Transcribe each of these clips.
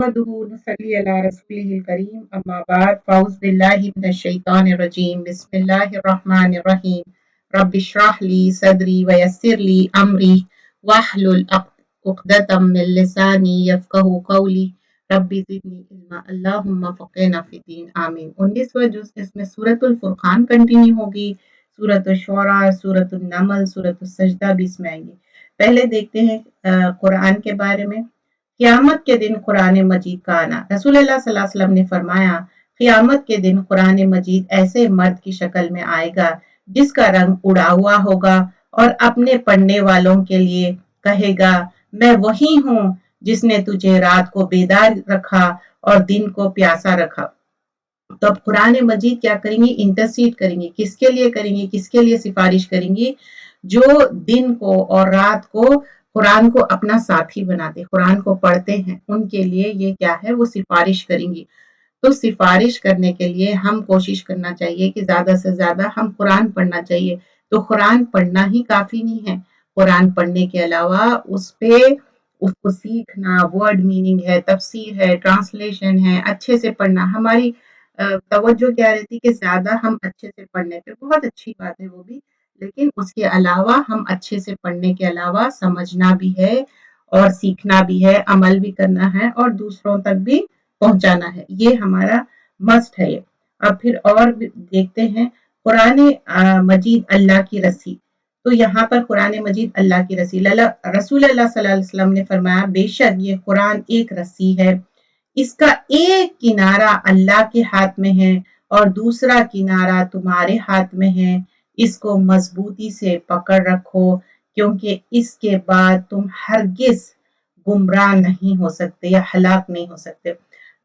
नहमदुहु नसल्ली अला रसूलिहिल करीम अम्मा बाद फ़अऊज़ु बिल्लाहि मिनश शैतानिर रजीम बिस्मिल्लाहिर रहमानिर रहीम रब्बि इश्रह ली सदरी व यस्सिर ली अमरी वहलुल उक़दतम मिन लिसानी यफ़क़हू क़ौली रब्बि ज़िदनी इल्मा अल्लाहुम्मा फ़क़िहना फ़िद्दीन आमीन। 19वां जुज़, इसमें सूरतुल फुरक़ान कंटिन्यू होगी, सूरतुश शुअरा, सूरतुन नमल, सूरतुस सजदा भी इसमें आएंगी। पहले देखते हैं कुरान के बारे में। क़यामत के दिन कुरान मजीद का आना। रसूल अल्लाह सल्लल्लाहु अलैहि वसल्लम ने फरमाया, क़यामत के दिन कुरान मजीद ऐसे मर्द की शक्ल में आएगा जिसका रंग उड़ा हुआ होगा और अपने पढ़ने वालों के लिए कहेगा, मैं वही हूँ जिसने तुझे रात को बेदार रखा और दिन को प्यासा रखा। तो अब कुरान मजीद क्या करेंगी? इंटरसीड करेंगी। किसके लिए करेंगी? किसके लिए सिफारिश करेंगी? जो दिन को और रात को कुरान को अपना साथी बनाते, कुरान को पढ़ते हैं, उनके लिए ये क्या है? वो सिफारिश करेंगी। तो सिफारिश करने के लिए हम कोशिश करना चाहिए कि ज़्यादा से ज़्यादा हम कुरान पढ़ना चाहिए। तो कुरान पढ़ना ही काफ़ी नहीं है, कुरान पढ़ने के अलावा उस पे उसको सीखना, वर्ड मीनिंग है, तफसीर है, ट्रांसलेशन है, अच्छे से पढ़ना। हमारी तवज्जो क्या रहती कि ज़्यादा हम अच्छे से पढ़ने पे, बहुत अच्छी बात है वो भी, लेकिन उसके अलावा हम अच्छे से पढ़ने के अलावा समझना भी है और सीखना भी है, अमल भी करना है और दूसरों तक भी पहुंचाना है। ये हमारा मस्ट है ये। अब फिर और देखते हैं कुरान मजीद अल्लाह की रसी। तो यहाँ पर कुरान मजीद अल्लाह की रसी, रसूल अल्लाह सल्लल्लाहु अलैहि वसल्लम ने फरमाया, बेशक ये कुरान एक रस्सी है, इसका एक किनारा अल्लाह के हाथ में है और दूसरा किनारा तुम्हारे हाथ में है। इसको मजबूती से पकड़ रखो क्योंकि इसके बाद तुम हरगिज गुमराह नहीं हो सकते या हलाक नहीं हो सकते।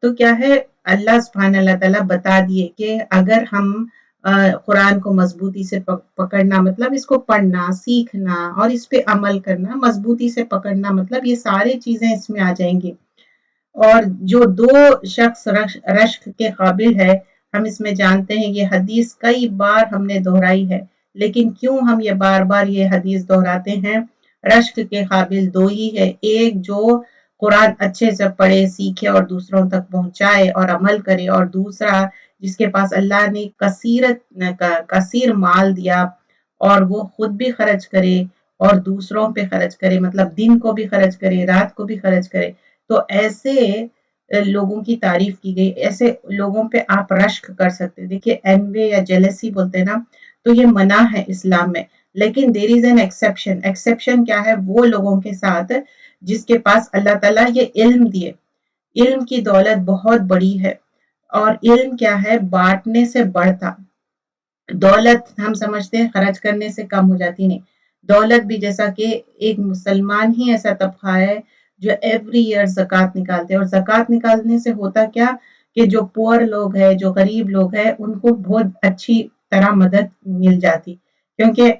तो क्या है, अल्लाह सुब्हानहू व तआला बता दिए कि अगर हम कुरान को मजबूती से पकड़ना मतलब इसको पढ़ना, सीखना और इस पे अमल करना, मजबूती से पकड़ना मतलब ये सारी चीजें इसमें आ जाएंगी। और जो दो शख्स रश्क के काबिल है, हम इसमें जानते हैं ये हदीस कई बार हमने दोहराई है, लेकिन क्यों हम ये बार बार ये हदीस दोहराते हैं? रश्क के काबिल दो ही है, एक जो कुरान अच्छे से पढ़े, सीखे और दूसरों तक पहुंचाए और अमल करे, और दूसरा जिसके पास अल्लाह ने कसीर माल दिया और वो खुद भी खर्च करे और दूसरों पे खर्च करे, मतलब दिन को भी खर्च करे, रात को भी खर्च करे। तो ऐसे लोगों की तारीफ की गई, ऐसे लोगों पे आप रश्क कर सकते हैं। देखिए एनवे या जेलसी बोलते हैं ना, तो ये मना है इस्लाम में, लेकिन there is an exception. Exception क्या है? वो लोगों के साथ जिसके पास अल्लाह ताला ये इल्म दिए, इल्म की दौलत बहुत बड़ी है और इल्म क्या है? बांटने से बढ़ता। दौलत हम समझते हैं खर्च करने से कम हो जाती, नहीं। दौलत भी, जैसा कि एक मुसलमान ही ऐसा तबका है जो एवरी ईयर ज़कात निकालते हैं, और ज़कात निकालने से होता क्या कि जो पुअर लोग हैं, जो गरीब लोग हैं, उनको बहुत अच्छी तरह मदद मिल जाती। क्योंकि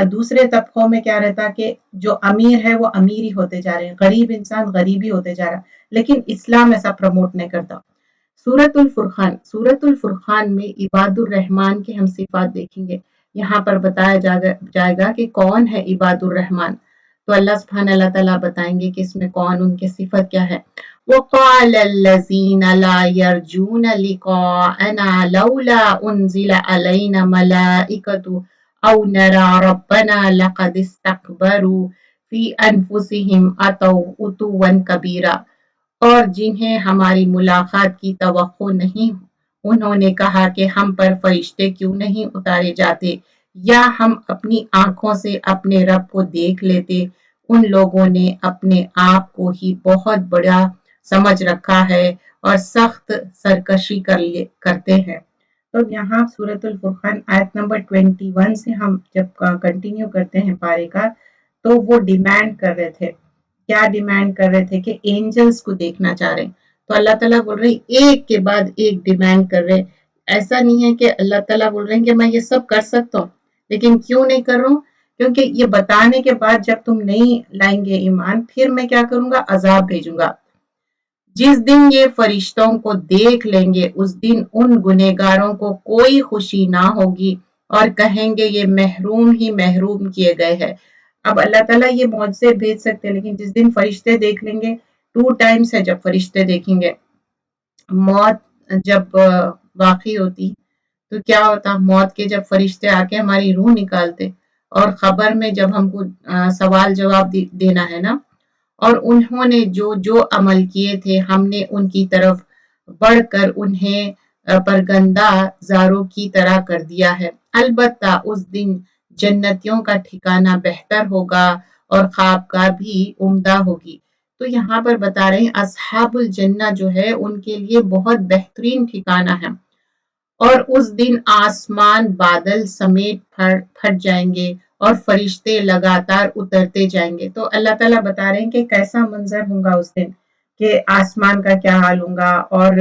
दूसरे तबकों में क्या रहता कि जो अमीर है वो अमीर ही होते जा रहे हैं, गरीब इंसान गरीब ही होते जा रहा है, लेकिन इस्लाम ऐसा प्रमोट नहीं करता। सूरतुल फुरखान में इबादुर रहमान के हम सिफात देखेंगे। यहाँ पर बताया जाएगा कि कौन है इबादुर रहमान। तो अल्लाह सुब्हानहू व तआला बताएंगे कि इसमें कौन, उनके सिफत क्या है। वक़ालल्लज़ीना ला यरजूना लिक़ाअना लौला उन्ज़िला अलैना मलाइकतु औ नरा रब्बना लक़द इस्तकबरू फ़ी अनफुसिहिम अतौ उतुव्वन कबीरा। और जिन्हें हमारी मुलाकात की तवक्को नहीं, उन्होंने कहा कि हम पर फरिश्ते क्यों नहीं उतारे जाते या हम अपनी आंखों से अपने रब को देख लेते। उन लोगों ने अपने आप को ही बहुत बड़ा समझ रखा है और सख्त सरकशी करते हैं। तो यहाँ सूरतुल फुरकान आयत नंबर 21 से हम जब कंटिन्यू करते हैं पारे का, तो वो डिमांड कर रहे थे, क्या डिमांड कर रहे थे कि एंजल्स को देखना चाह रहे हैं। तो अल्लाह ताला बोल रहे हैं एक के बाद एक डिमांड कर रहे हैं। ऐसा नहीं है कि अल्लाह ताला बोल रहे हैं कि मैं ये सब कर सकता हूँ, लेकिन क्यों नहीं कर रहा हूँ? क्योंकि ये बताने के बाद जब तुम नहीं लाएंगे ईमान, फिर मैं क्या करूंगा? अजाब भेजूंगा। जिस दिन ये फरिश्तों को देख लेंगे, उस दिन उन गुनेगारों को कोई खुशी ना होगी और कहेंगे ये महरूम ही महरूम किए गए हैं। अब अल्लाह ताला ये मौजज़े भेज सकते हैं, लेकिन जिस दिन फरिश्ते देख लेंगे 2 ٹائمس ہے جب فرشتے دیکھیں گے. موت جب واقع ہوتی تو کیا ہوتا، موت کے جب فرشتے آ کے ہماری روح نکالتے اور خبر میں جب ہم کو سوال جواب دینا ہے نا، اور انہوں نے جو جو عمل کیے تھے ہم نے ان کی طرف بڑھ کر انہیں پرگندہ زاروں کی طرح کر دیا ہے. البتہ اس دن جنتیوں کا ٹھکانہ بہتر ہوگا اور خوابگاہ بھی عمدہ ہوگی. تو یہاں پر بتا رہے ہیں اصحاب الجنہ جو ہے ان کے لیے بہت بہترین ٹھکانہ ہے. اور اس دن آسمان بادل سمیت پھٹ جائیں گے اور فرشتے لگاتار اترتے جائیں گے. تو اللہ تعالیٰ بتا رہے ہیں کہ کیسا منظر ہوگا اس دن، کہ آسمان کا کیا حال ہوگا اور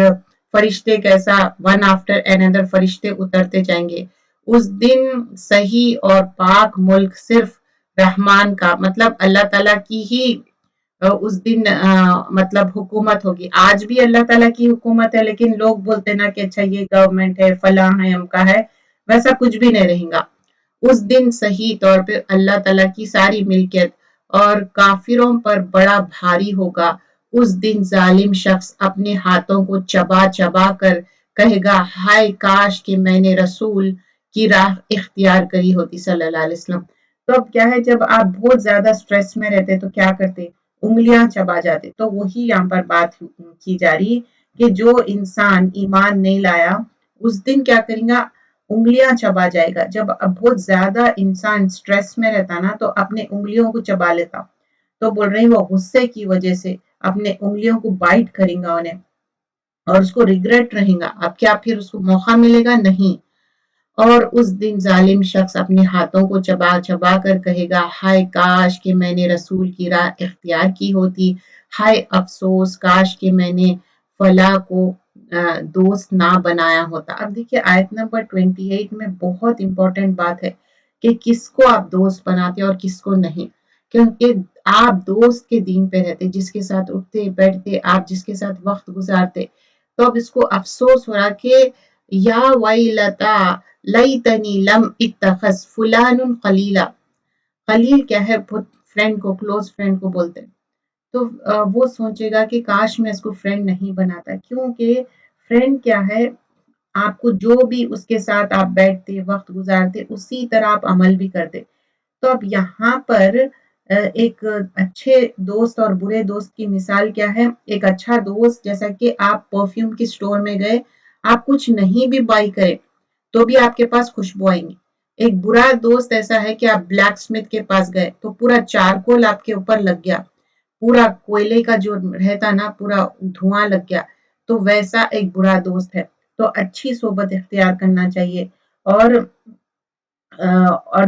فرشتے کیسا ون آفٹر another فرشتے اترتے جائیں گے. اس دن صحیح اور پاک ملک صرف رحمان کا، مطلب اللہ تعالیٰ کی ہی اس دن مطلب حکومت ہوگی. آج بھی اللہ تعالیٰ کی حکومت ہے، لیکن لوگ بولتے نا کہ اچھا یہ گورنمنٹ ہے، فلاں ہے، ہم کا ہے، ویسا کچھ بھی نہیں رہے گا. اس دن صحیح طور پہ اللہ تعالیٰ کی ساری ملکیت اور کافروں پر بڑا بھاری ہوگا. اس دن ظالم شخص اپنے ہاتھوں کو چبا چبا کر کہے گا ہائے کاش کہ میں نے رسول کی راہ اختیار کری ہوتی صلی اللہ علیہ وسلم. تو اب کیا ہے، جب آپ بہت زیادہ سٹریس میں رہتے تو کیا کرتے، انگلیاں چبا جاتے. تو وہی یہاں پر بات کی جا رہی کہ جو انسان ایمان نہیں لایا اس دن کیا کریں گا، انگلیاں چبا جائے گا. جب بہت زیادہ انسان سٹریس میں رہتا نا تو اپنے انگلیوں کو چبا لیتا. تو بول رہے ہیں وہ غصے کی وجہ سے اپنے انگلیوں کو بائٹ کریں گا انہیں، اور اس کو ریگریٹ رہیں گا. اب کیا پھر اس کو موقع ملے گا؟ نہیں. اور اس دن ظالم شخص اپنے ہاتھوں کو چبا چبا کر کہے گا ہائے کاش کہ میں نے رسول کی راہ اختیار کی ہوتی، ہائے افسوس کاش کہ میں نے فلاں کو دوست نہ بنایا ہوتا. اب دیکھیے آیت نمبر 28 میں بہت امپورٹنٹ بات ہے کہ کس کو آپ دوست بناتے اور کس کو نہیں. کیونکہ آپ دوست کے دین پہ رہتے، جس کے ساتھ اٹھتے بیٹھتے، آپ جس کے ساتھ وقت گزارتے. تو اب اس کو افسوس ہو رہا کہ یا ویلتا لیتنی لم اتخذ فلان خلیلا. خلیل کیا ہے، فرینڈ کو، کلوز فرینڈ کو بولتے ہیں. تو وہ سوچے گا کہ کاش میں اس کو فرینڈ نہیں بناتا. کیونکہ فرینڈ کیا ہے، آپ کو جو بھی اس کے ساتھ آپ بیٹھتے وقت گزارتے اسی طرح آپ عمل بھی کرتے. تو اب یہاں پر ایک اچھے دوست اور برے دوست کی مثال کیا ہے. ایک اچھا دوست جیسا کہ آپ پرفیوم کی سٹور میں گئے، آپ کچھ نہیں بھی بائی کرے تو بھی آپ کے پاس خوشبو آئیں گی. ایک برا دوست ایسا ہے کہ آپ بلیک سمتھ کے پاس گئے تو پورا چارکول آپ کے اوپر لگ گیا، پورا کوئلے کا جو رہتا نا پورا دھواں لگ گیا. تو ویسا ایک برا دوست ہے. تو اچھی صحبت اختیار کرنا چاہیے. اور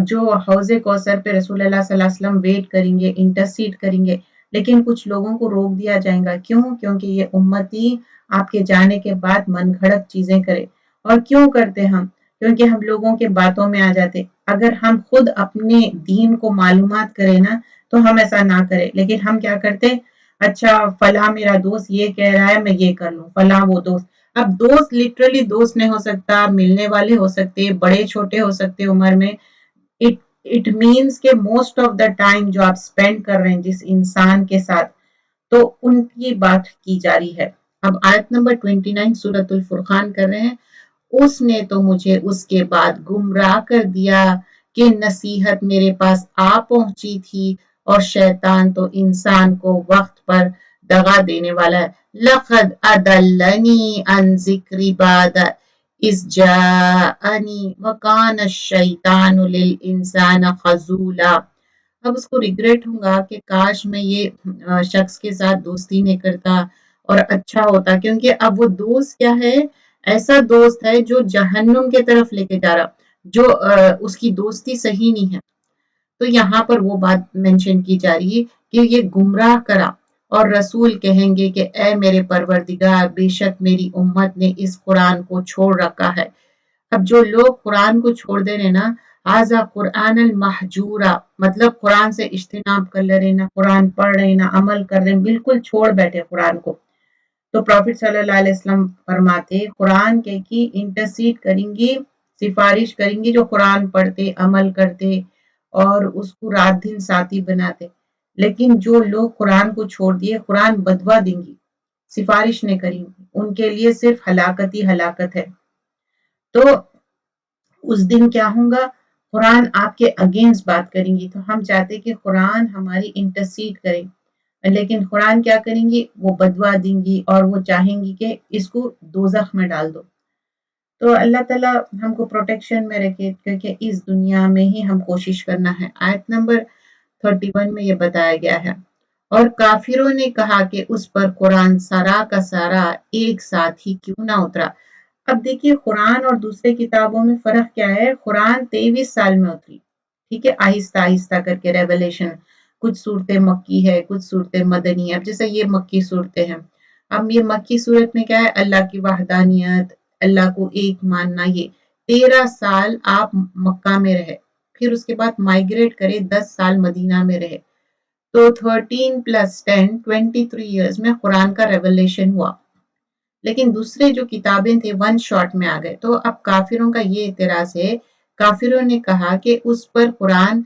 جو حوض کوثر پہ رسول اللہ صلی اللہ علیہ وسلم ویٹ کریں گے، انٹرسیڈ کریں گے، لیکن کچھ لوگوں کو روک دیا جائے گا. کیوں؟ کیونکہ یہ امتی آپ کے جانے کے بعد من گھڑت چیزیں کرے. اور کیوں کرتے ہم؟ کیونکہ ہم لوگوں کے باتوں میں آ جاتے. اگر ہم خود اپنے دین کو معلومات کریں نا تو ہم ایسا نہ کریں. لیکن ہم کیا کرتے، اچھا فلاں میرا دوست یہ کہہ رہا ہے میں یہ کر لوں، فلاں وہ دوست. اب دوست لٹرلی دوست نہیں ہو سکتا، ملنے والے ہو سکتے، بڑے چھوٹے ہو سکتے عمر میں. اٹ مینس کہ موسٹ آف دا ٹائم جو آپ اسپینڈ کر رہے ہیں جس انسان کے ساتھ، تو ان کی بات کی جا رہی ہے. اب آیت نمبر 29 سورۃ الفرقان کر رہے ہیں. اس نے تو مجھے اس کے بعد گمراہ کر دیا کہ نصیحت میرے پاس آ پہنچی تھی، اور شیطان تو انسان کو وقت پر دغا دینے والا ہے. لقد اضلنی عن ذکر بعد اذ جاءنی وکان الشیطان للانسان خذولا. اب اس کو ریگریٹ ہوگا کہ کاش میں یہ شخص کے ساتھ دوستی نہیں کرتا اور اچھا ہوتا. کیونکہ اب وہ دوست کیا ہے، ایسا دوست ہے جو جہنم کے طرف لے کے جا رہا، جو اس کی دوستی صحیح نہیں ہے. تو یہاں پر وہ بات مینشن کی جا رہی ہے کہ یہ گمراہ کرا. اور رسول کہیں گے کہ اے میرے پروردگار، بے شک میری امت نے اس قرآن کو چھوڑ رکھا ہے. اب جو لوگ قرآن کو چھوڑ دے رہے نا، آزا قرآن المحجورا، مطلب قرآن سے اجتناب کر لے رہے، نہ قرآن پڑھ رہے نہ عمل کر رہے، بالکل چھوڑ بیٹھے قرآن کو. تو پروفٹ صلی اللہ علیہ وسلم فرماتے قرآن کے کی انٹرسیڈ کریں گی، سفارش کریں گی جو قرآن پڑھتے عمل کرتے اور اس کو رات دن ساتھی بناتے. لیکن جو لوگ قرآن کو چھوڑ دیے، قرآن بدوا دیں گی، سفارش نے کری، ان کے لیے صرف ہلاکت ہی ہلاکت ہے۔ تو اس دن کیا ہوگا، قرآن آپ کے اگینسٹ بات کریں گی، تو ہم چاہتے کہ قرآن ہماری انٹرسیڈ کرے، لیکن قرآن کیا کریں گی، وہ بدوا دیں گی اور وہ چاہیں گی کہ اس کو دوزخ میں ڈال دو۔ تو اللہ تعالیٰ ہم کو پروٹیکشن میں رکھے، کیونکہ اس دنیا میں ہی ہم کوشش کرنا ہے۔ آیت نمبر 31 میں یہ بتایا گیا ہے، اور کافروں نے کہا کہ اس پر قرآن سارا کا سارا ایک ساتھ ہی کیوں نہ اترا۔ اب دیکھیے قرآن اور دوسرے کتابوں میں فرق کیا ہے، قرآن 23 سال میں اتری، ٹھیک ہے، آہستہ آہستہ کر کے ریولیشن، کچھ صورتیں مکی ہے، کچھ صورتیں مدنی ہے، اب جیسے یہ مکی صورتیں ہیں۔ اب یہ مکی صورت میں کیا ہے، اللہ کی وحدانیت، اللہ کو ایک ماننا، یہ 13 سال آپ مکہ میں رہے، پھر اس کے بعد مائگریٹ کرے، 10 سال مدینہ میں رہے، تو 13 + 10 23 ایئرز میں قرآن کا ریولیشن ہوا۔ لیکن دوسرے جو کتابیں تھے ون شاٹ میں آ گئے۔ تو اب کافروں کا یہ اعتراض ہے، کافروں نے کہا کہ اس پر قرآن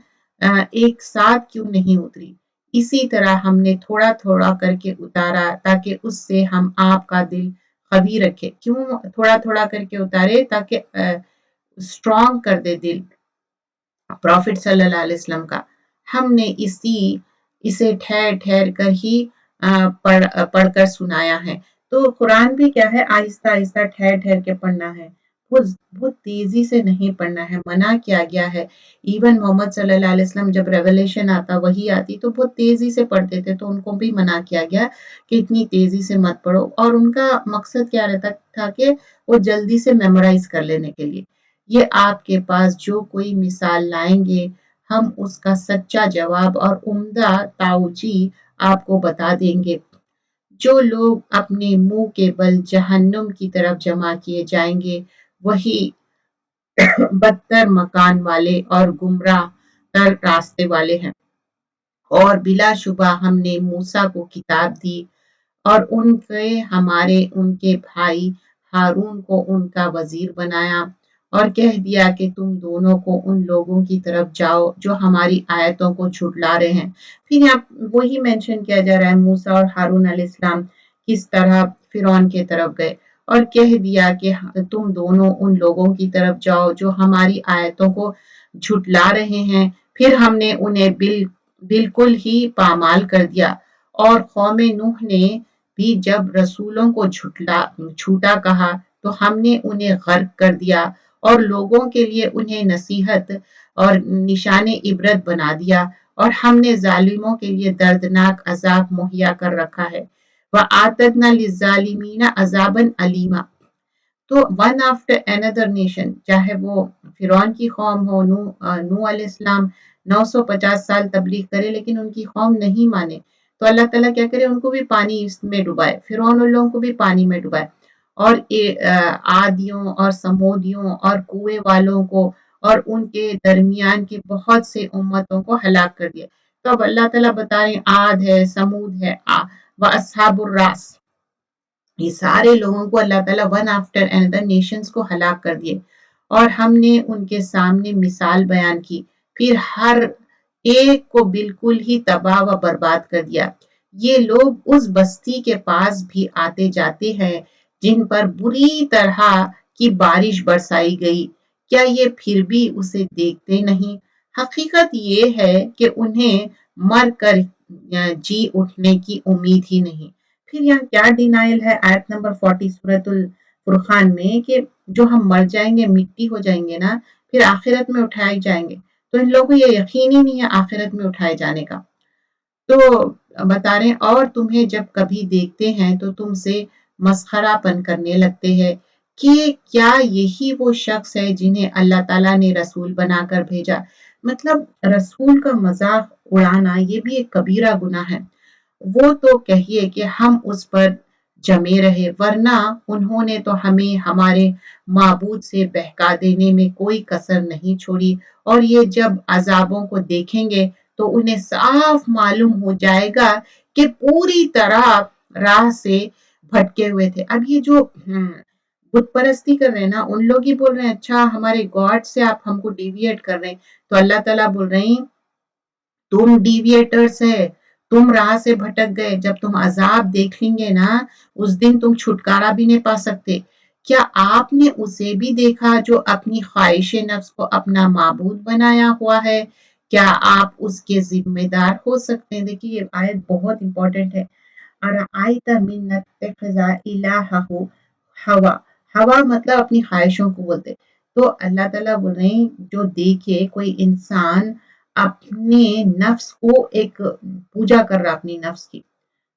ایک ساتھ کیوں نہیں اتری، اسی طرح ہم نے تھوڑا تھوڑا کر کے اتارا تاکہ اس سے ہم آپ کا دل قوی رکھے۔ کیوں تھوڑا تھوڑا کر کے اتارے؟ تاکہ اسٹرانگ کر دے دل پروفٹ صلی اللہ علیہ وسلم کا۔ ہم نے اسے ٹھہر ٹھہر کر ہی پڑھ کر سنایا ہے۔ تو قرآن بھی کیا ہے، آہستہ آہستہ ٹھہر ٹھہر کے پڑھنا ہے، بہت تیزی سے نہیں پڑھنا ہے، منع کیا گیا ہے۔ ایون محمد صلی اللہ علیہ وسلم جب ریولیشن آتا، وہی آتی، تو بہت تیزی سے پڑھتے تھے، تو ان کو بھی منع کیا گیا کہ اتنی تیزی سے مت پڑھو، اور ان کا مقصد کیا رہتا تھا کہ وہ جلدی سے میمورائز کر لینے کے لیے۔ یہ آپ کے پاس جو کوئی مثال لائیں گے، ہم اس کا سچا جواب اور عمدہ توجیہ آپ کو بتا دیں گے۔ جو لوگ اپنے منہ کے بل جہنم کی طرف جمع کیے جائیں گے، وہی بدتر مکان والے اور گمراہ تر راستے والے ہیں۔ اور بلا شبہ ہم نے موسیٰ کو کتاب دی، اور ان کے بھائی ہارون کو ان کا وزیر بنایا، اور کہہ دیا کہ تم دونوں کو ان لوگوں کی طرف جاؤ جو ہماری آیتوں کو جھٹلا رہے ہیں۔ پھر یہاں وہی مینشن کیا جا رہا ہے، موسیٰ اور ہارون علیہ السلام کس طرح فرعون کی طرف گئے، اور کہہ دیا کہ تم دونوں ان لوگوں کی طرف جاؤ جو ہماری آیتوں کو جھٹلا رہے ہیں۔ پھر ہم نے انہیں بالکل ہی پامال کر دیا، اور قوم نوح نے بھی جب رسولوں کو جھوٹا کہا تو ہم نے انہیں غرق کر دیا، اور لوگوں کے لیے انہیں نصیحت اور نشان عبرت بنا دیا، اور ہم نے ظالموں کے لیے دردناک عذاب مہیا کر رکھا ہے۔ وَأَعْتَدْنَا لِلظَّالِمِينَ عَذَابًا أَلِيمًا۔ تو ون آفٹر اندر نیشن، چاہے وہ فرعون کی قوم ہو، نوح علیہ السلام 950 سال تبلیغ کرے لیکن ان کی قوم نہیں مانے، تو اللہ تعالیٰ کیا کرے، ان کو بھی پانی میں ڈبائے، فرعون ان لوگوں کو بھی پانی میں ڈبائے، اور عادیوں اور سمودیوں اور کوے والوں کو اور ان کے درمیان کی بہت سے امتوں کو ہلاک کر دیا۔ تو اب اللہ تعالیٰ بتا رہے ہیں، عاد ہے، سمود ہے، وَأَصْحَابُ الرَّاسِ، یہ سارے لوگوں کو اللہ تعالیٰ ون آفٹر اندر نیشنز کو ہلاک کر دیے، اور ہم نے ان کے سامنے مثال بیان کی، پھر ہر ایک کو بالکل ہی تباہ و برباد کر دیا۔ یہ لوگ اس بستی کے پاس بھی آتے جاتے ہیں جن پر بری طرح کی بارش برسائی گئی، کیا یہ پھر بھی اسے دیکھتے نہیں؟ حقیقت یہ ہے کہ انہیں مر کر جی اٹھنے کی امید ہی نہیں۔ پھر یہاں کیا ڈینائل ہے آیت نمبر 40 سورۃ الفرقان میں، کہ جو ہم مر جائیں گے، مٹی ہو جائیں گے نا، پھر آخرت میں اٹھائے جائیں گے، تو ان لوگوں کو یہ یقین ہی نہیں ہے آخرت میں اٹھائے جانے کا۔ تو بتا رہے ہیں، اور تمہیں جب کبھی دیکھتے ہیں تو تم سے مسخرہ پن کرنے لگتے ہیں کہ کیا یہی وہ شخص ہے جنہیں اللہ تعالیٰ نے رسول بنا کر بھیجا۔ مطلب رسول کا مذاق اڑانا یہ بھی ایک کبیرہ گناہ ہے۔ وہ تو کہیے کہ ہم اس پر جمے رہے، ورنہ انہوں نے تو ہمیں ہمارے معبود سے بہکا دینے میں کوئی کسر نہیں چھوڑی، اور یہ جب عذابوں کو دیکھیں گے تو انہیں صاف معلوم ہو جائے گا کہ پوری طرح راہ سے بھٹکے ہوئے تھے۔ اب یہ جو بت پرستی کر رہے ہیں نا، ان لوگ ہی بول رہے ہیں اچھا ہمارے گاڈ سے آپ ہم کو ڈیویٹ کر رہے ہیں، تو اللہ تعالیٰ بول رہے ہیں تم ڈیویٹرز ہے، तुम राह से भटक गए, जब तुम अजाब देख लेंगे ना, उस दिन तुम छुटकारा भी नहीं पा सकते। क्या आपने उसे भी देखा जो अपनी ख्वाहिश नफ्स को अपना माबूद बनाया हुआ है? क्या आप उसके जिम्मेदार हो सकते हैं? देखिए ये आयत बहुत इंपॉर्टेंट है। अरअयत मिन नत्तखज़ा इलाहहु हवा। हवा मतलब अपनी ख्वाहिशों को बोलते। तो अल्लाह ताला बोल रहे हैं जो देखे कोई इंसान अपने नफ्स को एक पूजा कर रहा अपनी नफ्स की,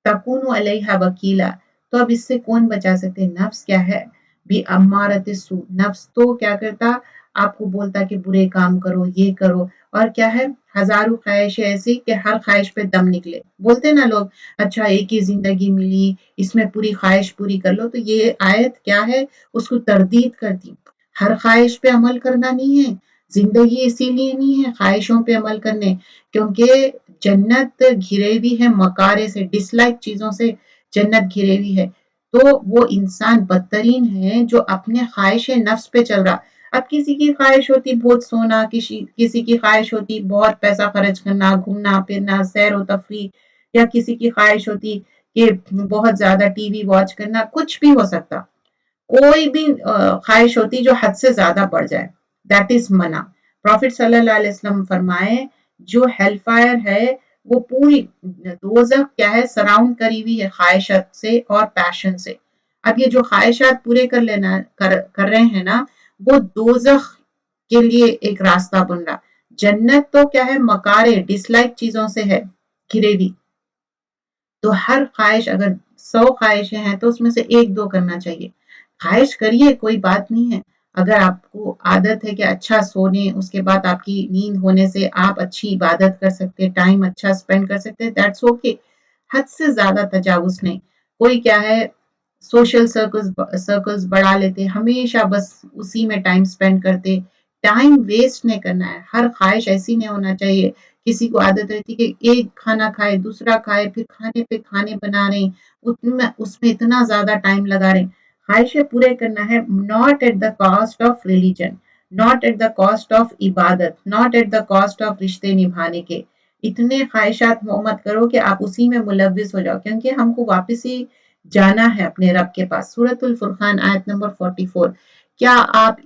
तकुनु अलैहा वकीला, तो अब इससे कौन बचा सकते हैं? नफ्स क्या है? भी अम्मारत सू, नफ्स तो क्या करता, आपको बोलता कि बुरे काम करो, ये करो, और क्या है, हजारों ख्वाहिशें ऐसी कि हर ख्वाहिश पे दम निकले, बोलते ना लोग, अच्छा एक ही जिंदगी मिली, इसमें पूरी ख्वाहिश पूरी कर लो। तो ये आयत क्या है, उसको तरदीद करती, हर ख्वाहिश पे अमल करना नहीं है, जिंदगी इसीलिए नहीं है ख्वाहिशों पे अमल करने, क्योंकि जन्नत घिरे हुई है मकारे से, डिसलाइक चीजों से जन्नत घिरे हुई है। तो वो इंसान बदतरीन है जो अपने ख्वाहिश नफ्स पे चल रहा। अब किसी की ख्वाहिश होती बहुत सोना, किसी की ख्वाहिश होती बहुत पैसा खर्च करना, घूमना फिरना, सैर व तफरी, या किसी की ख्वाहिश होती कि बहुत ज्यादा टीवी वॉच करना, कुछ भी हो सकता। कोई भी ख्वाहिश होती जो हद से ज्यादा बढ़ जाए, दैट इज मना। प्रॉफिट सल्लल्लाहु अलैहि वसल्लम फरमाए जो हेल फायर है वो पूरी दोजख क्या है, सराउंड करी हुई है ख्वाहिशात से और पैशन से। अब ये जो ख्वाहिशात पूरे कर रहे हैं ना, वो दोजख के लिए एक रास्ता बन रहा। जन्नत तो क्या है, मकारे डिसलाइक चीजों से है घिरी हुई। तो हर ख्वाहिश, अगर 100 ख्वाहिशें हैं तो उसमें से एक दो करना चाहिए। ख्वाहिश करिए, कोई बात नहीं है। अगर आपको आदत है कि अच्छा सोने, उसके बाद आपकी नींद होने से आप अच्छी इबादत कर सकते हैं, टाइम अच्छा स्पेंड कर सकते हैं, दैट्स ओके। हद से ज्यादा तजावुज नहीं। कोई क्या है, सोशल सर्कल्स बढ़ा लेते, हमेशा बस उसी में टाइम स्पेंड करते। टाइम वेस्ट नहीं करना है, हर ख्वाहिश ऐसी नहीं होना चाहिए। किसी को आदत रहती कि एक खाना खाए, दूसरा खाए, फिर खाने पे खाने बना रहे, उतना उसमें इतना ज्यादा टाइम लगा रहे। ख्वाहिशें पूरे करना है, not at the cost of religion, not at the cost of इबादत, not at the cost of रिश्ते निभाने के। इतने ख्वाहिशात मत करो कि आप उसी में मुलविस हो जाओ, क्योंकि हमको वापस ही जाना है अपने रब के पास। सूरतुल फुरकान आयत नंबर 44। क्या आप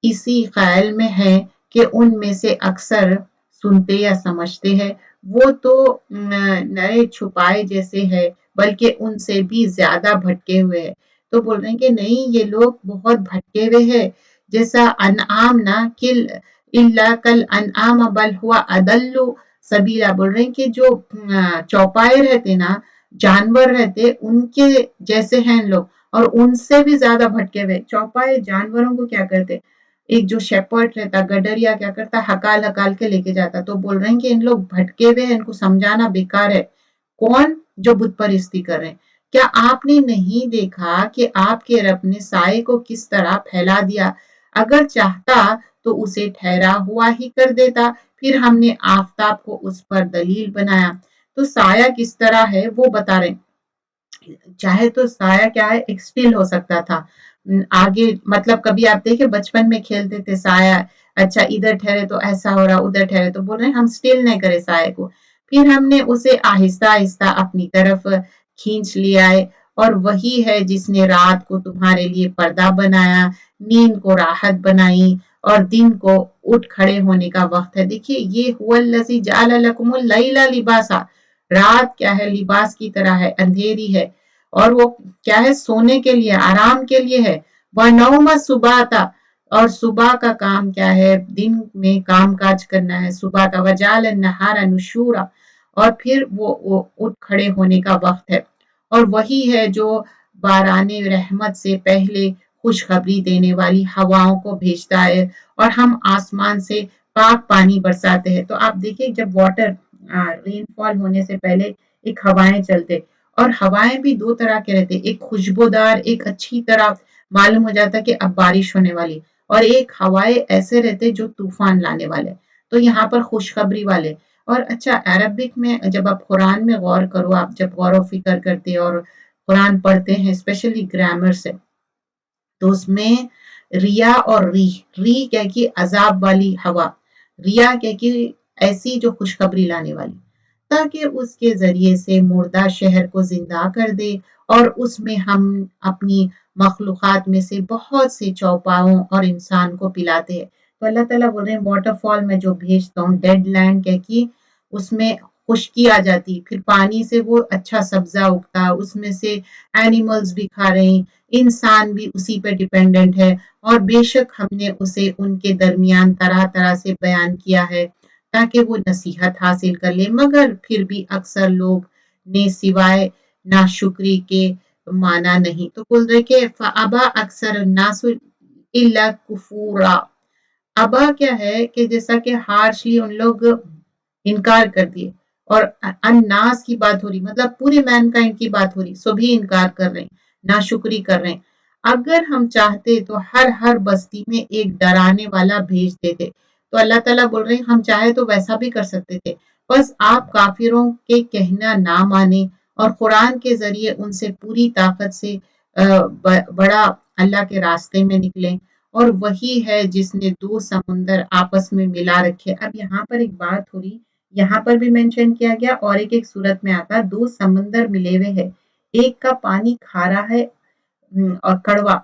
इसी ख्याल में है कि उनमें से अक्सर सुनते या समझते हैं? वो तो नए छुपाए जैसे है, बल्कि उनसे भी ज्यादा भटके हुए हैं। तो बोल रहे हैं कि नहीं, ये लोग बहुत भटके हुए हैं, जैसा अनआम ना किल इल्ला कल अनआम बल हुआ अदल्लु सबीला। बोल रहे हैं कि जो चौपाए रहते ना, जानवर रहते, उनके जैसे हैं लोग, और उनसे भी ज्यादा भटके हुए। चौपाए जानवरों को क्या करते, एक जो शेपर्ड रहता, गडरिया क्या करता, हकाल हकाल के लेके जाता। तो बोल रहे हैं कि इन लोग भटके हुए हैं, इनको समझाना बेकार है। कौन? जो बुत परस्ती कर रहे हैं। क्या आपने नहीं देखा कि आपके रब ने साए को किस तरह फैला दिया? अगर चाहता तो उसे ठहरा हुआ ही कर देता, फिर हमने आफताब को उस पर दलील बनाया। तो साया किस तरह है वो बता रहे हैं। चाहे तो साया क्या है, एक स्टिल हो सकता था। आगे मतलब कभी आप देखे बचपन में खेलते थे साया, अच्छा इधर ठहरे तो ऐसा हो रहा, उधर ठहरे तो बोल रहे हैं हम स्टिल नहीं करे साया को, फिर हमने उसे आहिस्ता आहिस्ता अपनी तरफ खींच लिया है। और वही है जिसने रात को तुम्हारे लिए पर्दा बनाया, नींद को राहत बनाई, और दिन को उठ खड़े होने का वक्त है। देखिए ये हुवल्लज़ी जअल लकुमुल लैला लिबासा, रात क्या है, लिबास की तरह है, अंधेरी है, और वो क्या है, सोने के लिए, आराम के लिए है। वह नौमा सुबह था, और सुबह का काम क्या है, दिन में काम काज करना है, सुबह का वजाल नहारा नुशूरा, और फिर वो उठ खड़े होने का वक्त है। और वही है जो बाराने रहमत से पहले खुशखबरी देने वाली हवाओं को भेजता है, और हम आसमान से पाक पानी बरसाते हैं। तो आप देखिए जब वाटर रेनफॉल होने से पहले एक हवाएं चलते, और हवाएं भी दो तरह के रहते, एक खुशबूदार, एक अच्छी तरह मालूम हो जाता कि अब बारिश होने वाली, और एक हवाएं ऐसे रहते जो तूफान लाने वाले। तो यहाँ पर खुशखबरी वाले। और अच्छा अरबिक में जब आप कुरान में गौर करो, आप जब गौर फिक्र करते और कुरान पढ़ते हैं स्पेशली ग्रामर से, तो उसमें रिया और री क्या कि अजाब वाली हवा, रिया क्या कि ऐसी जो खुशखबरी लाने वाली। تاکہ اس کے ذریعے سے مردہ شہر کو زندہ کر دے اور اس میں ہم اپنی مخلوقات میں سے بہت سے چوپاؤں اور انسان کو پلاتے ہیں۔ تو اللہ تعالیٰ بول رہے ہیں واٹر فال میں جو بھیجتا ہوں ڈیڈ لینڈ کہہ کے، اس میں خشکی آ جاتی، پھر پانی سے وہ اچھا سبزہ اگتا، اس میں سے اینیملز بھی کھا رہے ہیں، انسان بھی اسی پہ ڈیپینڈنٹ ہے، اور بے شک ہم نے اسے ان کے درمیان طرح طرح سے بیان کیا ہے تاکہ وہ نصیحت حاصل کر لے، مگر پھر بھی اکثر لوگ نے سوائے ناشکری کے مانا نہیں۔ تو بول رہے کہ فَأَبَى أَكْثَرُ النَّاسِ إِلَّا كُفُورًا۔ ابا کیا ہے کہ جیسا کہ ہارشلی ان لوگ انکار کر دیے، اور الناس کی بات ہو رہی، مطلب پوری مین کائنڈ کی بات ہو رہی، سو بھی انکار کر رہے ہیں، ناشکری کر رہے ہیں۔ اگر ہم چاہتے تو ہر بستی میں ایک ڈرانے والا بھیج دیتے، تو اللہ تعالیٰ بول رہے ہیں ہم چاہے تو ویسا بھی کر سکتے تھے، بس آپ کافروں کے کہنا نہ مانے اور قرآن کے ذریعے ان سے پوری طاقت سے بڑا اللہ کے راستے میں نکلیں، اور وہی ہے جس نے دو سمندر آپس میں ملا رکھے۔ اب یہاں پر ایک بات ہو رہی، یہاں پر بھی مینشن کیا گیا اور ایک صورت میں آتا دو سمندر ملے ہوئے ہے، ایک کا پانی کھارا ہے اور کڑوا،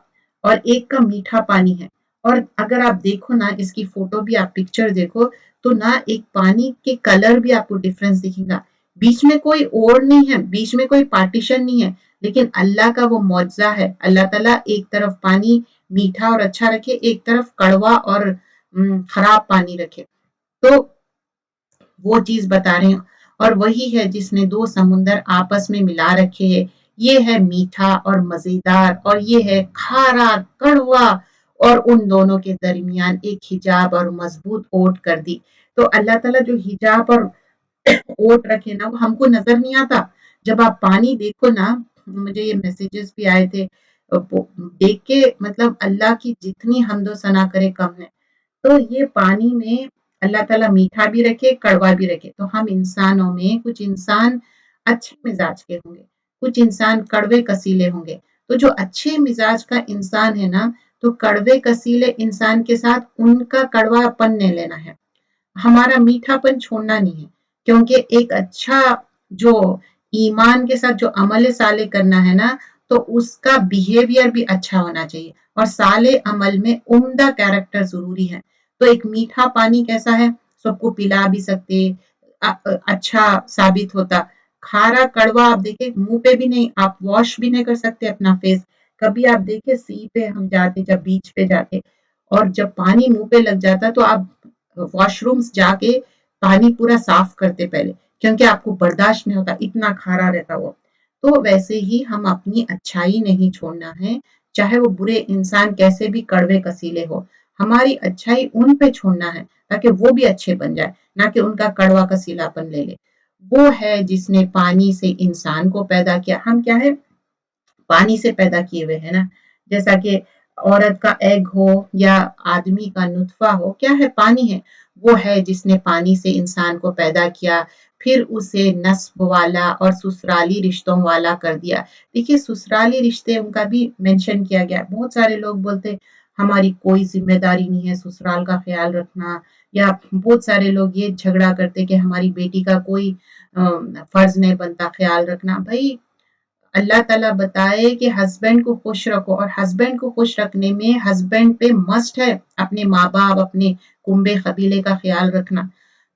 اور ایک کا میٹھا پانی ہے، اور اگر آپ دیکھو نا اس کی فوٹو بھی، آپ پکچر دیکھو تو نا ایک پانی کے کلر بھی آپ کو ڈفرنس دکھے گا، بیچ میں کوئی اور نہیں ہے، بیچ میں کوئی پارٹیشن نہیں ہے، لیکن اللہ کا وہ معجزہ ہے، اللہ تعالیٰ ایک طرف پانی میٹھا اور اچھا رکھے، ایک طرف کڑوا اور خراب پانی رکھے، تو وہ چیز بتا رہے ہیں، اور وہی ہے جس نے دو سمندر آپس میں ملا رکھے ہیں، یہ ہے میٹھا اور مزیدار، اور یہ ہے کھارا کڑوا، اور ان دونوں کے درمیان ایک حجاب اور مضبوط اوٹ کر دی۔ تو اللہ تعالیٰ جو حجاب اور اوٹ رکھے نا وہ ہم کو نظر نہیں آتا، جب آپ پانی دیکھو نا، مجھے یہ میسیجز بھی آئے تھے، دیکھ کے مطلب اللہ کی جتنی حمد و ثنا کرے کم ہے، تو یہ پانی میں اللہ تعالیٰ میٹھا بھی رکھے کڑوا بھی رکھے، تو ہم انسانوں میں کچھ انسان اچھے مزاج کے ہوں گے، کچھ انسان کڑوے کسیلے ہوں گے، تو جو اچھے مزاج کا انسان ہے نا، تو کڑوے کسیلے انسان کے ساتھ ان کا کڑوا پن نہیں لینا ہے، ہمارا میٹھا پن چھوڑنا نہیں ہے، کیونکہ ایک اچھا جو ایمان کے ساتھ جو عمل صالح کرنا ہے نا، تو اس کا بیہیویئر بھی اچھا ہونا چاہیے، اور صالح عمل میں عمدہ کیریکٹر ضروری ہے۔ تو ایک میٹھا پانی کیسا ہے، سب کو پلا بھی سکتے، اچھا ثابت ہوتا، کھارا کڑوا آپ دیکھیں منہ پہ بھی نہیں، آپ واش بھی نہیں کر سکتے اپنا فیس، کبھی آپ دیکھیں سی پہ ہم جاتے جب بیچ پہ جاتے، اور جب پانی منہ پہ لگ جاتا تو آپ واش رومز جا کے پانی پورا صاف کرتے پہلے، کیونکہ آپ کو برداشت نہیں ہوتا اتنا کھارا رہتا وہ۔ تو ویسے ہی ہم اپنی اچھائی نہیں چھوڑنا ہے، چاہے وہ برے انسان کیسے بھی کڑوے کسیلے ہو، ہماری اچھائی ان پہ چھوڑنا ہے تاکہ وہ بھی اچھے بن جائے، نہ کہ ان کا کڑوا کسیلا پن لے لے۔ وہ ہے جس نے پانی سے انسان کو پیدا کیا، ہم کیا ہے پانی سے پیدا کیے ہوئے ہیں نا، جیسا کہ عورت کا ایگ ہو یا آدمی کا نطفہ ہو، کیا ہے پانی ہے، وہ ہے جس نے پانی سے انسان کو پیدا کیا، پھر اسے نسب والا اور سسرالی رشتوں والا کر دیا۔ دیکھیے سسرالی رشتے ان کا بھی مینشن کیا گیا، بہت سارے لوگ بولتے ہماری کوئی ذمہ داری نہیں ہے سسرال کا خیال رکھنا، یا بہت سارے لوگ یہ جھگڑا کرتے کہ ہماری بیٹی کا کوئی فرض نہیں بنتا خیال رکھنا۔ بھائی اللہ تعالیٰ بتائے کہ ہسبینڈ کو خوش رکھو، اور ہسبینڈ کو خوش رکھنے میں ہسبینڈ پہ مسٹ ہے اپنے ماں باپ اپنے کنبے قبیلے کا خیال رکھنا،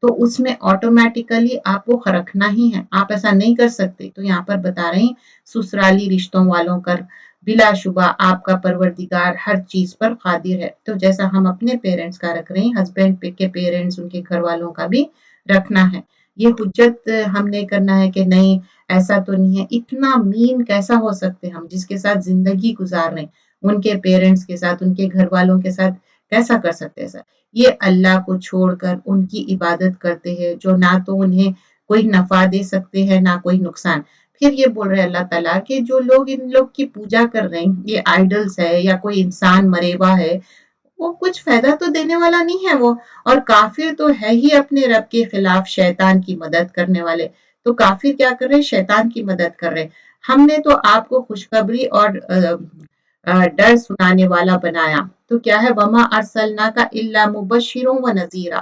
تو اس میں آٹومیٹیکلی آپ کو رکھنا ہی ہے، آپ ایسا نہیں کر سکتے۔ تو یہاں پر بتا رہے ہیں سسرالی رشتوں والوں کر بلا شبہ آپ کا پروردگار ہر چیز پر قادر ہے، تو جیسا ہم اپنے پیرنٹس کا رکھ رہے ہیں، ہسبینڈ کے پیرنٹس ان کے گھر والوں کا بھی رکھنا ہے۔ یہ حجت ہم نے کرنا ہے کہ نہیں ایسا تو نہیں ہے، اتنا مین کیسا ہو سکتے ہم جس کے ساتھ زندگی گزار رہے ہیں، ان کے پیرنٹس کے ساتھ ان کے گھر والوں کے ساتھ کیسا کر سکتے ایسا؟ یہ اللہ کو چھوڑ کر ان کی عبادت کرتے ہیں جو نہ تو انہیں کوئی نفع دے سکتے ہیں نہ کوئی نقصان۔ پھر یہ بول رہے اللہ تعالیٰ کہ جو لوگ ان لوگ کی پوجا کر رہے ہیں، یہ آئیڈلز ہے یا کوئی انسان مرے ہوا ہے، وہ کچھ فائدہ تو دینے والا نہیں ہے وہ، اور کافر تو ہے ہی اپنے رب کے خلاف شیطان کی مدد کرنے والے، تو کافر کیا کر رہے شیطان کی مدد کر رہے۔ ہم نے تو آپ کو خوشخبری اور ڈر سنانے والا بنایا، تو کیا ہے وما ارسلناک الا مبشرا و نذیرا،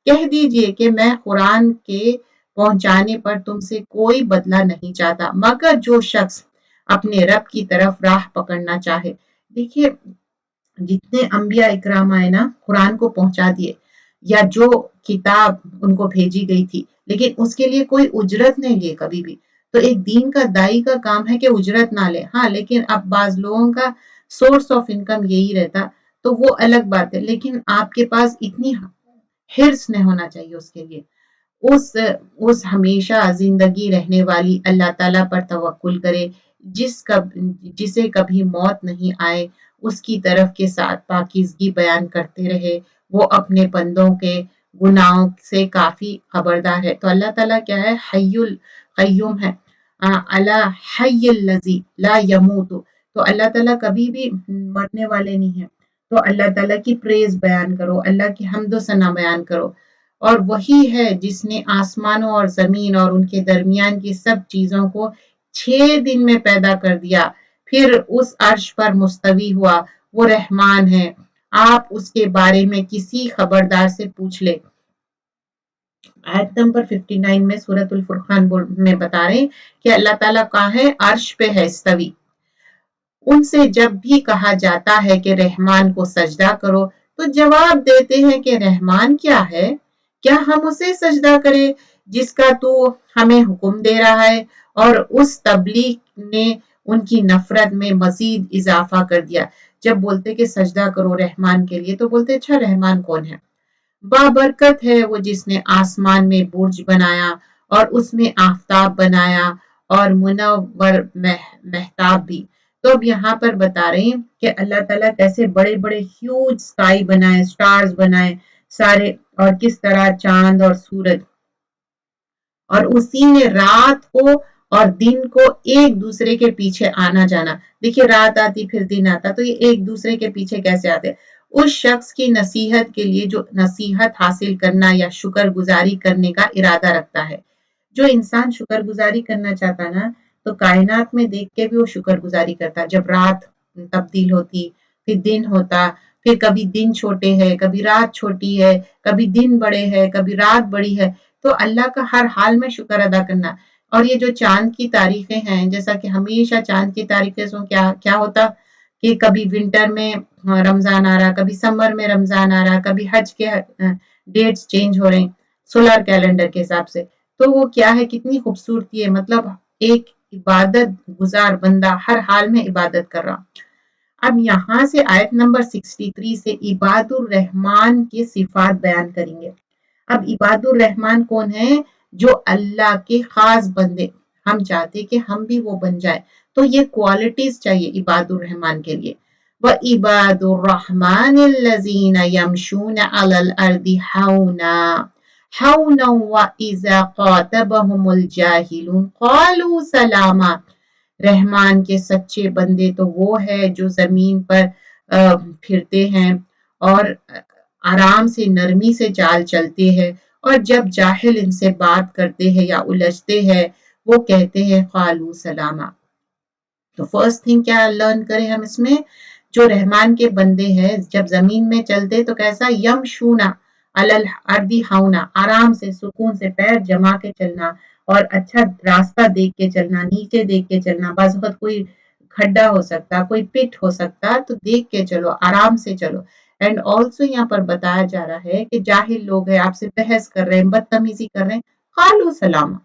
کہہ دیجئے کہ میں قرآن کے पहुंचाने पर तुमसे कोई बदला नहीं चाहता मगर जो शख्स अपने रब की तरफ राह पकड़ना चाहे। देखिए, जितने अंबिया इकराम आए ना कुरान को पहुंचा दिए, या जो किताब उनको भेजी गई थी, लेकिन उसके लिए कोई उजरत नहीं लिए कभी भी। तो एक दीन का दाई का काम है कि उजरत ना ले। हाँ, लेकिन अब बाज लोगों का सोर्स ऑफ इनकम यही रहता, तो वो अलग बात है, लेकिन आपके पास इतनी हिर्स नहीं होना चाहिए उसके लिए। उस उस हमेशा जिंदगी रहने वाली अल्लाह ताला पर तवक्कुल करे, जिसे कभी मौत नहीं आए, उसकी तरफ के साथ पाकीज़गी बयान करते रहे। वो अपने बंदों के गुनाहों से काफी खबरदार है। तो अल्लाह ताला क्या है? हय्युल कय्यूम है। अला हय्युल लजी ला यमूतु। तो अल्लाह ताला कभी भी मरने वाले नहीं है। तो अल्लाह ताला की प्रेज बयान करो, अल्लाह की हम्दो सना बयान करो। और वही है जिसने आसमानों और जमीन और उनके दरमियान की सब चीजों को 6 दिन में पैदा कर दिया, फिर उस अर्श पर मुस्तवी हुआ। वो रहमान है। आप उसके बारे में किसी खबरदार से पूछ ले। आयत नंबर 59 में सूरतुल फुरकान में बता रहे हैं कि अल्लाह ताला कहाँ है? अर्श पे है स्तवी। उनसे जब भी कहा जाता है कि रहमान को सजदा करो, तो जवाब देते हैं कि रहमान क्या है? क्या हम उसे सजदा करें जिसका तू हमें हुक्म दे रहा है? और उस तबलीग ने उनकी नफरत में मजीद इजाफा कर दिया। जब बोलते कि सजदा करो रहमान के लिए, तो बोलते अच्छा रहमान कौन है? बाबरकत है वो जिसने आसमान में बुर्ज बनाया और उसमें आफताब बनाया और मुनव्वर महताब भी। तो अब यहाँ पर बता रहे हैं कि अल्लाह ताला कैसे बड़े बड़े ह्यूज स्काई बनाए, स्टार्स बनाए सारे, और किस तरह चांद और सूरज, और उसी ने रात को और दिन को एक दूसरे के पीछे आना जाना। देखिए, रात आती फिर दिन आता, तो ये एक दूसरे के पीछे कैसे आते? उस शख्स की नसीहत के लिए जो नसीहत हासिल करना या शुक्र गुजारी करने का इरादा रखता है। जो इंसान शुक्र गुजारी करना चाहता ना, तो कायनात में देख के भी वो शुक्र गुजारी करता। जब रात तब्दील होती, फिर दिन होता, फिर कभी दिन छोटे है, कभी रात छोटी है, कभी दिन बड़े है, कभी रात बड़ी है। तो अल्लाह का हर हाल में शुक्र अदा करना। और ये जो चांद की तारीखें हैं, जैसा कि हमेशा चांद की तारीखें से क्या क्या होता कि कभी विंटर में रमजान आ रहा, कभी समर में रमजान आ रहा, कभी हज के डेट्स चेंज हो रहे हैं सोलर कैलेंडर के हिसाब से। तो वो क्या है, कितनी खूबसूरती है, मतलब एक इबादत गुजार बंदा हर हाल में इबादत कर रहा। अब यहाँ से आयत नंबर 63 से इबादुर रहमान के सिफात बयान करेंगे। अब इबादुर रहमान कौन है? जो अल्लाह के खास बंदे। हम चाहते कि हम भी वो बन जाए, तो ये क्वालिटीज चाहिए इबादुर रहमान के लिए। व इबादुर रहमान लजीना यमशून अलल अर्दी हौना हौना व इजा खातबहुमुल जाहिलून कालू सलामा। रहमान के सच्चे बंदे तो वो है जो जमीन पर फिरते हैं और आराम से नरमी से चाल चलते हैं, और जब जाहिल इनसे बात करते हैं या उलझते हैं, वो कहते हैं खालू सलामा। तो फर्स्ट थिंग क्या लर्न करें हम इसमें? जो रहमान के बंदे हैं जब जमीन में चलते तो कैसा? यम शूना अलल अर्दी हाउना, आराम से सुकून से पैर जमा के चलना, और अच्छा रास्ता देख के चलना, नीचे देख के चलना। बस वक्त कोई खड्डा हो सकता, कोई पिट हो सकता, तो देख के चलो, आराम से चलो। एंड ऑल्सो यहाँ पर बताया जा रहा है कि जाहिल लोग हैं, आपसे बहस कर रहे हैं, बदतमीजी कर रहे हैं, खालू सलामा,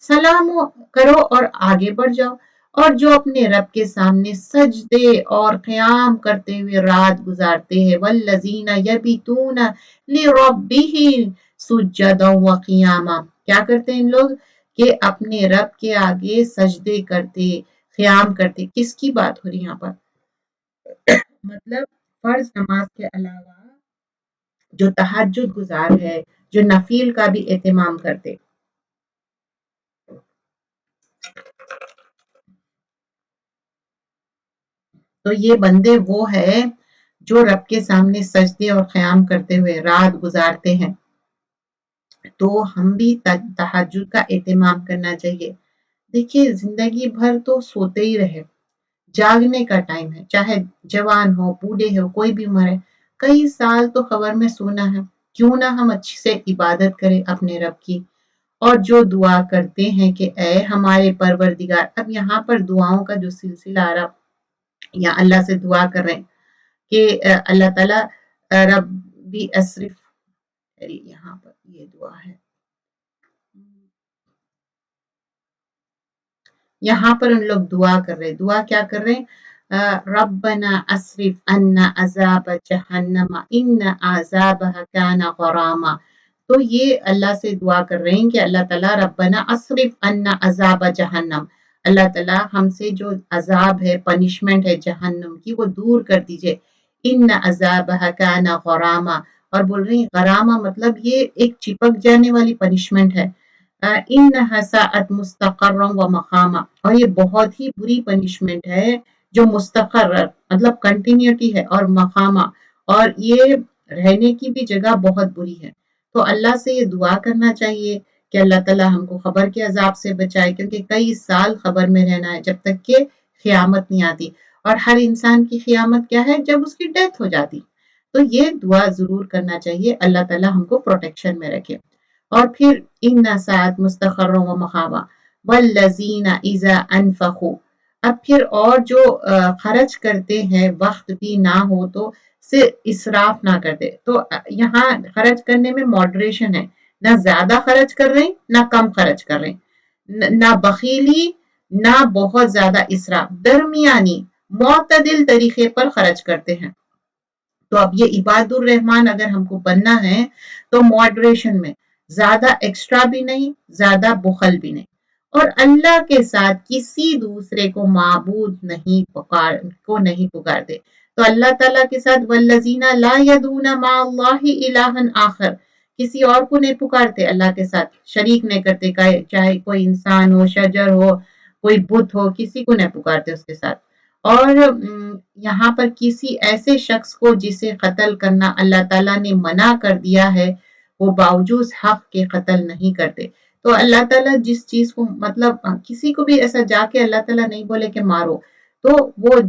सलाम करो और आगे बढ़ जाओ। और जो अपने रब के सामने सजदे और क़याम करते हुए रात गुजारते हैं, वल्लज़ीना यबीतूना लिरब्बिही सुज्जदा व क़ियामा। क्या करते हैं इन लोग? कि अपने रब के आगे सजदे करते, क़याम करते। किसकी बात हो रही है यहाँ पर? मतलब फर्ज नमाज के अलावा जो तहज्जुद गुजार है, जो नफील का भी एहतमाम करते। तो ये बंदे वो है जो रब के सामने सजदे और क़याम करते हुए रात गुजारते हैं। तो हम भी तहज्जुद का एहतमाम करना चाहिए। देखिए, जिंदगी भर तो सोते ही रहे, जागने का टाइम है, चाहे जवान हो, बूढ़े हो, कोई भी उम्र है। कई साल तो खबर में सोना है। क्यों ना हम अच्छी से इबादत करें अपने रब की, اور جو دعا کرتے ہیں کہ اے ہمارے پروردگار. اب یہاں پر دعاؤں کا جو سلسلہ آ رہا، یا اللہ سے دعا کر رہے ہیں کہ اللہ تعالیٰ ربی اسرف، یہاں پر یہ دعا ہے، یہاں پر ان لوگ دعا کر رہے. دعا کیا کر رہے ہیں؟ ربنا اسرف عنا عذاب جہنم ان عذابها کان غراما. تو یہ اللہ سے دعا کر رہے ہیں کہ اللہ تعالیٰ ربنا اسرف عنا عذاب جہنم، اللہ تعالیٰ ہم سے جو عذاب ہے، پنشمنٹ ہے جہنم کی، وہ دور کر دیجئے. ان عذابها کان غراما، اور بول رہی ہیں غراما مطلب یہ ایک چپک جانے والی پنشمنٹ ہے. انها ساءت مستقرا و مقاما، اور یہ بہت ہی بری پنشمنٹ ہے جو مستقر مطلب کنٹینیوٹی ہے، اور مقامہ، اور یہ رہنے کی بھی جگہ بہت بری ہے. تو اللہ سے یہ دعا کرنا چاہیے کہ اللہ تعالیٰ ہم کو خبر کے عذاب سے بچائے، کیونکہ کئی سال خبر میں رہنا ہے جب تک کہ قیامت نہیں آتی. اور ہر انسان کی قیامت کیا ہے؟ جب اس کی ڈیتھ ہو جاتی. تو یہ دعا ضرور کرنا چاہیے، اللہ تعالیٰ ہم کو پروٹیکشن میں رکھے. اور پھر ان ساعت مستقر و مقامہ والذین اذا انفقوا. اب پھر اور جو خرچ کرتے ہیں وقت بھی نہ ہو تو سے اسراف نہ کرتے. تو یہاں خرچ کرنے میں ماڈریشن ہے، نہ زیادہ خرچ کر رہے ہیں نہ کم خرچ کر رہے ہیں، نہ بخیلی نہ بہت زیادہ اسراف، درمیانی معتدل طریقے پر خرچ کرتے ہیں. تو اب یہ عباد الرحمن اگر ہم کو بننا ہے تو ماڈریشن میں، زیادہ ایکسٹرا بھی نہیں، زیادہ بخل بھی نہیں. اور اللہ کے ساتھ کسی دوسرے کو معبود نہیں پکارتے. تو اللہ تعالیٰ کے ساتھ والذین لا یدعون مع اللہ الہا آخر، کسی اور کو نہیں پکارتے، اللہ کے ساتھ شریک نہیں کرتے، چاہے کوئی انسان ہو، شجر ہو، کوئی بت ہو، کسی کو نہیں پکارتے اس کے ساتھ. اور یہاں پر کسی ایسے شخص کو جسے قتل کرنا اللہ تعالیٰ نے منع کر دیا ہے، وہ باوجود حق کے قتل نہیں کرتے. تو اللہ تعالیٰ جس چیز کو مطلب کسی کو بھی ایسا جا کے اللہ تعالیٰ نہیں بولے کہ مارو، تو وہ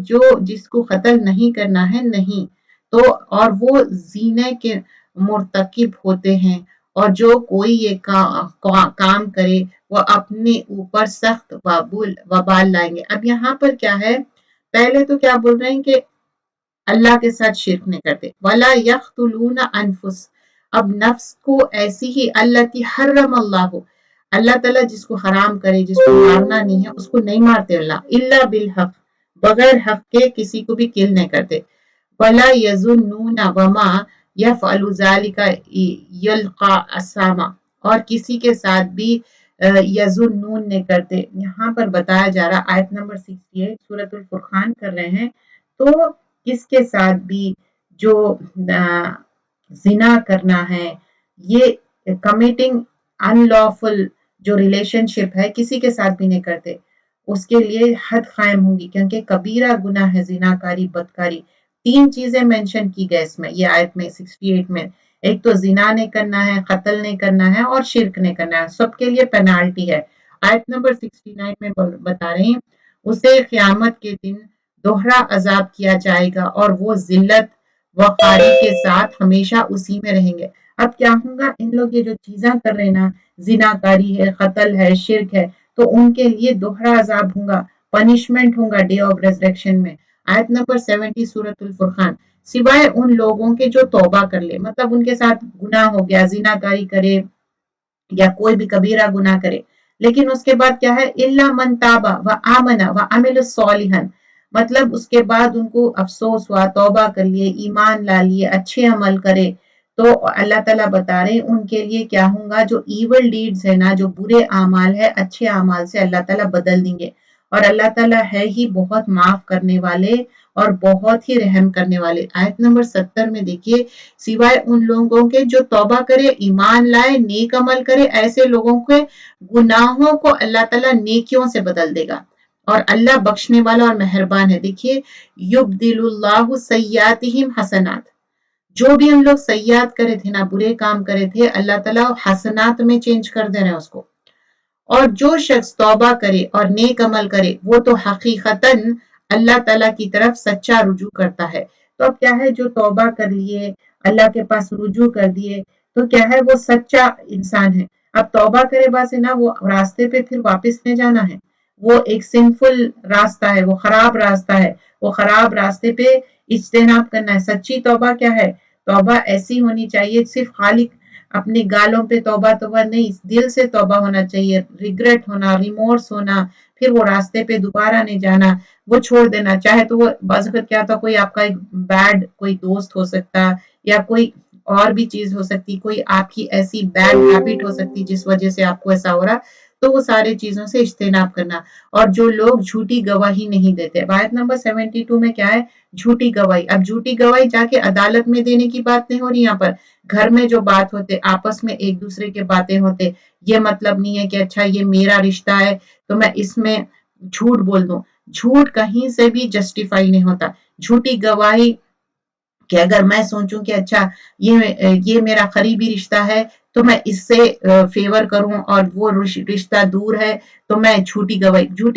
جس کو قتل نہیں کرنا ہے نہیں. تو اور وہ زینے کے مرتکب ہوتے ہیں، اور جو کوئی یہ کام کرے وہ اپنے اوپر سخت وبال لائیں گے. اب یہاں پر کیا ہے؟ پہلے تو کیا بول رہے ہیں کہ اللہ کے ساتھ شرک نہیں کرتے. وَلَا يَقْتُلُونَ أَنفُسَ، اب نفس کو ایسی ہی التی حرم اللہ، اللہ تعالیٰ جس کو حرام کرے، جس کو مارنا نہیں ہے اس کو نہیں مارتے اللہ، الا بالحق، بغیر حق کے کسی کو بھی کل نہیں کرتے. وَلَا يَظُنُّونَ وَمَا يَفْعَلُ ذَلِكَ يَلْقَى أَثَامًا، اور کسی کے ساتھ بھی یظنون نے کرتے. یہاں پر بتایا جا رہا آیت نمبر 68 سورۃ الفرقان کر رہے ہیں. تو کس کے ساتھ بھی جو زنا کرنا ہے، یہ کمیٹنگ ان لافل جو ریلیشن شپ ہے، کسی کے ساتھ بھی نہیں کرتے، اس کے لیے حد قائم ہوگی، کیونکہ کبیرہ گناہ ہے زنا کاری، بدکاری. 3 چیزیں مینشن کی گئے اس میں، یہ آیت میں 68 میں. ایک تو زنا نہیں کرنا ہے، قتل نہیں کرنا ہے، اور شرک نہیں کرنا ہے. سب کے لیے پینالٹی ہے. آیت نمبر 69 میں بتا رہے ہیں اسے قیامت کے دن دوہرا عذاب کیا جائے گا، اور وہ ذلت وقاری کے ساتھ ہمیشہ اسی میں رہیں گے. اب کیا ہوگا؟ ان لوگ یہ جو چیزاں کر رہے ہیں نا، زنا کاری ہے، قتل ہے، شرک ہے، تو ان کے لیے دوہرا عذاب ہوگا، پنشمنٹ ہوگا ڈے آف ریزریکشن میں. آیت نمبر 70 سورۃ الفرقان. سوائے ان لوگوں کے جو توبہ کر لے، مطلب ان کے ساتھ گناہ ہو گیا، زنا کاری کرے یا کوئی بھی کبیرہ گناہ کرے، لیکن اس کے بعد کیا ہے؟ الا من تاب و آمن و عمل صالحا، مطلب اس کے بعد ان کو افسوس ہوا، توبہ کر لیے، ایمان لا لیے، اچھے عمل کرے، تو اللہ تعالیٰ بتا رہے ہیں ان کے لیے کیا ہوگا؟ جو ایول ڈیڈز ہے نا، جو برے اعمال ہے، اچھے اعمال سے اللہ تعالیٰ بدل دیں گے. اور اللہ تعالیٰ ہے ہی بہت معاف کرنے والے اور بہت ہی رحم کرنے والے. آیت نمبر 70 میں دیکھیے، سوائے ان لوگوں کے جو توبہ کرے، ایمان لائے، نیک عمل کرے، ایسے لوگوں کے گناہوں کو اللہ تعالیٰ نیکیوں سے بدل دے گا، اور اللہ بخشنے والا اور مہربان ہے. دیکھیے، یبدل اللہ سیئاتہم حسنات، جو بھی ہم لوگ سیئات کرے تھے نا، برے کام کرے تھے، اللہ تعالیٰ حسنات میں چینج کر دے رہے ہیں اس کو. اور جو شخص توبہ کرے اور نیک عمل کرے، وہ تو حقیقتاً اللہ تعالیٰ کی طرف سچا رجوع کرتا ہے. تو اب کیا ہے؟ جو توبہ کر لیے، اللہ کے پاس رجوع کر دیے، تو کیا ہے؟ وہ سچا انسان ہے. अब तौबा करे बाद से ना वो रास्ते पे फिर वापस नहीं जाना है, वो एक सिंफुल रास्ता है, वो खराब रास्ता है, वो खराब रास्ते पे इज्तिनाब करना है। सच्ची तौबा क्या है? तौबा ऐसी होनी चाहिए, सिर्फ खाली अपने गालों पे तौबा तौबा नहीं, दिल से तौबा होना चाहिए, रिग्रेट होना, रिमोर्स होना, फिर वो रास्ते पे दोबारा नहीं जाना, वो छोड़ देना। चाहे तो वो बाज़ क्या था, कोई आपका एक बैड कोई दोस्त हो सकता, या कोई और भी चीज हो सकती, कोई आपकी ऐसी बैड हैबिट हो सकती जिस वजह से आपको ऐसा हो रहा, तो वो सारी चीजों से इज्तिनाब करना। और जो लोग झूठी गवाही नहीं देते, आयत नंबर 72 में क्या है? झूठी गवाही। अब झूठी गवाही जाके अदालत में देने की बात नहीं हो रही, यहाँ पर घर में जो बात होते, आपस में एक दूसरे के बातें होते, ये मतलब नहीं है कि अच्छा ये मेरा रिश्ता है तो मैं इसमें झूठ बोल दूं। झूठ कहीं से भी जस्टिफाई नहीं होता। झूठी गवाही कि अगर मैं सोचूं कि अच्छा ये मेरा करीबी रिश्ता है तो मैं इससे फेवर करूं और वो रिश्ता दूर है तो मैं झूठी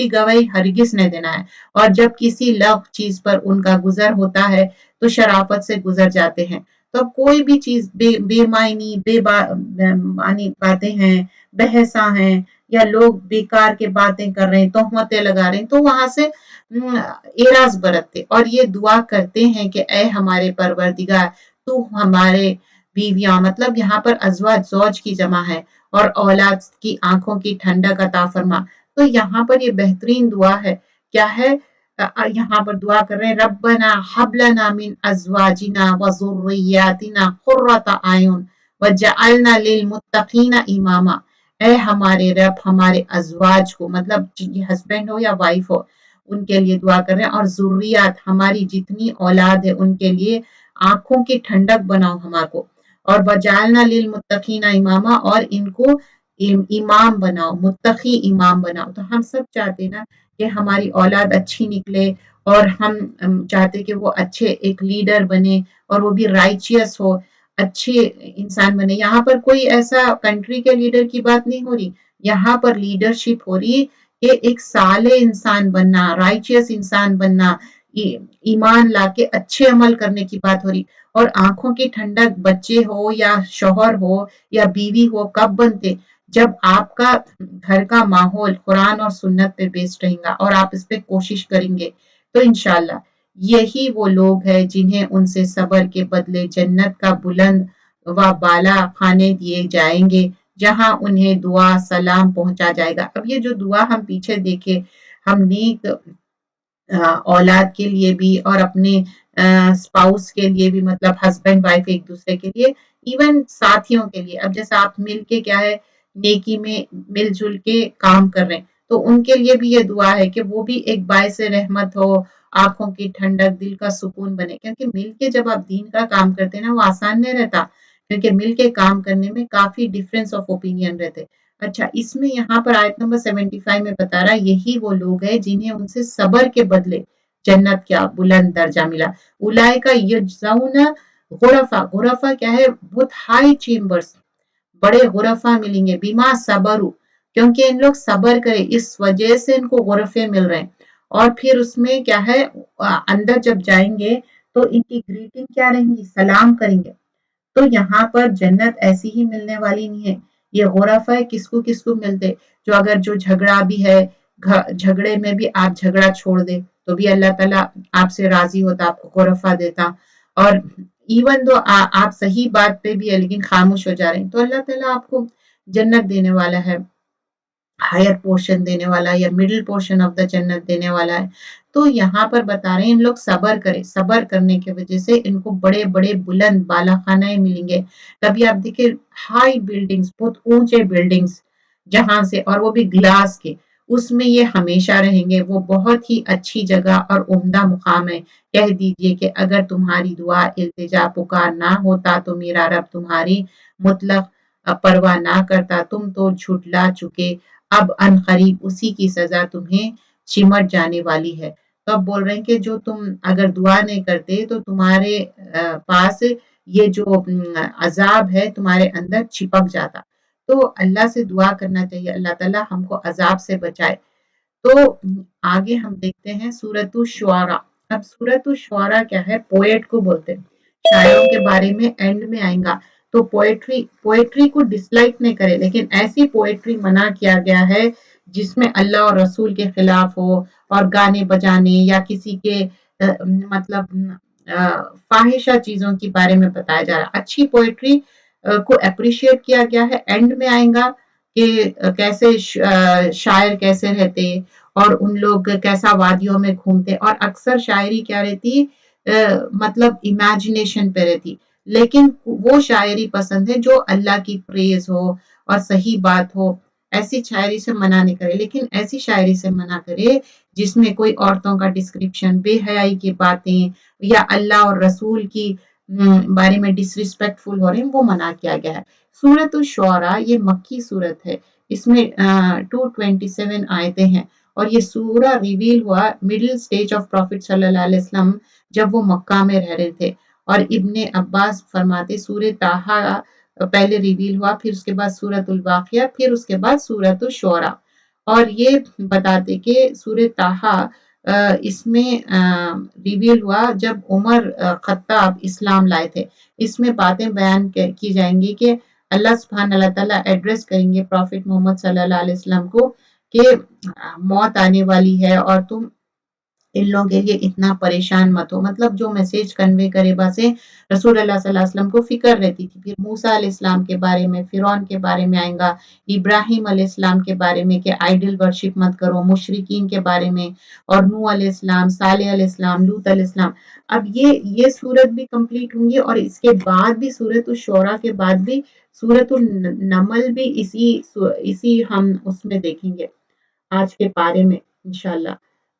गवाही हरगिज नहीं देना है। और जब किसी लव चीज पर उनका गुजर होता है तो शराफत से गुजर जाते हैं। तो अब कोई भी चीज बेमायनी बेमानी बातें हैं, बहसा हैं, या लोग बेकार के बातें कर रहे हैं, तोहमतें लगा रहे हैं, तो वहां से एराज बरतते और ये दुआ करते हैं कि ए हमारे परवरदिगार, तू हमारे बीवियां, मतलब यहाँ पर अजवाज जौज की जमा है, और औलाद की आंखों की ठंडक अता फरमा। तो यहाँ पर ये बेहतरीन दुआ है। क्या है? यहाँ पर दुआ कर रहे हैं, रब्बना हबलना मिन अजवाजिना व जुर्रियातिना कुर्रता आयुन वजअलना लिल मुत्तकीना इमामा। ए हमारे रब, हमारे अजवाज को, मतलब हस्बैंड हो या वाइफ हो, उनके लिए दुआ कर रहे हैं, और जुर्रियात हमारी जितनी औलाद है उनके लिए आंखों की ठंडक बनाओ हमारे को, और वजालना लिल मुत्तकीना इमामा, और इनको इमाम बनाओ, मुत्तकी इमाम बनाओ। तो हम सब चाहते हैं ना कि हमारी औलाद अच्छी निकले, और हम चाहते कि वो अच्छे एक लीडर बने, और वो भी राइचियस हो, अच्छे इंसान बने। यहाँ पर कोई ऐसा कंट्री के लीडर की बात नहीं हो रही, यहाँ पर लीडरशिप हो रही कि एक साले इंसान बनना, राइचियस इंसान बनना, ईमान लाके अच्छे अमल करने की बात हो रही। और आंखों की ठंडक बच्चे हो या शौहर हो या बीवी हो कब बनते? जब आपका घर का माहौल कुरान और सुन्नत पे बेस्ड रहेगा और आप इस पे कोशिश करेंगे, तो इंशाल्लाह यही वो लोग हैं जिन्हें उनसे सबर के बदले जन्नत का बुलंद व बाला खाने दिए जाएंगे, जहां उन्हें दुआ सलाम पहुंचा जाएगा। अब ये जो दुआ हम पीछे देखे, हम नेक औलाद के लिए भी और अपने स्पाउस के लिए भी, मतलब हस्बैंड वाइफ एक दूसरे के लिए, इवन साथियों के लिए। अब जैसे आप मिलके क्या है, नेकी में मिलजुल के काम कर रहे हैं, तो उनके लिए भी ये दुआ है कि वो भी एक बायसे रहमत हो, आंखों की ठंडक, दिल का सुकून बने। क्योंकि मिलके जब आप दीन का काम करते हैं ना, वो आसान नहीं रहता, क्योंकि मिलके काम करने में काफी डिफरेंस ऑफ ओपिनियन रहते। अच्छा, इसमें यहाँ पर आयत नंबर 75 में बता रहा है, यही वो लोग हैं जिन्हें उनसे सबर के बदले जन्नत क्या बुलंद दर्जा मिला। उलाय का युजौना गुरफा, गुरफा क्या है? बहुत हाई चेम्बर्स, बड़े गुरफा मिलेंगे, बीमा सबरू, क्योंकि इन लोग सबर करे, इस वजह से इनको गुरफे मिल रहे हैं। और फिर उसमें क्या है, अंदर जब जाएंगे तो इनकी ग्रीटिंग क्या रहेंगी? सलाम करेंगे। तो यहाँ पर जन्नत ऐसी ही मिलने वाली नहीं है। ये गुरफा है, किसको किसको मिलते? जो अगर जो झगड़ा भी है, झगड़े में भी आप झगड़ा छोड़ दे तो भी अल्लाह ताला आपसे राजी होता, आपको गुरफा देता। और इवन दो आप सही बात पे भी है लेकिन खामोश हो जा रहे हैं, तो अल्लाह ताला आपको जन्नत देने वाला है, हायर पोर्शन देने वाला है, या मिडिल पोर्शन ऑफ द जन्नत देने वाला है। तो यहाँ पर बता रहे हैं इन लोग सबर करें, सबर करने की वजह से इनको बड़े बड़े बुलंद बाला खानाएं मिलेंगे। कभी आप देखिए हाई बिल्डिंग्स, बहुत ऊंचे बिल्डिंग्स, जहां से, और वो भी ग्लास के, उसमें ये हमेशा रहेंगे। वो बहुत ही अच्छी जगह और उम्दा मुकाम है। कह दीजिए कि अगर तुम्हारी दुआ इल्तिजा पुकार ना होता तो मेरा रब तुम्हारी मुतलक परवाह ना करता, तुम तो झुटला चुके, अब अनकरीब उसी की सजा तुम्हें चिमट जाने वाली है। तो अब बोल रहे हैं कि जो तुम अगर दुआ नहीं करते तो तुम्हारे पास ये जो अजाब है तुम्हारे अंदर चिपक जाता। तो अल्लाह से दुआ करना चाहिए, अल्लाह ताला हमको अजाब से बचाए। तो आगे हम देखते हैं सूरतु शुआरा। अब सूरतु शुआरा क्या है? पोएट को बोलते हैं, शायरों के बारे में एंड में आएगा। تو پوئٹری کو ڈسلائک نہیں کرے، لیکن ایسی پوئٹری منع کیا گیا ہے جس میں اللہ اور رسول کے خلاف ہو، اور گانے بجانے یا کسی کے مطلب فاحشہ چیزوں کے بارے میں بتایا جا رہا ہے۔ اچھی پوئٹری کو اپریشیٹ کیا گیا ہے۔ اینڈ میں آئے گا کہ کیسے شاعر کیسے رہتے، اور ان لوگ کیسا وادیوں میں گھومتے، اور اکثر شاعری کیا رہتی، مطلب امیجنیشن پہ رہتی، لیکن وہ شاعری پسند ہے جو اللہ کی پریز ہو اور صحیح بات ہو۔ ایسی شاعری سے منع نہیں کرے، لیکن ایسی شاعری سے منع کرے جس میں کوئی عورتوں کا ڈسکرپشن، بے حیائی کی باتیں، یا اللہ اور رسول کی بارے میں ڈسریسپیکٹ فل ہو رہے ہیں، وہ منع کیا گیا ہے۔ سورۃ الشعراء یہ مکی سورت ہے، اس میں 227 آیتیں ہیں، اور یہ سورہ ریویل ہوا مڈل سٹیج آف پروفٹ صلی اللہ علیہ وسلم، جب وہ مکہ میں رہ رہے تھے۔ اور ابن عباس فرماتے سورہ طٰہٰ پہلے ریویل ہوا، پھر اس کے بعد سورۃ الواقعہ، پھر اس کے بعد سورۃ الشعراء۔ اور یہ بتاتے کہ سورہ طٰہٰ اس میں ریویل ہوا جب عمر خطاب اسلام لائے تھے۔ اس میں باتیں بیان کی جائیں گی کہ اللہ سبحانہ اللہ تعالیٰ ایڈریس کریں گے پروفٹ محمد صلی اللہ علیہ وسلم کو کہ موت آنے والی ہے، اور تم ان لوگوں کے لیے اتنا پریشان مت ہو، مطلب جو میسج کنوے کرے باسے رسول اللہ صلی اللہ علیہ وسلم کو فکر رہتی تھی۔ پھر موسیٰ علیہ السلام کے بارے میں، فرعون کے بارے میں آئیں گا، ابراہیم علیہ السلام کے بارے میں کہ آئیڈل ورشپ مت کرو، مشرکین کے بارے میں، اور نوح علیہ السلام، صالح علیہ السلام، لوط علیہ السلام۔ اب یہ سورت بھی کمپلیٹ ہوں گی، اور اس کے بعد بھی سورۃ الشعراء کے بعد بھی سورۃ النمل بھی اسی ہم اس میں دیکھیں گے آج کے پارے میں انشاءاللہ،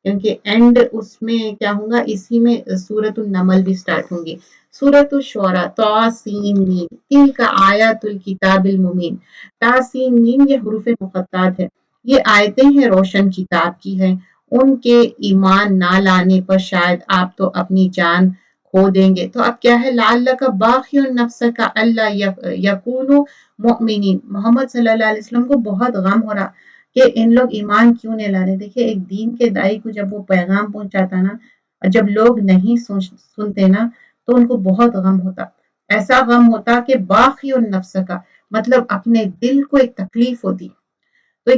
کیونکہ اینڈ اس میں کیا ہوگا، اسی میں سورۃ النمل بھی سٹارٹ ہوں گی۔ سورۃ الشعراء طاسین میم تلک آیات الکتاب المبین۔ طاسین میم یہ حروف مقطعات ہے، یہ آیتیں ہیں روشن کتاب کی ہیں، ان کے ایمان نہ لانے پر شاید آپ تو اپنی جان کھو دیں گے۔ تو اب کیا ہے، لعلک باخع نفسک الا یکونوا مؤمنین۔ محمد صلی اللہ علیہ وسلم کو بہت غم ہو رہا کہ ان لوگ ایمان کیوں نہیں لا رہے۔ دیکھیں ایک دین کے دائی کو جب وہ پیغام پہنچاتا نا، اور جب لوگ نہیں سنتے نا، تو ان کو بہت غم ہوتا، ایسا غم ہوتا کہ باخع النفس کا مطلب اپنے دل کو ایک تکلیف ہوتی۔ تو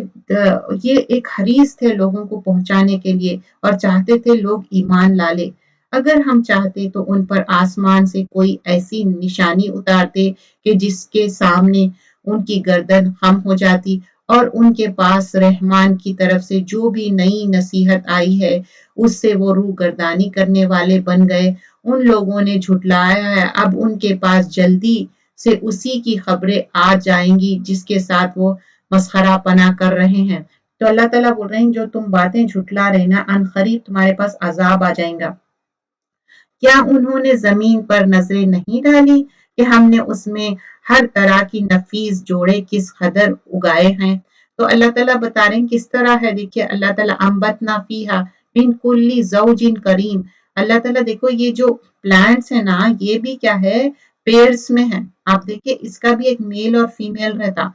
یہ ایک حریص تھے لوگوں کو پہنچانے کے لیے، اور چاہتے تھے لوگ ایمان لا لے۔ اگر ہم چاہتے تو ان پر آسمان سے کوئی ایسی نشانی اتارتے کہ جس کے سامنے ان کی گردن خم ہو جاتی، اور ان کے پاس رحمان کی طرف سے جو بھی نئی نصیحت آئی ہے اس سے وہ روح گردانی کرنے والے بن گئے۔ ان لوگوں نے جھٹلایا ہے، اب ان کے پاس جلدی سے اسی کی خبریں آ جائیں گی جس کے ساتھ وہ مسخرہ پنا کر رہے ہیں۔ تو اللہ تعالیٰ بول رہے ہیں جو تم باتیں جھٹلا رہے نا، ان قریب تمہارے پاس عذاب آ جائیں گا۔ کیا انہوں نے زمین پر نظریں نہیں ڈالی کہ ہم نے اس میں ہر طرح کی نفیس جوڑے کس قدر اگائے ہیں۔ تو اللہ تعالیٰ بتا رہے ہیں کس طرح ہے، دیکھیے اللہ تعالیٰ انبتنا فیہا من کل زوج کریم۔ اللہ تعالیٰ دیکھو یہ جو پلانٹس ہیں نا، یہ بھی کیا ہے، پیئرس میں ہے۔ آپ دیکھیں اس کا بھی ایک میل اور فیمیل رہتا،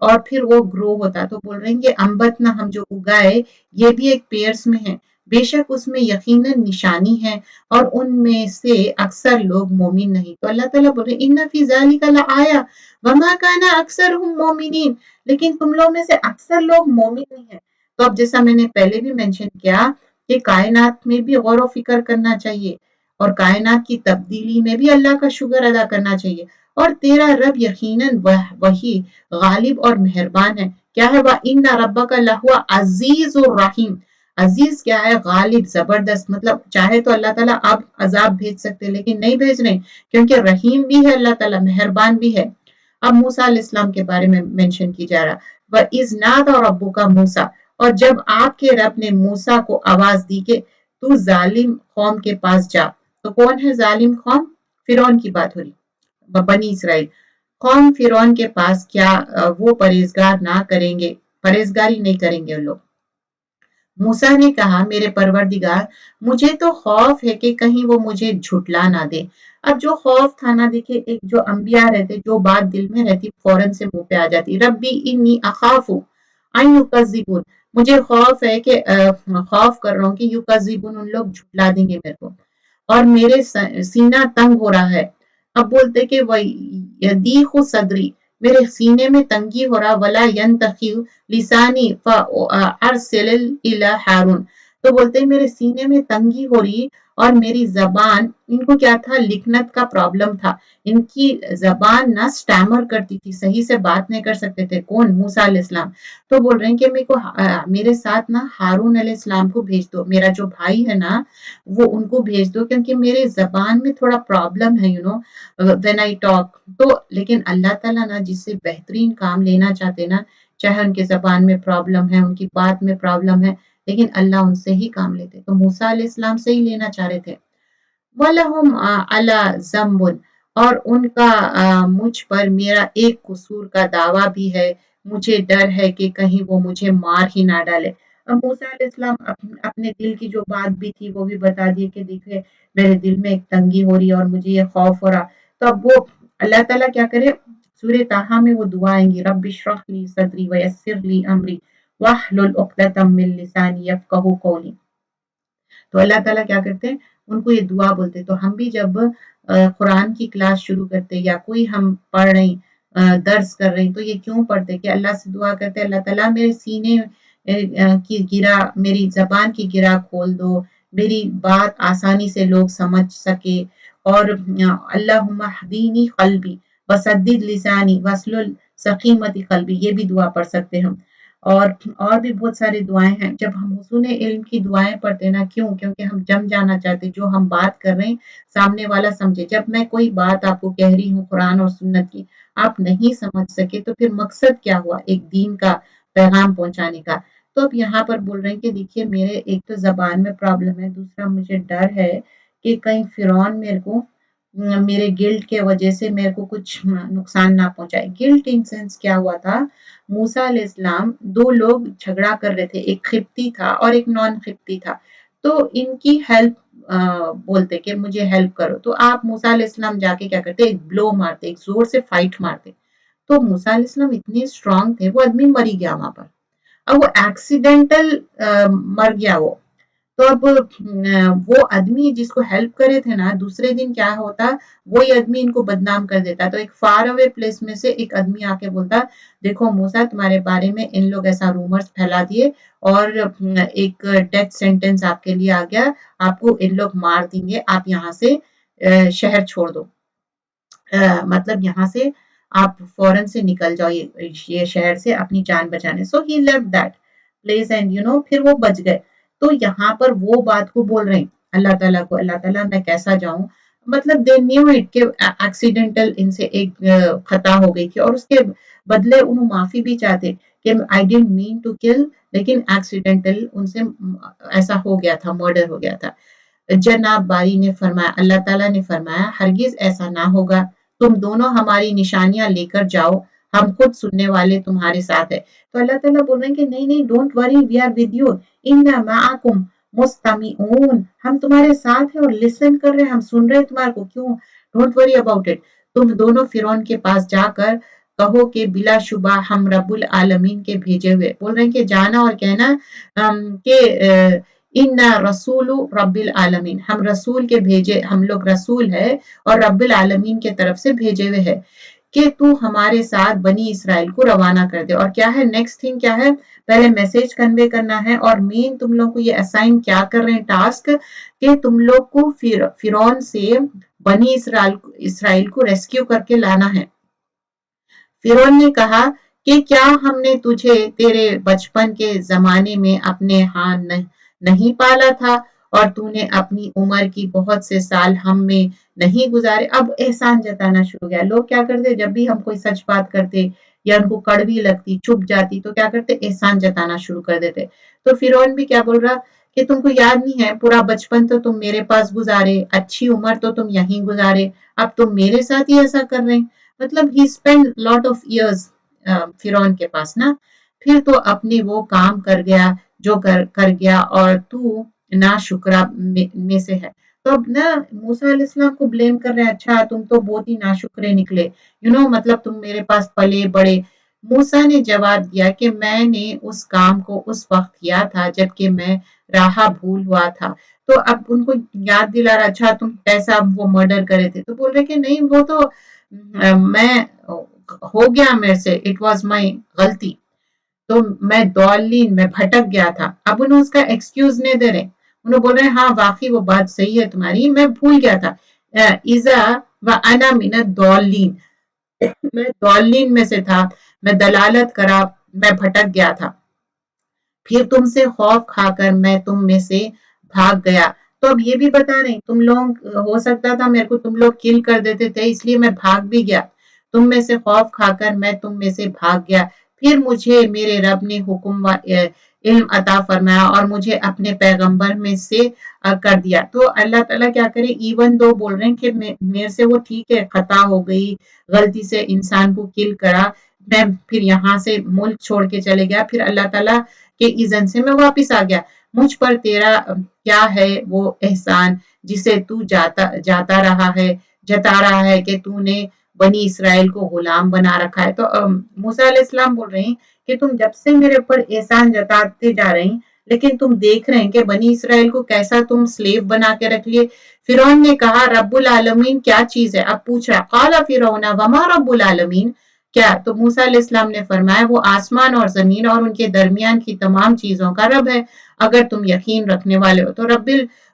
اور پھر وہ گرو ہوتا۔ تو بول رہے ہیں کہ انبتنا ہم جو اگائے یہ بھی ایک پیئرس میں ہے، بے شک اس میں یقیناً نشانی ہے، اور ان میں سے اکثر لوگ مومن نہیں۔ تو اللہ تعالیٰ بول رہے ہیں ان فی ذلک لآیہ وما کان اکثرهم مومنین، لیکن تم لوگ میں سے اکثر لوگ مومن نہیں ہیں۔ تو اب جیسا میں نے پہلے بھی مینشن کیا کہ کائنات میں بھی غور و فکر کرنا چاہیے، اور کائنات کی تبدیلی میں بھی اللہ کا شکر ادا کرنا چاہیے، اور تیرا رب یقیناً وہی غالب اور مہربان ہے۔ کیا ہے، وَإِنَّ رَبَّكَ لَهُوَ عزیز الرحیم۔ عزیز کیا ہے، غالب، زبردست، مطلب چاہے تو اللہ تعالیٰ اب عذاب بھیج سکتے لیکن نہیں بھیج رہے، کیونکہ رحیم بھی ہے اللہ تعالیٰ، مہربان بھی ہے۔ اب موسیٰ علیہ السلام کے بارے میں مینشن کی جا رہا، وَإِذْ نَادَىٰ رَبُّكَ مُوسَىٰ، اور جب آپ کے رب نے موسیٰ کو آواز دی کہ تو ظالم قوم کے پاس جا۔ تو کون ہے ظالم قوم؟ فرعون کی بات ہو رہی، بنی اسرائیل۔ قوم فرعون کے پاس کیا وہ پرہیزگار نہ کریں گے، پرہیزگاری نہیں کریں گے لوگ۔ موسیٰ نے کہا میرے پروردگار مجھے تو خوف ہے کہ کہیں وہ مجھے جھٹلا نہ دے۔ اب جو خوف تھا نا، دیکھیں ایک جو انبیاء رہتے، جو بات دل میں رہتی فوراً سے منہ پہ آ جاتی، ربی انی اخاف ان یکذبون، مجھے خوف ہے کہ خوف کر رہا ہوں کہ یکذبون، ان لوگ جھٹلا دیں گے میرے کو، اور میرے سینہ تنگ ہو رہا ہے۔ अब बोलते कि यदीखु सदरी, मेरे सीने में तंगी हो रहा, वला यंतखिउ लिसानी फअरसिल इला हारून। तो बोलते हैं मेरे सीने में तंगी हो रही और मेरी जबान, इनको क्या था, लिखनत का प्रॉब्लम था, इनकी जबान ना स्टैमर करती थी, सही से बात नहीं कर सकते थे। कौन? मूसा अलैहिस्सलाम। तो बोल रहे हैं कि मेरे को मेरे साथ ना हारून अलैहिस्सलाम को भेज दो, मेरा जो भाई है ना वो उनको भेज दो, क्योंकि मेरे जबान में थोड़ा प्रॉब्लम है, you know, when I talk. तो लेकिन अल्लाह ताला ना जिससे बेहतरीन काम लेना चाहते ना, चाहे उनके जबान में प्रॉब्लम है, उनकी बात में प्रॉब्लम है, लेकिन अल्लाह उनसे ही काम लेते। तो मूसा अलैहिस्सलाम से ही लेना चाह रहे थे। वलहुम अला ज़म्बुन, और उनका मुझ पर मेरा एक कसूर का दावा भी है, मुझे डर है कि कहीं वो मुझे मार ही ना डाले। अब मूसा अलैहिस्सलाम अपने दिल की जो बात भी थी वो भी बता दिए कि देखिए मेरे दिल में एक तंगी हो रही है और मुझे ये खौफ हो रहा। तो अब वो अल्लाह ताला क्या करे, सूरह ताहा में वो दुआ आएंगी, रब्बि इश्रह ली सदरी वयस्सिर ली अमरी वाहलुल उक़दतम मिन लिसानी यफ़क़हू कौली। तो अल्लाह ताला क्या करते हैं, उनको ये दुआ बोलते। तो हम भी जब कुरान की क्लास शुरू करते या कोई हम पढ़ रहे दर्स कर रहे हैं, तो ये क्यों पढ़ते कि अल्लाह से दुआ करते अल्लाह ताला मेरे सीने की गिरा, मेरी जबान की गिरा खोल दो, मेरी बात आसानी से लोग समझ सके। और अल्लाहुम्मा हदीनी कल्बी वसद्दिद लिसानी वस्लुल सकीमती कल्बी, ये भी दुआ पढ़ सकते हैं हम। और भी बहुत सारी दुआएं हैं। जब हम हुसूने इल्म की दुआएं पढ़ते हैं ना, क्यों? क्योंकि हम जम जाना चाहते, जो हम बात कर रहे हैं सामने वाला समझे। जब मैं कोई बात आपको कह रही हूँ कुरान और सुन्नत की, आप नहीं समझ सके तो फिर मकसद क्या हुआ एक दीन का पैगाम पहुंचाने का। तो अब यहाँ पर बोल रहे हैं कि देखिए मेरे एक तो जबान में प्रॉब्लम है, दूसरा मुझे डर है कि कहीं फिरौन मेरे को मेरे गिल्ट के वजह से मेरे को कुछ नुकसान ना पहुंचाए। गिल्ट इन सेंस क्या हुआ था, मूसा अलैहिस्सलाम, दो लोग झगड़ा कर रहे थे, एक खिब्ती था और एक नॉन खिब्ती था। तो इनकी हेल्प बोलते कि मुझे हेल्प करो, तो आप मूसा अलैहिस्सलाम जाके क्या करते, एक ब्लो मारते, एक जोर से फाइट मारते। तो मूसा अलैहिस्सलाम इतने स्ट्रांग थे, वो आदमी मर ही गया वहां पर। अब वो एक्सीडेंटल मर गया वो। तो अब वो आदमी जिसको हेल्प करे थे ना, दूसरे दिन क्या होता, वही आदमी इनको बदनाम कर देता। तो एक फार अवे प्लेस में से एक आदमी आके बोलता, देखो मूसा तुम्हारे बारे में इन लोग ऐसा रूमर्स फैला दिए और एक डेथ सेंटेंस आपके लिए आ गया, आपको इन लोग मार देंगे, आप यहाँ से शहर छोड़ दो, मतलब यहाँ से आप फौरन से निकल जाओ ये शहर से अपनी जान बचाने। So he left that place and you know, फिर वो बच गए। तो यहाँ पर वो बात को बोल रहे हैं अल्लाह ताला को, अल्लाह ताला मैं कैसा जाऊं, मतलब दे न्यू इट के एक्सीडेंटल इनसे एक खता हो गई थी, और उसके बदले उन्होंने माफी भी चाहते कि I didn't mean to kill, लेकिन एक्सीडेंटल उनसे ऐसा हो गया था, मर्डर हो गया था। जनाब बारी ने फरमाया, अल्लाह ताला ने फरमाया, हरगिज ऐसा ना होगा, तुम दोनों हमारी निशानियां लेकर जाओ, हम खुद सुनने वाले तुम्हारे साथ है। तो अल्लाह ताला बोल रहे हैं कि नहीं नहीं, don't worry, we are with you, इन्ना माअकुम मुस्तमीऊन, हम तुम्हारे साथ हैं और लिसन कर रहे हैं, हम सुन रहे हैं तुम्हारे को, क्यों? Don't worry about it. तुम दोनों फिरौन के पास जाकर कहो कि बिलाशुबा हम रब्बुल आलमीन के भेजे हुए, बोल रहे हैं कि जाना और कहना कि इन्ना रसूलु रब्बिल आलमीन, हम रसूल के भेजे, हम लोग रसूल है और रब्बिल आलमीन के तरफ से भेजे हुए है कि तू हमारे साथ बनी इसराइल को रवाना कर दे। और क्या है नेक्स्ट थिंग, क्या है, पहले मैसेज कन्वे करना है, और मेन तुम लोग को ये असाइन क्या कर रहे हैं टास्क, कि तुम लोग को फिरौन से बनी इसराइल को रेस्क्यू करके लाना है। फिरौन ने कहा कि क्या हमने तुझे तेरे बचपन के जमाने में अपने यहाँ नहीं पाला था और तूने अपनी उम्र की बहुत से साल हम में नहीं गुजारे। अब एहसान जताना शुरू हो गया। लोग क्या करते, जब भी हम कोई सच बात करते या उनको कड़वी लगती, चुप जाती, तो क्या करते, एहसान जताना शुरू कर देते। तो फिरौन भी क्या बोल रहा कि तुमको याद नहीं है, पूरा बचपन तो तुम मेरे पास गुजारे, अच्छी उम्र तो तुम यहीं गुजारे, अब तुम मेरे साथ ही ऐसा कर रहे हैं। मतलब ही स्पेंड लॉट ऑफ इयर्स फिरौन के पास ना। फिर तो अपने वो काम कर गया जो कर गया, और तू ना शुक्रा में से है। तो अब ना मूसा अलैहिस्सलाम को ब्लेम कर रहे हैं, अच्छा तुम तो बहुत ही नाशुक्रे निकले, यू नो, मतलब तुम मेरे पास पले बड़े। मूसा ने जवाब दिया कि मैंने उस काम को उस वक्त किया था जबकि मैं राह भूल हुआ था। तो अब उनको याद दिला रहा, अच्छा तुम कैसा वो मर्डर करे थे, तो बोल रहे कि नहीं वो तो मैं हो गया मेरे से, इट वॉज माई गलती, तो मैं दौलीन में भटक गया था। अब उन्हें उसका एक्सक्यूज नहीं दे रहे, उन्हें बोल रहे हैं हाँ वाकई वो बात सही है तुम्हारी, मैं भूल गया था। इजा व अना मिन दौलीन, मैं दौलीन में से था, मैं दलालत करा, मैं भटक गया था, फिर तुमसे खौफ खाकर मैं तुम में से भाग गया। तो अब ये भी बता रहे तुम लोग, हो सकता था मेरे को तुम लोग किल कर देते थे, इसलिए मैं भाग भी गया, तुम में से खौफ खाकर मैं तुम में से भाग गया, फिर मुझे मेरे रब ने हुक्म व इल्म अता फरमाया और मुझे अपने पैगंबर में से कर दिया। तो अल्लाह ताला क्या करे, इवन दो बोल रहे हैं कि मेरे से वो ठीक है, खता हो गई, गलती से इंसान को किल करा, मैं फिर यहाँ से मुल्क छोड़ के चले गया, फिर अल्लाह ताला के इज़न से मैं वापिस आ गया। मुझ पर तेरा क्या है वो एहसान जिसे तू जाता जाता रहा है, जता रहा है कि तूने बनी इसराइल को गुलाम बना रखा है। तो मूसा अलैहिस्सलाम बोल रहे हैं कि तुम जब से मेरे ऊपर एहसान जताते जा रहे हैं, लेकिन तुम देख रहे हैं कि बनी इसराइल को कैसा तुम स्लेव बना के रख लिए। फिरौन ने कहा रब्बुल आलमीन क्या चीज है, अब पूछ रहा, काला फिरौना वमा रब्बुल आलमीन, क्या? तो मूसा अलैहिस्सलाम ने फरमाया वो आसमान और जमीन और उनके दरमियान की तमाम चीजों का रब है, अगर तुम यकीन रखने वाले हो। तो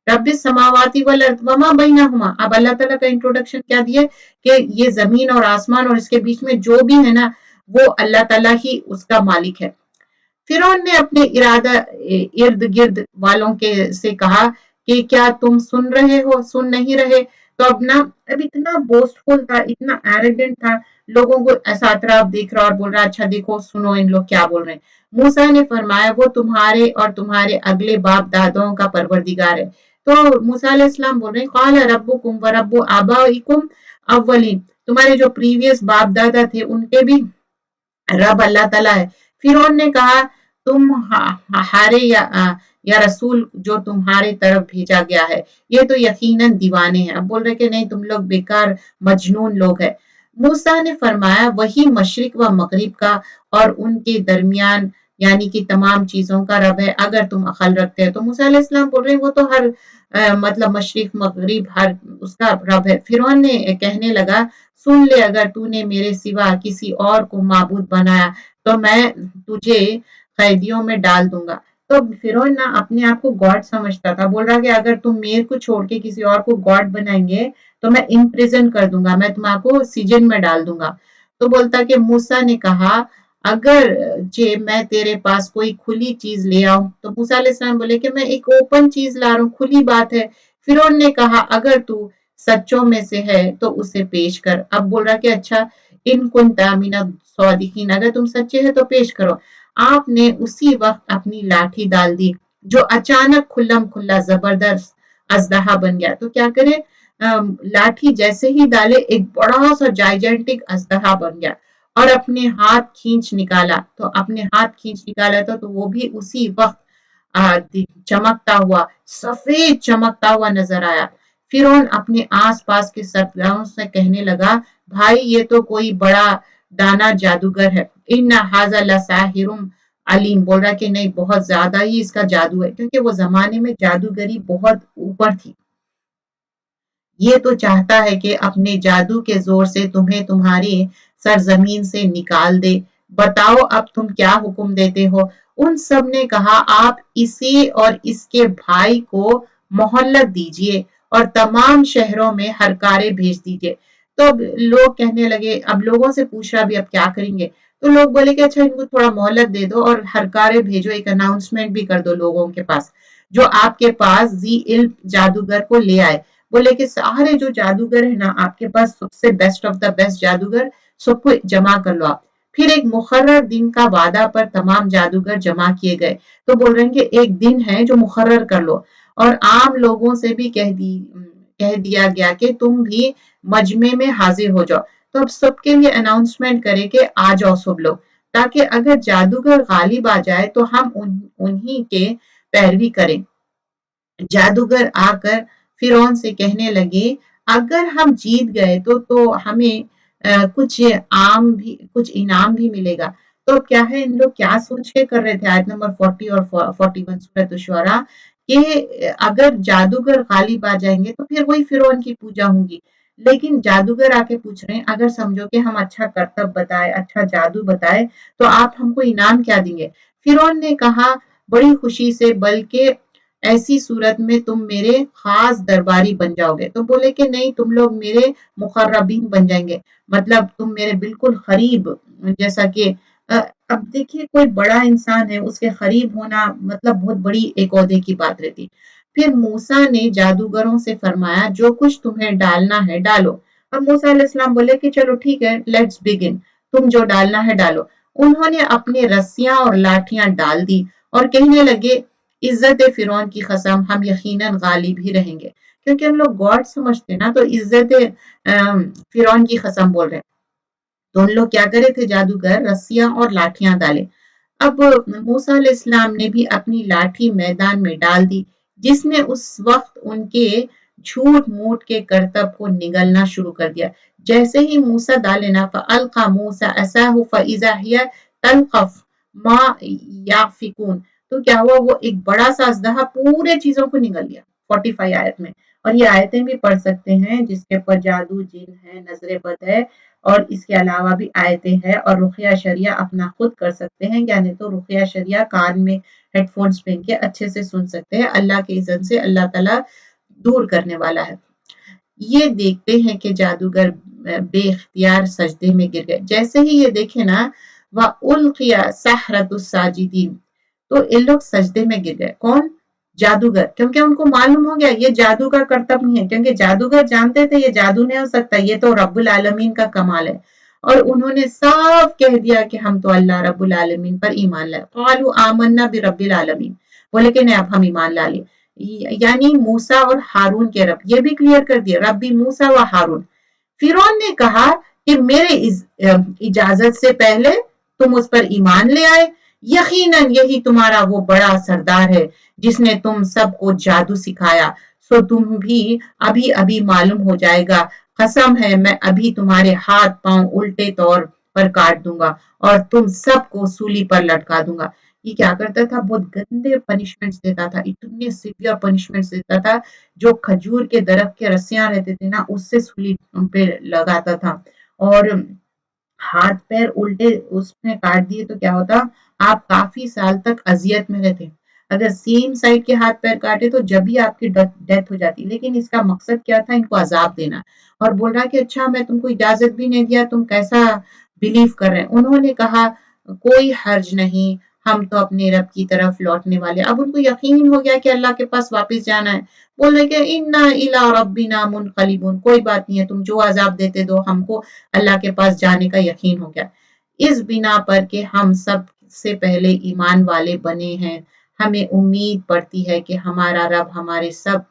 रब्बिस समावाती वल अर्द वमा बैनहुमा, अब अल्लाह ताला का इंट्रोडक्शन क्या दिया कि ये जमीन और आसमान और इसके बीच में जो भी है ना, वो अल्लाह ताला ही उसका मालिक है। फिरौन ने अपने इरादा इर्द गिर्द वालों के से कहा कि क्या तुम सुन रहे हो, सुन नहीं रहे? तो अब इतना बोस्टफुल था, इतना एरोगेंट था, लोगों को ऐसा अतराफ देख रहा और बोल रहा अच्छा देखो सुनो इन लोग क्या बोल रहे हैं। मूसा ने फरमाया वो तुम्हारे और तुम्हारे अगले बाप दादाओं का परवरदिगार है। तो मूसा अलैहिस्सलाम बोल रहे हैं काला रब्बुकुम व रब्बु आबाइकुम अव्वलीन, तुम्हारे जो प्रीवियस बाप दादा थे उनके भी रब अल्लाह ताला है। फिरौन ने कहा तुम हारे या रसूल जो तुम्हारे तरफ भेजा गया है, ये तो यकीनन दीवाने हैं। अब बोल रहे कि नहीं तुम लोग बेकार मजनून लोग हैं। मूसा ने फरमाया वही मशरिक व मगरिब का और उनके दरमियान यानी कि तमाम चीजों का रब है, अगर तुम अकल रखते हैं। तो मूसा अलैहिस्सलाम बोल रहे हैं वो तो हर मतलब मशरिक मगरिब हर उसका रब है। फिरौन ने कहने लगा सुन ले, अगर तूने मेरे सिवा किसी और को माबूद बनाया तो मैं तुझे कैदियों में डाल दूंगा। तो फिरौन ना अपने आप को गॉड समझता था, बोल रहा कि अगर तुम मेरे को छोड़ के किसी और को गॉड बनाएंगे तो मैं इम्प्रिजन कर दूंगा, मैं तुम्हारे सिजन में डाल दूंगा। तो बोलता कि मूसा ने कहा अगर जे मैं तेरे पास कोई खुली चीज ले आऊं, तो मूसा अलैहिस्सलाम बोले कि मैं एक ओपन चीज ला रहा हूँ, खुली बात है। फिरौन ने कहा अगर तू सच्चों में से है तो उसे पेश कर। अब बोल रहा कि अच्छा इन कुन तामीना सौदिकीन, अगर तुम सच्चे हैं तो पेश करो। आपने उसी वक्त अपनी लाठी डाल दी जो अचानक खुल्लम खुल्ला जबरदस्त अजदहा बन गया। तो क्या करे, लाठी जैसे ही डाले एक बड़ा सा जाइजेंटिक अजदहा बन गया और अपने हाथ खींच निकाला। तो अपने हाथ खींच निकाला था तो वो भी उसी वक्त चमकता हुआ, सफेद चमकता हुआ नजर आया। फिरौन अपने आसपास के सरदारों से कहने लगा भाई ये तो कोई बड़ा दाना जादूगर है, इन हाजा लसाहिरुम अलीम, बोल रहा कि नहीं बहुत ज्यादा ही इसका जादू है, क्योंकि वो जमाने में जादूगरी बहुत ऊपर थी। ये तो चाहता है कि अपने जादू के जोर से तुम्हें तुम्हारी सरजमीन से निकाल दे, बताओ अब तुम क्या हुक्म देते हो? उन सब ने कहा आप इसे और इसके भाई को मोहल्लत दीजिए और तमाम शहरों में हरकारे भेज दीजिए। तो अब लोग कहने लगे, अब लोगों से पूछा भी अब क्या करेंगे, तो लोग बोले कि अच्छा इनको थोड़ा मोहल्लत दे दो और हरकारे भेजो, एक अनाउंसमेंट भी कर दो लोगों के पास जो आपके पास जी इल्म जादूगर को ले आए। बोले कि सारे जो जादूगर है ना आपके पास सबसे बेस्ट ऑफ द बेस्ट जादूगर, सबको जमा कर लो आप। फिर एक मुकर्रर दिन का वादा पर तमाम जादूगर जमा किए गए। तो बोल रहे हैं कि एक दिन है जो मुकर्रर कर लो, और आम लोगों से भी कह दिया गया कि तुम भी मजमे में हाजिर हो जाओ। तो अब सबके लिए अनाउंसमेंट करे कि आ जाओ सब लोग, ताकि अगर जादूगर गालिब आ जाए तो हम उन्हीं के पैरवी करें। जादूगर आकर फिरौन से कहने लगे अगर हम जीत गए तो हमें कुछ इनाम भी मिलेगा। तो क्या है इन लोग क्या सोच के कर रहे थे, आयत नंबर 40 और 41 सूरत शुअरा, کہ अगर जादूगर गालिब आ जाएंगे तो फिर वही फिरौन की पूजा होगी। लेकिन जादूगर आके पूछ रहे हैं, अगर समझो कि हम अच्छा करतब बताए, अच्छा जादू बताए, तो आप हमको इनाम क्या देंगे? फिरौन ने कहा बड़ी खुशी से, बल्कि ऐसी सूरत में तुम मेरे खास दरबारी बन जाओगे। तो बोले कि नहीं, तुम लोग मेरे मुकर्रबीन बन जाएंगे, मतलब तुम मेरे बिल्कुल करीब, जैसा कि अब देखिए कोई बड़ा इंसान है, उसके करीब होना मतलब बहुत बड़ी एक ओहदे की बात रहती। फिर मूसा ने जादूगरों से फरमाया, जो कुछ तुम्हें डालना है डालो। अब मूसा अलैहिस्सलाम बोले कि चलो ठीक है, लेट्स बिगिन, तुम जो डालना है डालो। उन्होंने अपनी रस्सियां और लाठियां डाल दी और कहने लगे, इज्जत फिरौन की कसम, हम यकीनन गालिब ही रहेंगे। क्योंकि हम लोग गॉड समझते ना, तो इज्जत फिरौन की कसम बोल रहे हैं। तो उन लोग क्या करे थे, जादूगर रस्सियां और लाठियां डाले। अब मूसा अलैहिस्सलाम ने भी अपनी लाठी मैदान में डाल दी, जिसने उस वक्त उनके झूठ मूठ के करतब को निगलना शुरू कर दिया। जैसे ही मूसा डाले ना, फअल्का मूसा असाहु फइजा हिया तल्कफ मा याफिकून, तो क्या हुआ, वो एक बड़ा सा अजदहा पूरे चीजों को निगल लिया 45 आयत में। और ये आयतें भी पढ़ सकते हैं जिसके ऊपर जादू, जिन है, नजर बद है, और इसके अलावा भी आयतें हैं। और रुकिया शरिया अपना खुद कर सकते हैं, यानी तो रुकिया शरिया कान में हेडफोन्स पहन के अच्छे से सुन सकते हैं। अल्लाह के इज़्ज़त से अल्लाह ताला दूर करने वाला है। ये देखते हैं कि जादूगर बेख्तियार सजदे में गिर गए। जैसे ही ये देखे ना, वह उल्किया सहरतुस साजिदीन, तो ये लोग सजदे में गिर गए। कौन? जादूगर। क्योंकि उनको मालूम हो गया ये जादू का करतब नहीं है, क्योंकि जादूगर जानते थे ये जादू नहीं हो सकता, ये तो रब्बुल आलमीन का कमाल है। और उन्होंने साफ कह दिया कि हम तो अल्लाह रब्बुल आलमीन पर ईमान लाए। क़ालू आमन्ना बि रब्बिल आलमीन, बोले कि नहीं अब हम ईमान ला लिए। यानी मूसा और हारून के रब, ये भी क्लियर कर दिया, रब्बी मूसा व हारून। फिरौन ने कहा कि मेरे इजाजत से पहले तुम उस पर ईमान ले आए, यकीनन यही तुम्हारा वो बड़ा सरदार है जिसने तुम सबको जादू सिखाया। सो तुम भी अभी अभी मालूम हो जाएगा, कसम है मैं अभी तुम्हारे हाथ पांव उल्टे तौर पर काट दूंगा और तुम सबको सूली पर लटका दूंगा। ये क्या करता था, बहुत गंदे पनिशमेंट्स देता था, इतने सिवियर पनिशमेंट्स देता था। जो खजूर के दरख्त के रस्सियां रहते थे ना, उससे सूली पे लगाता था। और हाथ पैर उल्टे उसमें काट दिए तो क्या होता, आप काफी साल तक अजियत में रहते। अगर सेम साइड के हाथ पैर काटे तो जब भी आपकी डेथ हो जाती। लेकिन इसका मकसद क्या था, इनको अजाब देना। और बोल रहा कि अच्छा मैं तुमको इजाजत भी नहीं दिया, तुम कैसा बिलीव कर रहे हैं? उन्होंने कहा कोई हर्ज नहीं, हम तो अपने रब की तरफ लौटने वाले। अब उनको यकीन हो गया कि अल्लाह के पास वापस जाना है। बोल रहे कि इन्ना इला रब्बिना मुनकलिबून, कोई बात नहीं है, तुम जो अजाब देते दो, हमको अल्लाह के पास जाने का यकीन हो गया। इस बिना पर के हम सब से पहले ईमान वाले बने हैं, हमें उम्मीद पड़ती है कि हमारा रब हमारे सब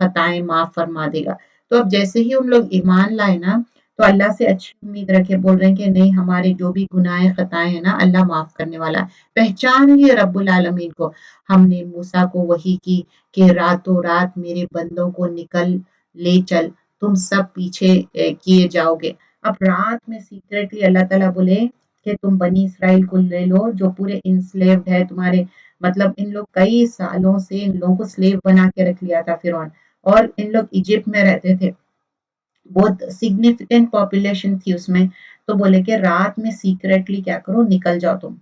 खताएं माफ फरमा देगा। तो अब जैसे ही उन लोग ईमान लाए ना, तो अल्लाह से अच्छी उम्मीद रखे, बोल रहे हैं कि नहीं, हमारे जो भी गुनाहें खताएं हैं ना, अल्लाह माफ करने वाला है। पहचान लिए रब्बुल आलमीन को। हमने मूसा को वही की कि रातों रात मेरे बंदों को निकल ले चल, तुम सब पीछे किए जाओगे। अब रात में सीक्रेटली अल्लाह ताला बोले कि तुम बनी इसराइल को ले लो जो पूरे इंस्लेव्ड है तुम्हारे, मतलब इन लोग कई सालों से इन लोगों को स्लेव बना के रख लिया था फिरौन, और इन लोग इजिप्ट में रहते थे, बहुत सिग्निफिकेंट पॉपुलेशन थी उसमें। तो बोले कि रात में सीक्रेटली क्या करो, निकल जाओ तुम।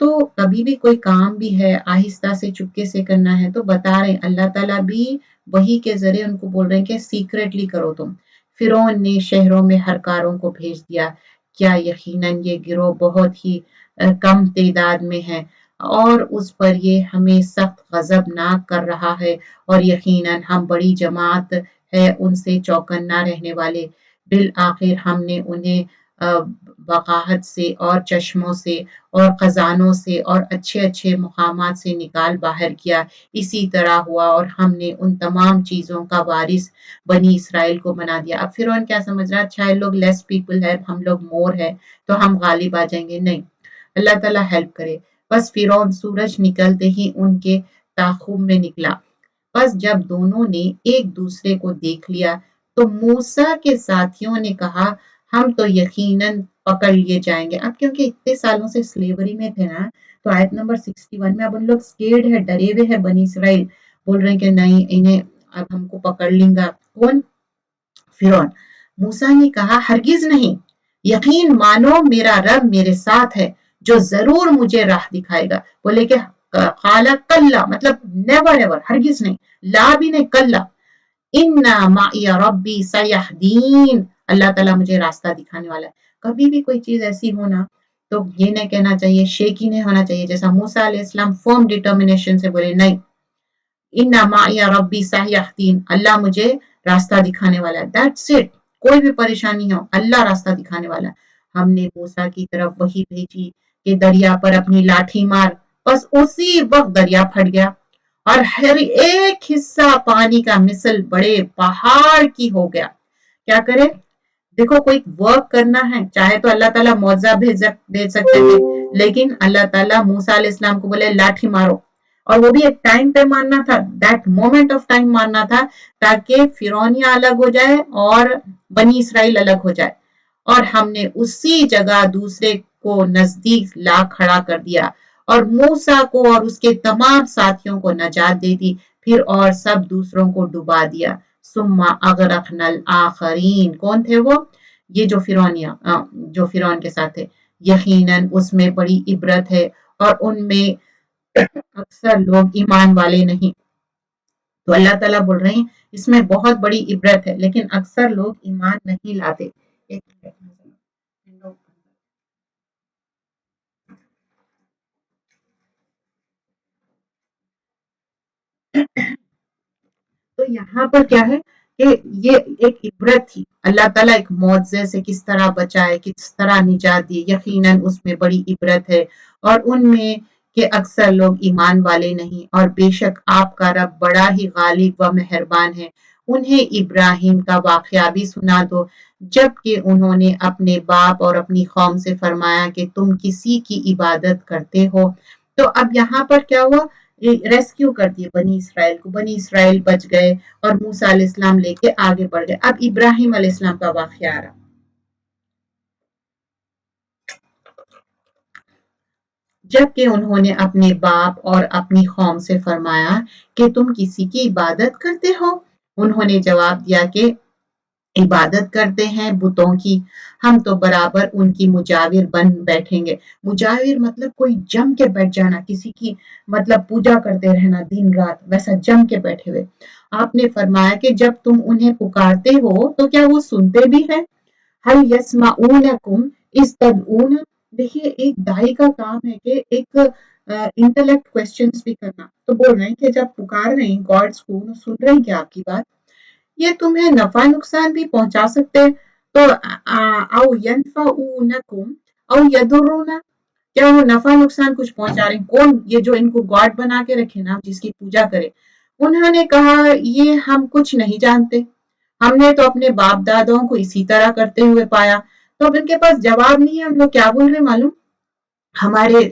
तो कभी भी कोई काम भी है आहिस्ता से चुपके से करना है, तो बता रहे अल्लाह ताला भी वही के जरिए उनको बोल रहे हैं कि सीक्रेटली करो तुम। फिरौन ने शहरों में हरकारों को भेज दिया, क्या यकीनन ये गिरोह बहुत ही कम तादाद में है और उस पर ये हमें सख्त गजबनाक कर रहा है, और यकीनन हम बड़ी जमात है उनसे चौकन्ना रहने वाले। बिल आखिर हमने उन्हें वकाहत से और चश्मों से और खजानों से और अच्छे अच्छे मुकामात से निकाल बाहर किया। इसी तरह हुआ और हमने उन तमाम चीज़ों का वारिस बनी इसराइल को बना दिया। अब फिरौन क्या समझ रहा है, अच्छा ये लोग लेस पीपल है, हम लोग मोर है, तो हम गालिब आ जाएंगे। नहीं, अल्लाह ताला हेल्प करे। बस फिरौन सूरज निकलते ही उनके ताखुब में निकला। बस जब दोनों ने एक दूसरे को देख लिया तो मूसा के साथियों ने कहा, हम तो यकीनन पकड़ लिए जाएंगे। अब क्योंकि इतने सालों से स्लेवरी में थे ना, तो आयत नंबर 61 में अब उन लोग स्केर्ड है, डरे हुए है बनी इसराइल। बोल रहे हैं कि नहीं, इन्हें अब हमको पकड़ लेगा। कौन? फिरौन। मूसा ने कहा हरगिज नहीं, यकीन मानो मेरा रब मेरे साथ है जो जरूर मुझे राह दिखाएगा। बोले कि काला कल्ला, मतलब नेवर एवर, हरगिज नहीं, ला भी नहीं, कल्ला, इन्ना माइया रब्बी सयहदीन, अल्लाह ताला मुझे रास्ता दिखाने वाला है। कभी भी कोई चीज ऐसी हो ना, तो ये नहीं कहना चाहिए, शेकी नहीं होना चाहिए। जैसा मूसा अलैहिस्सलाम फर्म डिटर्मिनेशन से बोले नहीं, इन्ना माइया रब्बी सयहदीन, अल्लाह मुझे रास्ता दिखाने वाला है, दैट्स इट। कोई भी परेशानी हो, अल्लाह रास्ता दिखाने वाला है। हमने मूसा की तरफ वही भेजी कि दरिया पर अपनी लाठी मार, बस उसी वक्त दरिया फट गया और हर एक हिस्सा पानी का मिसल बड़े पहाड़ की हो गया। क्या करे? देखो, कोई वर्क करना है, चाहे तो अल्लाह ताला मौजा भेज सकते थे, लेकिन अल्लाह ताला मूसा अलैहिस्सलाम को बोले लाठी मारो, और वो भी एक टाइम पे मारना था, दैट मोमेंट ऑफ टाइम मारना था, ताकि फिरौनिया अलग हो जाए और बनी इसराइल अलग हो जाए। और हमने उसी जगह दूसरे को नजदीक ला खड़ा कर दिया और मूसा को और उसके तमाम साथियों को नजात दे दी, फिर और सब दूसरों को डुबा दिया। सुम्मा अगरकनल आखरीन, कौन थे वो? ये जो फिरौनिया, जो फिरौन के साथ थे। यकीनन उसमें बड़ी इबरत है और उनमें अक्सर लोग ईमान वाले नहीं। तो अल्लाह ताला बोल रहे हैं इसमें बहुत बड़ी इबरत है, लेकिन अक्सर लोग ईमान नहीं लाते। एक मिनट, तो यहाँ पर क्या है कि ये एक इबरत थी, अल्लाह ताला एक मौजे से किस तरह बचाए, किस तरह निजात दी, यकीनन उसमें बड़ी इबरत है। और उनमें के अक्सर लोग ईमान वाले नहीं, और बेशक आपका रब बड़ा ही गालिब व मेहरबान है। उन्हें इब्राहिम का वाकया भी सुना दो, जबकि उन्होंने अपने बाप और अपनी कौम से फरमाया कि तुम किसी की इबादत करते हो। तो अब यहाँ पर क्या हुआ, रेस्क्यू कर दिए बनी इसराइल को, बनी इसराइल बच गए और मूसा अलैहिस्सलाम लेके आगे बढ़ गए। अब इब्राहिम अलैहिस्सलाम का वाकया आ रहा, जबकि उन्होंने अपने बाप और अपनी कौम से फरमाया कि तुम किसी की इबादत करते हो। उन्होंने जवाब दिया कि इबादत करते हैं बुतों की, हम तो बराबर उनकी मुजाविर बन बैठेंगे। मुजाविर मतलब कोई जम के बैठ जाना, किसी की मतलब पूजा करते रहना दिन रात, वैसा जम के बैठे हुए। आपने फरमाया कि जब तुम उन्हें पुकारते हो तो क्या वो सुनते भी हैं? हल यस्माऊनकुम इस्तदऊन। देखिए, एक दाई का काम है कि एक इंटेलेक्ट क्वेश्चंस भी करना। तो बोल रहे हैं कि जब पुकार रहे हैं गॉड्स को, सुन रहे हैं क्या आपकी बात? ये तुम्हें नफा नुकसान भी पहुंचा सकते हैं। तो औ यनफऊनकुम औ यदुर्रुना, क्या वो नफा नुकसान कुछ पहुंचा रहे हैं? कौन? ये जो इनको गॉड बना के रखे ना, जिसकी पूजा करे। उन्होंने कहा ये हम कुछ नहीं जानते, हमने तो अपने बाप दादाओं को इसी तरह करते हुए पाया। तो अब इनके पास जवाब नहीं है, हम लोग क्या बोल रहे हैं मालूम? हमारे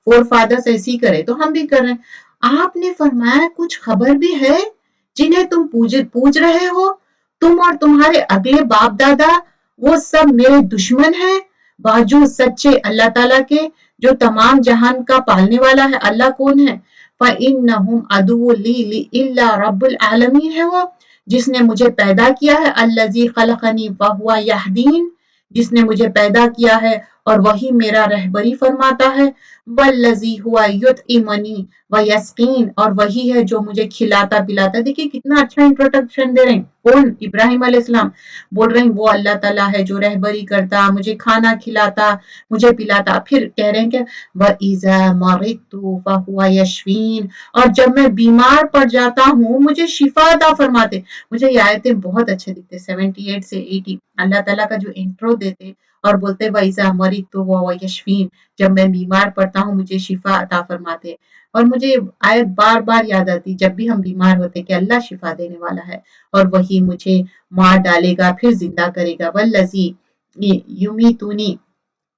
फोर फादर्स ऐसी करे तो हम भी कर रहे हैं। आपने फरमाया कुछ खबर भी है जिन्हें तुम पूज रहे हो? तुम और तुम्हारे अगले बाप दादा वो सब मेरे दुश्मन हैं, बावजूद सच्चे अल्लाह ताला के, जो तमाम जहान का पालने वाला है। अल्लाह कौन है? फ़इन्नहुम अदुव्वुन ली इल्ला रब्बुल आलमीन है वो, जिसने मुझे पैदा किया है, अल्लज़ी खलक़नी फहुवा यहदीन, जिसने मुझे पैदा किया है और वही मेरा रहबरी फरमाता है। वल्लज़ी हुआ युतइमनी व यस्कीन, और वही है जो मुझे खिलाता पिलाता है। देखिए कितना अच्छा इंट्रोडक्शन दे रहे हैं। कौन? इब्राहिम अलैहिस्सलाम। बोल रहे हैं वो अल्लाह ताला है जो रहबरी करता, मुझे खाना खिलाता, मुझे पिलाता। फिर कह रहे हैं कि व इज़ा मरितु फहुवा यशफीन, और जब मैं बीमार पड़ जाता हूँ मुझे शिफा अता फरमाते। मुझे ये आयतें बहुत अच्छे दिखते, 78 से 80 अल्लाह ताला का जो इंट्रो देते और बोलते वैसा मरी तो वो यशफीन, जब मैं बीमार पड़ता हूँ मुझे शिफा अता फरमाते। और मुझे आयत बार बार याद आती जब भी हम बीमार होते कि अल्लाह शिफा देने वाला है और वही मुझे मार डालेगा फिर जिंदा करेगा। वल्लजी युमीतुनी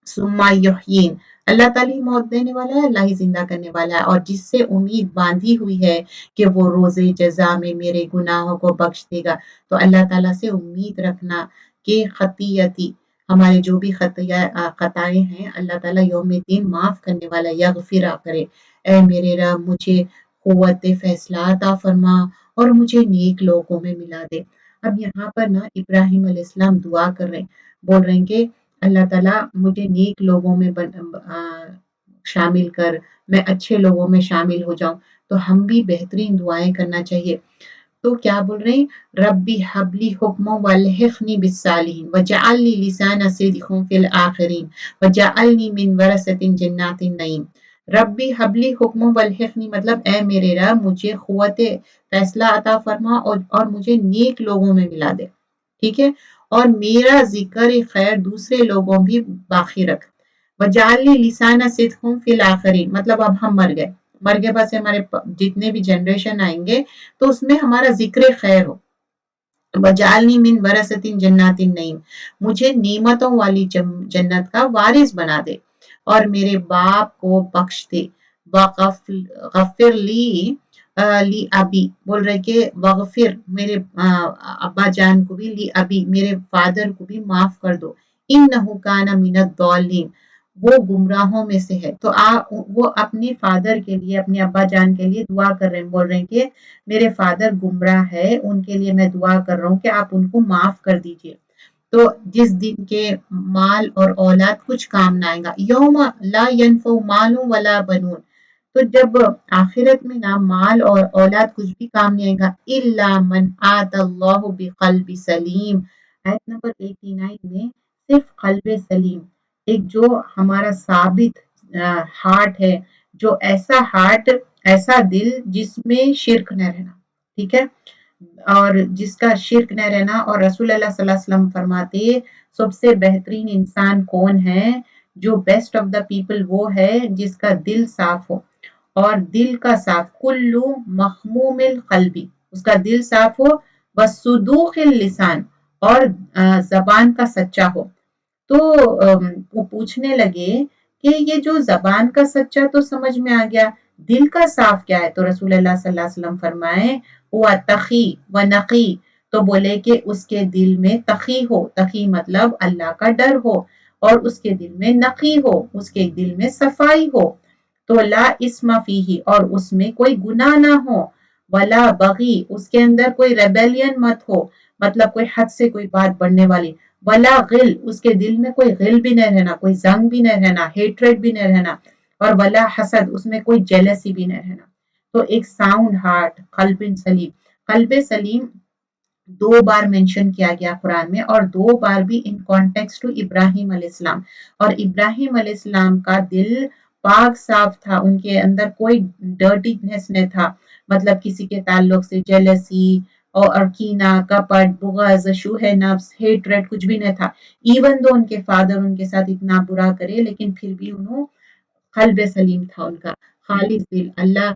सुम्मा युहयीन, अल्लाह ताला ही मौत देने वाला है, अल्लाह ही जिंदा करने वाला है। और जिससे उम्मीद बांधी हुई है कि वो रोजे जजा में मेरे गुनाहों को बख्श देगा। तो अल्लाह ताला से उम्मीद रखना कि खतीयती, हमारे जो भी खताएं हैं, अल्लाह ताला यौम दिन माफ करने वाला, यगफिरा करे। ऐ मेरे रब मुझे قوت فیصلہ عطا فرما اور مجھے نیک لوگوں میں ملا دے۔ اب یہاں پر نا ابراہیم علیہ السلام دعا کر رہے ہیں، بول رہے ہیں کہ اللہ تعالیٰ مجھے نیک لوگوں میں شامل کر، میں اچھے لوگوں میں شامل ہو جاؤں۔ تو ہم بھی بہترین دعائیں کرنا چاہیے۔ تو کیا بول رہے ہیں؟ ربی حبلی حکم والحقنی بالصالحین وجعلنی لسان صدق فی الآخرین وجعلنی من ورثۃ جنات النعیم۔ ربی حبلی حکم والحقنی مطلب اے میرے رب مجھے قوت فیصلہ عطا فرما اور مجھے نیک لوگوں میں ملا دے، ٹھیک ہے، اور میرا ذکر خیر دوسرے لوگوں بھی باقی رکھ۔ وجعلنی لسان صدق فی الآخرین مطلب اب ہم مر گئے بس ہمارے جتنے بھی جنریشن آئیں گے تو اس میں ہمارا ذکر خیر ہو۔ وجعلنی من ورثۃ جنات النعیم، مجھے نعمتوں والی جنت کا وارث بنا دے اور میرے باپ کو بخش دے۔ غفر لی ابی، بول رہے کہ وغفر میرے ابا جان کو بھی، لی ابی میرے فادر کو بھی معاف کر دو۔ انہ کان من الضالین، وہ گمراہوں میں سے ہے۔ تو وہ اپنے فادر کے لیے، اپنے ابا جان کے لیے دعا کر رہے ہیں، بول رہے ہیں کہ میرے فادر گمراہ ہے، ان کے لیے میں دعا کر رہا ہوں کہ آپ ان کو معاف کر دیجئے۔ تو جس دن کے مال اور اولاد کچھ کام نہ آئے گا، یوم لا ینفع مال ولا بنون، تو جب آخرت میں نہ مال اور اولاد کچھ بھی کام نہیں آئے گا، الا من آتى اللہ بقلب سلیم، آیت نمبر 89 میں صرف قلب سلیم، ایک جو ہمارا ثابت ہارٹ ہے، جو ایسا دل جس میں شرک نہ رہنا، ٹھیک ہے، اور جس کا شرک نہ رہنا۔ اور رسول اللہ صلی اللہ علیہ وسلم فرماتے سب سے بہترین انسان کون ہے؟ جو بیسٹ آف دا پیپل وہ ہے جس کا دل صاف ہو، اور دل کا صاف کلو مخموم القلبی، اس کا دل صاف ہو، وصدوق اللسان، اور زبان کا سچا ہو۔ تو وہ پوچھنے لگے کہ یہ جو زبان کا سچا تو سمجھ میں آ گیا، دل کا صاف کیا ہے؟ تو رسول اللہ صلی اللہ علیہ وسلم فرمائے وہ تقی و نقی، تو بولے کہ اس کے دل میں تقی ہو، تقی مطلب اللہ کا ڈر ہو، اور اس کے دل میں نقی ہو، اس کے دل میں صفائی ہو، تو لا اسم فیہ، اور اس میں کوئی گناہ نہ ہو، ولا بغی، اس کے اندر کوئی ریبیلین مت ہو، مطلب کوئی حد سے کوئی بات بڑھنے والی، ولا غل، اس کے دل میں کوئی غل بھی نہ رہنا، کوئی زنگ بھی نہ رہنا، ہیٹریڈ بھی نہ رہنا، اور ولا حسد، اس میں کوئی جیلسی بھی نہ رہنا۔ تو ایک ساؤنڈ ہارٹ، قلب سلیم، قلب سلیم 2 بار مینشن کیا گیا قرآن میں، اور 2 بار بھی ان کانٹیکسٹ ٹو ابراہیم علیہ السلام، اور ابراہیم علیہ السلام کا دل پاک صاف تھا، ان کے اندر کوئی ڈرٹینس نہ تھا، مطلب کسی کے تعلق سے جیلسی اور کینہ، کپٹ، بغض، شوہ نفس، ہیٹریڈ کچھ بھی نہ تھا۔ ایون دو ان کے فادر ان کے ساتھ اتنا برا کرے لیکن پھر بھی انہوں قلب سلیم تھا ان کا، خالص دل اللہ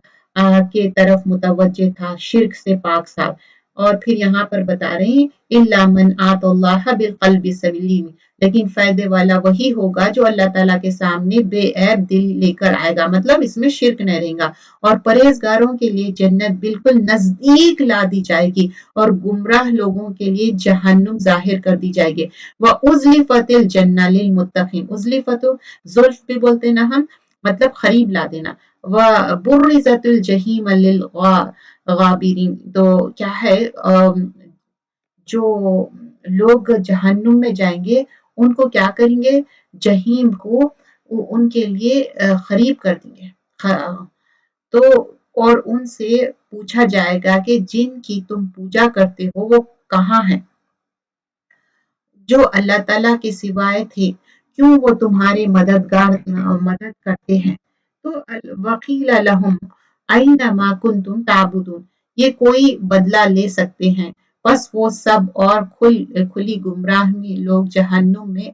کے طرف متوجہ تھا، شرک سے پاک صاف۔ اور پھر یہاں پر بتا رہے ہیں الا من آتى اللہ بالقلب سلیم، لیکن فائدے والا وہی ہوگا جو اللہ تعالیٰ کے سامنے بے عیب دل لے کر آئے گا، مطلب اس میں شرک نہ رہے گا، اور پرہیزگاروں کے لیے جنت بالکل نزدیک لا دی جائے گی، اور گمراہ لوگوں کے لیے جہنم ظاہر کر دی جائے گی۔ وَأُزْلِفَتِ الْجَنَّةُ لِلْمُتَّقِينَ، ازلفت زلف بھی بولتے نا ہم، مطلب قریب لا دینا۔ وَبُرِّزَتِ الْجَحِيمَ لِلْغَابِرِينَ، تو کیا ہے جو لوگ جہنم میں جائیں گے ان کو کیا کریں گے؟ جہیم کو ان کے لیے قریب کر دیں گے، تو اور ان سے پوچھا جائے گا کہ جن کی تم پوجا کرتے ہو وہ کہاں ہیں، جو اللہ تعالیٰ کے سوائے تھے، کیوں وہ تمہارے مدد کرتے ہیں؟ تو وقیل لہم این ما کنتم تعبدون، یہ کوئی بدلہ لے سکتے ہیں، بس وہ سب اور کھلی گمراہ لوگ جہنم میں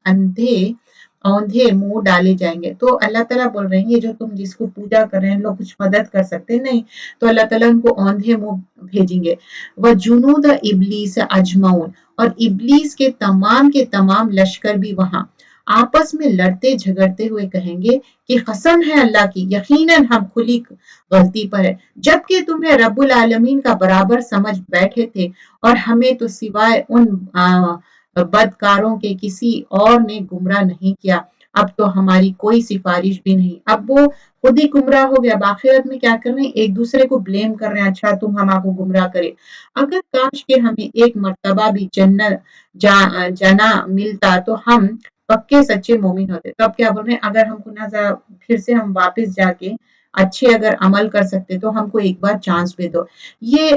اوندھے منہ ڈالے جائیں گے۔ تو اللہ تعالیٰ بول رہے ہیں یہ جو تم جس کو پوجا کر رہے ہیں لوگ کچھ مدد کر سکتے نہیں، تو اللہ تعالیٰ ان کو اوندھے منہ بھیجیں گے۔ وجنود ابلیس اجمعون، اور ابلیس کے تمام لشکر بھی وہاں آپس میں لڑتے جھگڑتے ہوئے کہیں گے کہ قسم ہے اللہ کی، یقیناً ہم کھلی غلطی پر ہے، جبکہ تمہیں رب العالمین کا برابر سمجھ بیٹھے تھے، اور ہمیں تو سوائے ان بدکاروں کے کسی اور نے گمراہ نہیں کیا۔ अब तो हमारी कोई सिफारिश भी नहीं। अब वो खुद ही गुमराह हो गया। अब आखिरत में क्या कर रहे हैं, एक दूसरे को ब्लेम कर रहे हैं, अच्छा तुम हमको गुमराह करे। अगर काश के हमें एक मर्तबा भी जन्नत जना मिलता तो हम पक्के सच्चे मोमिन होते। तो अब क्या बोल रहे हैं, अगर हमको ना फिर से हम वापस जाके अच्छे अगर अमल कर सकते तो हमको एक बार चांस दे दो। ये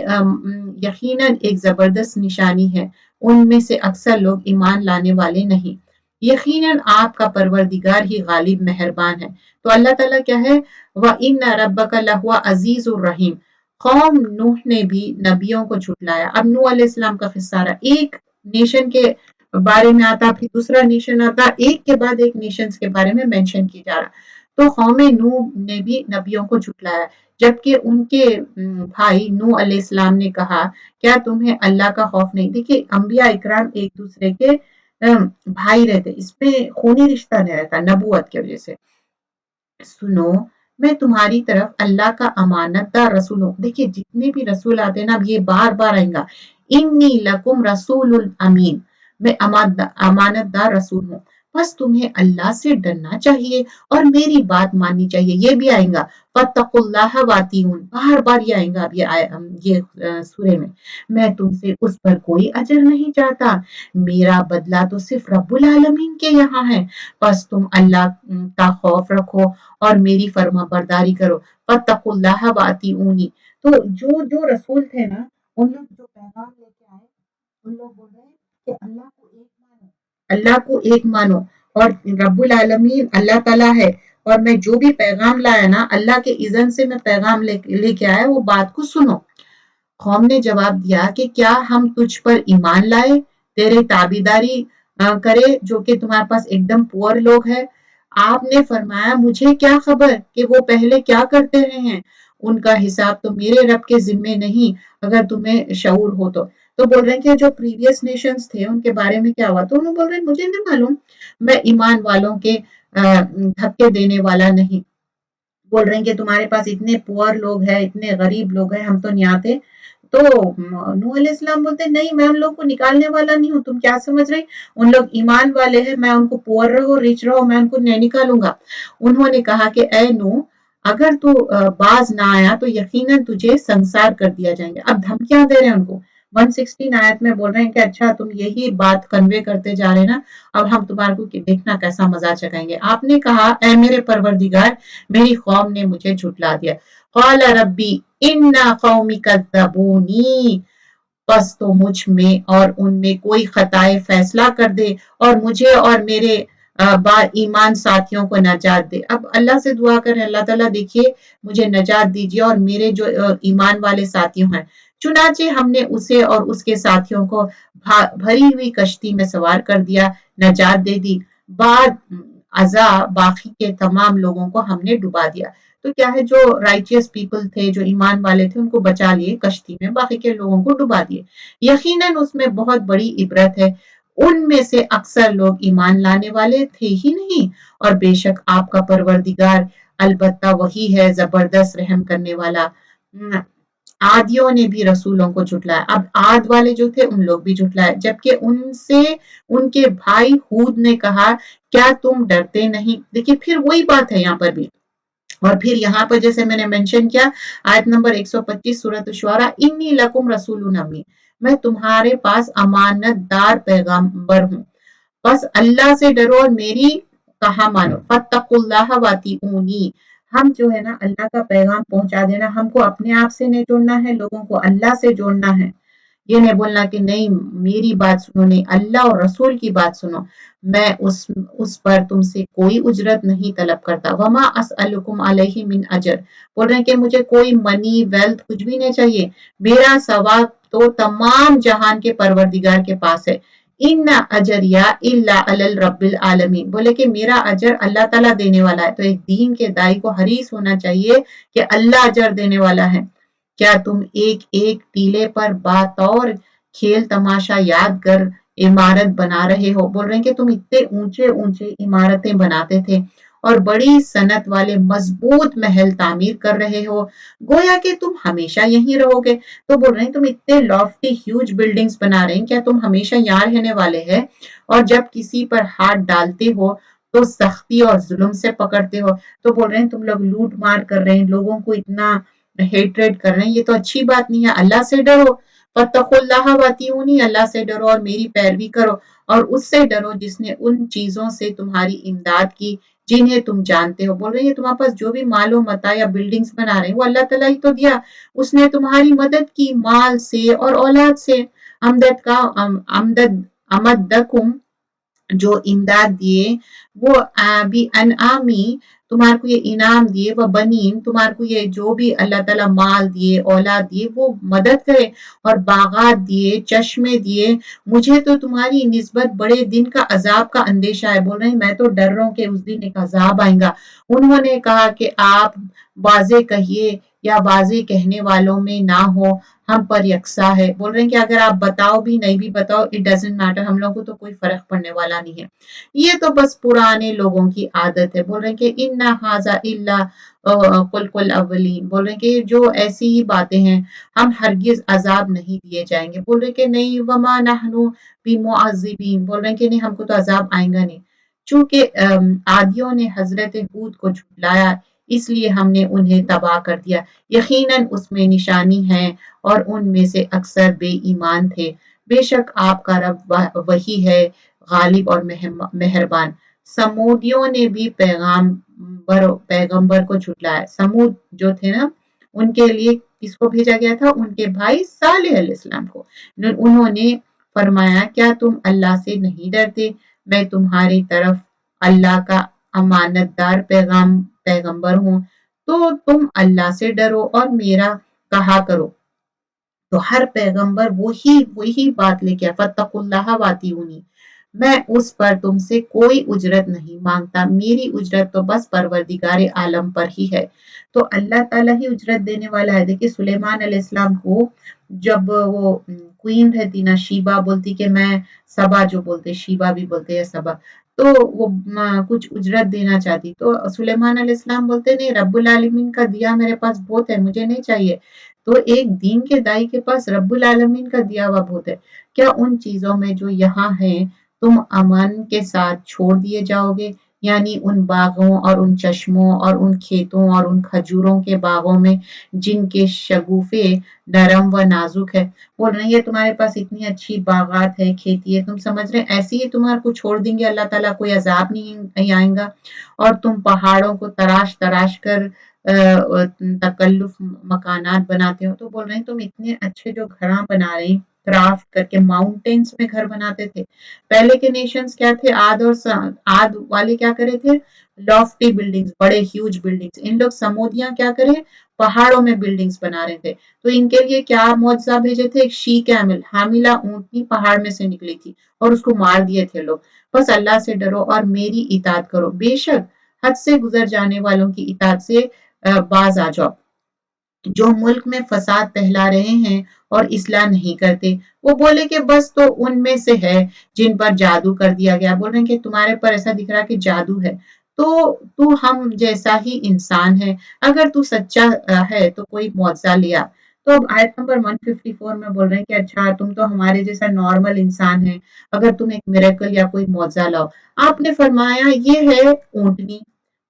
यकीनन एक जबरदस्त निशानी है। उनमें से अक्सर लोग ईमान लाने वाले नहीं। यकीनन आपका परवरदिगार ही गालिब मेहरबान है। तो अल्लाह ताला क्या है, व इन्ना रब्बका लहुवा अजीजुर रहीम। कौम नूह ने भी नबियों को झुटलाया। अब नूह अलैहिस्सलाम का किस्सा रहा, एक नेशन के बारे में आता, फिर दूसरा नेशन आता, एक के बाद एक नेशन के बारे में मेंशन किया जा रहा। तो कौम नूह ने भी नबियों को झुटलाया, जबकि उनके भाई नूह अलैहिस्सलाम ने कहा, क्या तुम्हें अल्लाह का खौफ नहीं? देखिए, अंबिया इकराम एक दूसरे के भाई रहते, इसमें खूनी रिश्ता नहीं रहता नबूवत की वजह से। सुनो, मैं तुम्हारी तरफ अल्लाह का अमानतदार रसूल हूँ। देखिए, जितने भी रसूल आते हैं ना, अब ये बार बार आएगा, इन्नी लकुम रसूलुल अमीन, मैं अमानतदार रसूल हूँ। बस तुम्हें अल्लाह से डरना चाहिए और मेरी बात माननी चाहिए। ये भी आएगा, फत्तकुल्लाह वातीऊन, बार बार ये आएगा। अब ये सूरे में, मैं तुमसे उस पर कोई अजर नहीं चाहता, मेरा बदला तो सिर्फ रब्बुल आलमीन के यहाँ है। बस तुम अल्लाह का खौफ रखो और मेरी फर्मा बरदारी करो। फत्तकुल्लाह वातीऊनी। तो जो जो रसूल थे ना, उन लोग जो पैगाम लेके आए, उन लोग बोल रहे हैं कि अल्लाह को एक मानो और रब्बुल आलमीन अल्लाह ताला है, और मैं जो भी पैगाम लाया ना, अल्लाह के इज़न से मैं पैगाम लेके आया, वो बात को सुनो। कौम ने जवाब दिया कि क्या हम तुझ पर ईमान लाए, तेरे ताबीदारी करे, जो कि तुम्हारे पास एकदम पुअर लोग हैं? आपने फरमाया, मुझे क्या खबर कि वो पहले क्या करते रहे हैं, उनका हिसाब तो मेरे रब के जिम्मे नहीं, अगर तुम्हें शऊर हो तो बोल रहे हैं कि जो प्रीवियस नेशंस थे उनके बारे में क्या हुआ, तो उन्होंने बोल रहे हैं मुझे नहीं मालूम, मैं ईमान वालों के धक्के देने वाला नहीं। बोल रहे हैं कि तुम्हारे पास इतने पुअर लोग हैं, इतने गरीब लोग हैं, हम तो नहीं आते। तो नूह अलैहिस्सलाम बोलते हैं, नहीं, मैं उन लोग को निकालने वाला नहीं हूँ, तुम क्या समझ रहे? उन लोग ईमान वाले हैं, मैं उनको पुअर रहो रिच रहो, मैं उनको नहीं निकालूंगा। उन्होंने कहा कि ए नूह, अगर तू बाज ना आया तो यकीनन तुझे संसार कर दिया जाएंगे। अब धमकियां दे रहे हैं उनको। 116 आयत में बोल रहे हैं कि अच्छा तुम यही बात कन्वे करते जा रहे ना, अब हम तुम्हारे को देखना कैसा मजा चखाएंगे। आपने कहा, ए मेरे परवरदिगार, मेरी कौम ने मुझे झुटला दिया। क़ाल रब्बी इन्ना कौमी कज़्ज़बूनी, बस तो मुझ में और उनमें कोई खताए फैसला कर दे और मुझे और मेरे बा ईमान साथियों को नजात दे। अब अल्लाह से दुआ करें, अल्लाह ताला देखिए मुझे नजात दीजिए और मेरे जो ईमान वाले साथियों हैं। चुनाचे हमने उसे और उसके साथियों को भरी हुई कश्ती में सवार कर दिया, नजात दे दी। बाद अजा बाकी के तमाम लोगों को हमने डुबा दिया। तो क्या है, जो राइचियस पीपल थे, जो ईमान वाले थे, उनको बचा लिए कश्ती में, बाकी के लोगों को डुबा दिए। यकीनन उसमें बहुत बड़ी इबरत है, उनमें से अक्सर लोग ईमान लाने वाले थे ही नहीं, और बेशक आपका परवरदिगार अलबत्ता वही है जबरदस्त रहम करने वाला। आदियों ने भी रसूलों को झुटलाया। अब आद वाले जो थे उन लोग भी झुटलाए, जबकि उनसे उनके भाई हूद ने कहा, क्या तुम डरते नहीं? देखिए, फिर वही बात है यहाँ पर भी। और फिर यहाँ पर जैसे मैंने मेंशन किया, आयत नंबर 125 सूरत शुआरा, इन्नी लकुम रसूलुन अमीन, मैं तुम्हारे पास अमानतदार पैगंबर हूँ, बस अल्लाह से डरो और मेरी कहा मानो। फत्तकुल्लाह वातीऊनी, हम जो है ना अल्लाह का पैगाम पहुंचा देना, हमको अपने आप से नहीं जोड़ना है, लोगों को अल्लाह से जोड़ना है। ये नहीं बोलना कि नहीं मेरी बात सुनो, नहीं, अल्लाह और रसूल की बात सुनो। मैं उस पर तुमसे कोई उजरत नहीं तलब करता। वमा असअलुकुम अलैहि मिन अजर, बोल रहे हैं कि मुझे कोई मनी वेल्थ कुछ भी नहीं चाहिए, मेरा सवाब तो तमाम जहान के परवरदिगार के पास है। इन्ना अजरिया इल्ला अलल रब्बिल आलमीन, बोले कि मेरा अजर अल्लाह ताला देने वाला है। तो एक दीन के दाई को हरीस होना चाहिए कि अल्लाह अजर देने वाला है। क्या तुम एक एक टीले पर बातौर खेल तमाशा याद कर इमारत बना रहे हो? बोल रहे हैं कि तुम इतने ऊंचे ऊंचे इमारतें बनाते थे और बड़ी सनत वाले मजबूत महल तामीर कर रहे हो, गोया कि तुम हमेशा यहीं रहोगे। तो बोल रहे हैं तुम इतने लॉफ्टी ह्यूज बिल्डिंग्स बना रहे हैं, क्या तुम हमेशा यहाँ रहने वाले हैं? और जब किसी पर हाथ डालते हो तो सख्ती और जुल्म से पकड़ते हो। तो बोल रहे हैं तुम लोग लूट मार कर रहे हैं, लोगों को इतना हेट्रेड कर रहे हैं, ये तो अच्छी बात नहीं है। अल्लाह से डरो, फत्तकुल्लाह वतीऊनी, अल्लाह से डरो और मेरी पैरवी करो, और उससे डरो जिसने उन चीजों से तुम्हारी इमदाद की जिन्हें तुम जानते हो। बोल रहे हैं तुम्हारे पास जो भी मालो मता या बिल्डिंग्स बना रहे हैं वो अल्लाह तला ही तो दिया, उसने तुम्हारी मदद की माल से और औलाद से। अमदद का अमदद अमदकुम, जो इमदाद दिए, वो भी अनआमी, तुम्हारे को ये इनाम दिए, वह बनीन, तुम्हारे को ये जो भी अल्लाह ताला माल दिए, औलाद दिए, वो मदद करे, और बागात दिए, चश्मे दिए। मुझे तो तुम्हारी निस्बत बड़े दिन का अजाब का अंदेशा है। बोल रहे हैं मैं तो डर रहा हूं कि उस दिन एक अजाब आएगा। उन्होंने कहा कि आप वाजे कहिए या वाजे कहने वालों में ना हो, हम पर यकसा है। बोल रहे हैं कि अगर आप बताओ भी नहीं भी बताओ, इट डजेंट मैटर, हम लोगों को तो कोई फर्क पड़ने वाला नहीं है। ये तो बस पुराने लोगों की आदत है। बोल रहे हैं कि इन्ना हाजा इल्ला कुल अवलीन, बोल रहे हैं कि जो ऐसी ही बातें हैं, हम हरगिज अजाब नहीं दिए जाएंगे। बोल रहे हैं कि नहीं, वमा नहनु बिमुअज़्ज़िबीन, बोल रहे हैं कि नहीं हमको तो अजाब आएगा नहीं। चूंकि आदियों ने हजरत हूद को झुटलाया, इसलिए हमने उन्हें तबाह कर दिया। यकीनन उसमें निशानी है और उनमें से अक्सर बेईमान थे। बेशक आपका रब वही है, गालिब और मेहरबान। समूदियों ने भी पैगंबर को झुटलाया। समूद जो थे ना, उनके लिए किसको भेजा गया था? उनके भाई सालेह अलैहिस्सलाम को। उन्होंने फरमाया क्या तुम अल्लाह से नहीं डरते? मैं तुम्हारी तरफ अल्लाह का अमानतदार पैगंबर हूँ, तो तुम अल्लाह से डरो और मेरा कहा करो। तो हर पैगंबर वही वही बात लेके आया, फत्तकुल्लाह वातीऊनी, मैं उस पर तुमसे कोई उजरत नहीं मांगता, मेरी उजरत तो बस परवरदिगार आलम पर ही है। तो अल्लाह ताला ही उजरत देने वाला है। देखिए सुलेमान अलैहिस्सलाम को जब वो क्वीन रहती ना, शीबा बोलती कि मैं, सबा जो बोलते, शीबा भी बोलते हैं सबा, तो वो कुछ उजरत देना चाहती, तो सुलेमान अलैहिस्सलाम बोलते नहीं, रब्बुल आलमीन का दिया मेरे पास बहुत है, मुझे नहीं चाहिए। तो एक दीन के दाई के पास रब्बुल आलमीन का दिया हुआ बहुत है। क्या उन चीजों में जो यहाँ है तुम अमन के साथ छोड़ दिए जाओगे? यानी उन बागों और उन चश्मों और उन खेतों और उन खजूरों के बागों में जिनके शगुफे नरम व नाजुक है। बोल रहे हैं ये तुम्हारे पास इतनी अच्छी बागात है, खेती है, तुम समझ रहे हैं ऐसे ही तुम्हारे को छोड़ देंगे अल्लाह ताला, कोई अजाब नहीं आएगा? और तुम पहाड़ों को तराश तराश कर तकल्लुफ मकानात बनाते हो। तो बोल रहे हैं तुम इतने अच्छे जो घर बना रहे हैं, क्राफ्ट करके माउंटेन्स में घर बनाते थे। पहले के नेशंस क्या थे? आद वाले क्या करे थे? लॉफ्टी बिल्डिंग्स, बड़े ह्यूज बिल्डिंग्स। इन लोग समूदियां क्या करे? पहाड़ों में बिल्डिंग्स बना रहे थे। तो इनके लिए क्या मुआवजा भेजे थे? एक शी कैमल, हामिला ऊंटनी पहाड़ में से निकली थी और उसको मार दिए थे लोग। बस अल्लाह से डरो और मेरी इताद करो, बेशक हद से गुजर जाने वालों की इताद से बाज आ जाओ, जो मुल्क में फसाद फैला रहे हैं और इस्लाह नहीं करते। वो बोले कि बस तो उनमें से है जिन पर जादू कर दिया गया। बोल रहे हैं कि तुम्हारे पर ऐसा दिख रहा है कि जादू है, तो तू हम जैसा ही इंसान है, अगर तू सच्चा है तो कोई मुआवजा लिया। तो अब आयत नंबर 154 में बोल रहे हैं कि अच्छा तुम तो हमारे जैसा नॉर्मल इंसान है, अगर तुम एक मिरेकल या कोई मुआवजा लाओ। आपने फरमाया ये है ऊंटनी,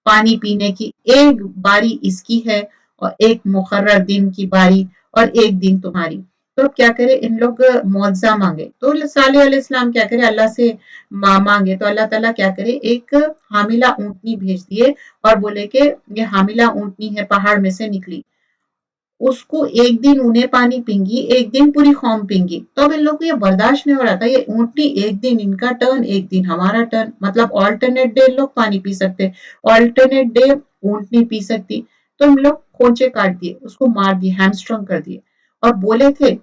पानी पीने की एक बारी इसकी है और एक मुकर्रर दिन की बारी और एक दिन तुम्हारी। तो अब क्या करे? इन लोग मुआवजा मांगे, तो साले अलैहिस्सलाम क्या करे? अल्लाह से मांगे, तो अल्लाह ताला क्या करे? एक हामिला ऊंटनी भेज दिए और बोले कि ये हामिला ऊंटनी है, पहाड़ में से निकली, उसको एक दिन उन्हें पानी पींगी, एक दिन पूरी कौम पींगी। तो अब इन लोग को ये बर्दाश्त नहीं हो रहा था, ये ऊंटनी एक दिन इनका टर्न, एक दिन हमारा टर्न, मतलब ऑल्टरनेट डे लोग पानी पी सकते, ऑल्टरनेट डे ऊंटनी पी सकती। तो इन लोग खोचे काट दिए, उसको मार दिए, हैमस्ट्रंग कर दिए, और बोले थे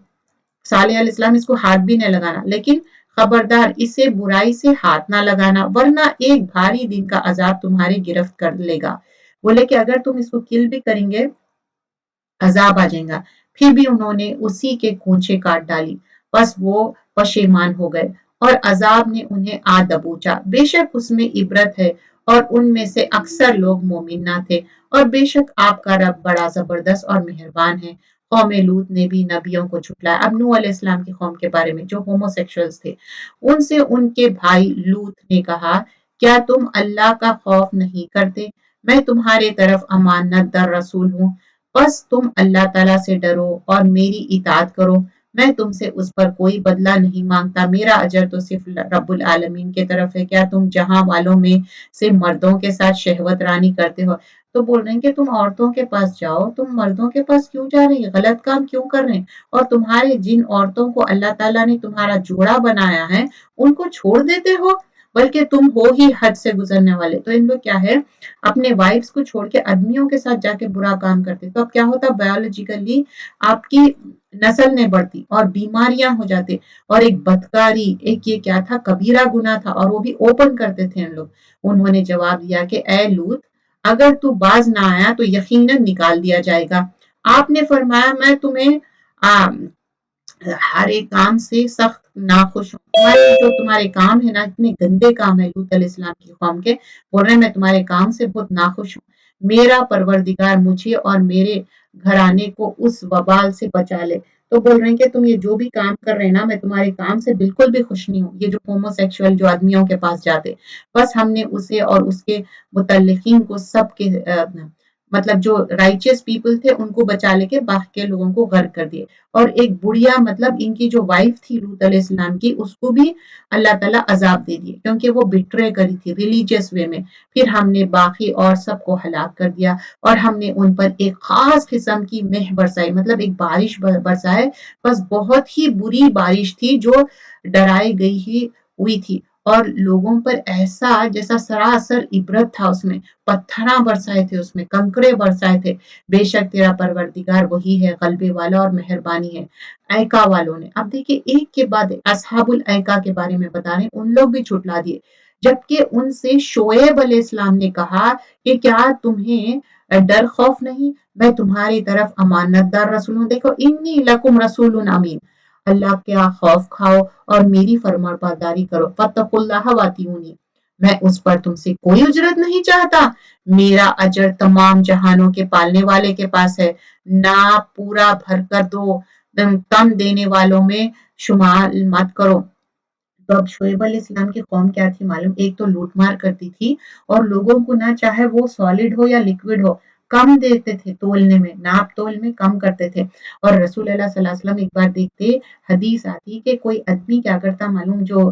साले अलैहिस्सलाम इसको हाथ भी नहीं लगाना, लेकिन खबरदार इसे बुराई से हाथ ना लगाना, वरना एक भारी दिन का अजाब तुम्हारी गिरफ्त कर लेगा। बोले कि अगर तुम इसको किल भी करेंगे अजाब आ जाएगा। फिर भी उन्होंने उसी के खूंचे काट डाली, बस वो पशेमान हो गए और अजाब ने उन्हें आ दबोचा। बेशक उसमें इबरत है और उनमें से अक्सर लोग मोमिन ना थे, और बेशक आपका रब बड़ा जबरदस्त और मेहरबान है। कौम लूत ने भी नबियों को झुटलाया। अब नूह अलैहिस्सलाम की कौम के बारे में जो होमोसेक्सुअल्स थे, उनसे उनके भाई लूत ने कहा کیا تم اللہ کا خوف نہیں کرتے؟ میں تمہارے طرف امانت در رسول ہوں، بس تم اللہ تعالیٰ سے ڈرو اور میری اطاعت کرو، میں تم سے اس پر کوئی بدلہ نہیں مانگتا، میرا اجر تو صرف رب العالمین کی طرف ہے، کیا تم جہاں والوں میں سے مردوں کے ساتھ شہوت رانی کرتے ہو؟ تو بول رہے ہیں کہ تم عورتوں کے پاس جاؤ، تم مردوں کے پاس کیوں جا رہے ہیں، غلط کام کیوں کر رہے ہیں؟ اور تمہارے جن عورتوں کو اللہ تعالیٰ نے تمہارا جوڑا بنایا ہے ان کو چھوڑ دیتے ہو، بلکہ تم ہو ہی حد سے گزرنے والے۔ تو ان لوگ کیا ہے، اپنے وائفز کو چھوڑ کے آدمیوں کے ساتھ جا کے برا کام کرتے، تو اب کیا ہوتا، بایولوجیکلی آپ کی نسل نہیں بڑھتی اور بیماریاں ہو جاتے، اور ایک بدکاری، ایک یہ کیا تھا، کبیرہ گناہ تھا، اور وہ بھی اوپن کرتے تھے ان لوگ۔ انہوں نے جواب دیا کہ اے لوط، اگر تو باز نہ آیا تو یقیناً نکال دیا جائے گا۔ آپ نے فرمایا میں تمہیں ہر ایک کام سے سخت ناخوش ہوں، جو تمہارے کام ہے نا، اتنے گندے کام ہے لوط علیہ السلام کی قوم کے، بول رہے ہیں میں تمہارے کام سے بہت ناخوش ہوں، میرا پروردگار مجھے اور میرے گھرانے کو اس وبال سے بچا لے۔ تو بول رہے ہیں کہ تم یہ جو بھی کام کر رہے ہیں نا، میں تمہارے کام سے بالکل بھی خوش نہیں ہوں، یہ جو ہومو سیکشول جو آدمیوں کے پاس جاتے، بس ہم نے اسے اور اس کے متعلقین کو سب کے مطلب جو رائچیس پیپل تھے ان کو بچا لے کے باقی کے لوگوں کو غرق کر دیے۔ اور ایک بڑھیا مطلب ان کی جو وائف تھی لوط علیہ السلام کی، اس کو بھی اللہ تعالیٰ عذاب دے دیے کیونکہ وہ بٹرے کری تھی ریلیجیس وے میں۔ پھر ہم نے باقی اور سب کو ہلاک کر دیا، اور ہم نے ان پر ایک خاص قسم کی مہ برسائی، مطلب ایک بارش برسائے، بس بہت ہی بری بارش تھی جو ڈرائی گئی ہی ہوئی تھی، اور لوگوں پر ایسا جیسا سراسر عبرت تھا اس میں، پتھراں برسائے تھے اس میں، کنکڑے برسائے تھے۔ بے شک تیرا پروردگار وہی ہے غلبے والا اور مہربانی ہے۔ ایکا والوں نے، اب دیکھیں ایک کے بعد اصحاب الایکا کے بارے میں بتا رہے ہیں، ان لوگ بھی چھٹلا دیے، جبکہ ان سے شعیب علیہ السلام نے کہا کہ کیا تمہیں ڈر خوف نہیں، میں تمہاری طرف امانت دار رسول ہوں، دیکھو انی لکم رسول امین، اللہ کیا خوف کھاؤ اور میری فرمان برداری کرو، فاتقوا اللہ واتیونی، میں اس پر تم سے کوئی اجرت نہیں چاہتا، میرا اجر تمام جہانوں کے پالنے والے کے پاس ہے، نہ پورا بھر کر دو، کم دینے والوں میں شمار مت کرو۔ تو اب شعیب علیہ السلام کی قوم کیا تھی معلوم، ایک تو لوٹ مار کرتی تھی، اور لوگوں کو نہ چاہے وہ سالڈ ہو یا لیکوڈ ہو کم دیتے تھے، تولنے میں ناپ تول میں کم کرتے تھے۔ اور رسول اللہ صلی اللہ علیہ وسلم ایک بار دیکھتے، حدیث آتی کہ کوئی آدمی کیا کرتا معلوم، جو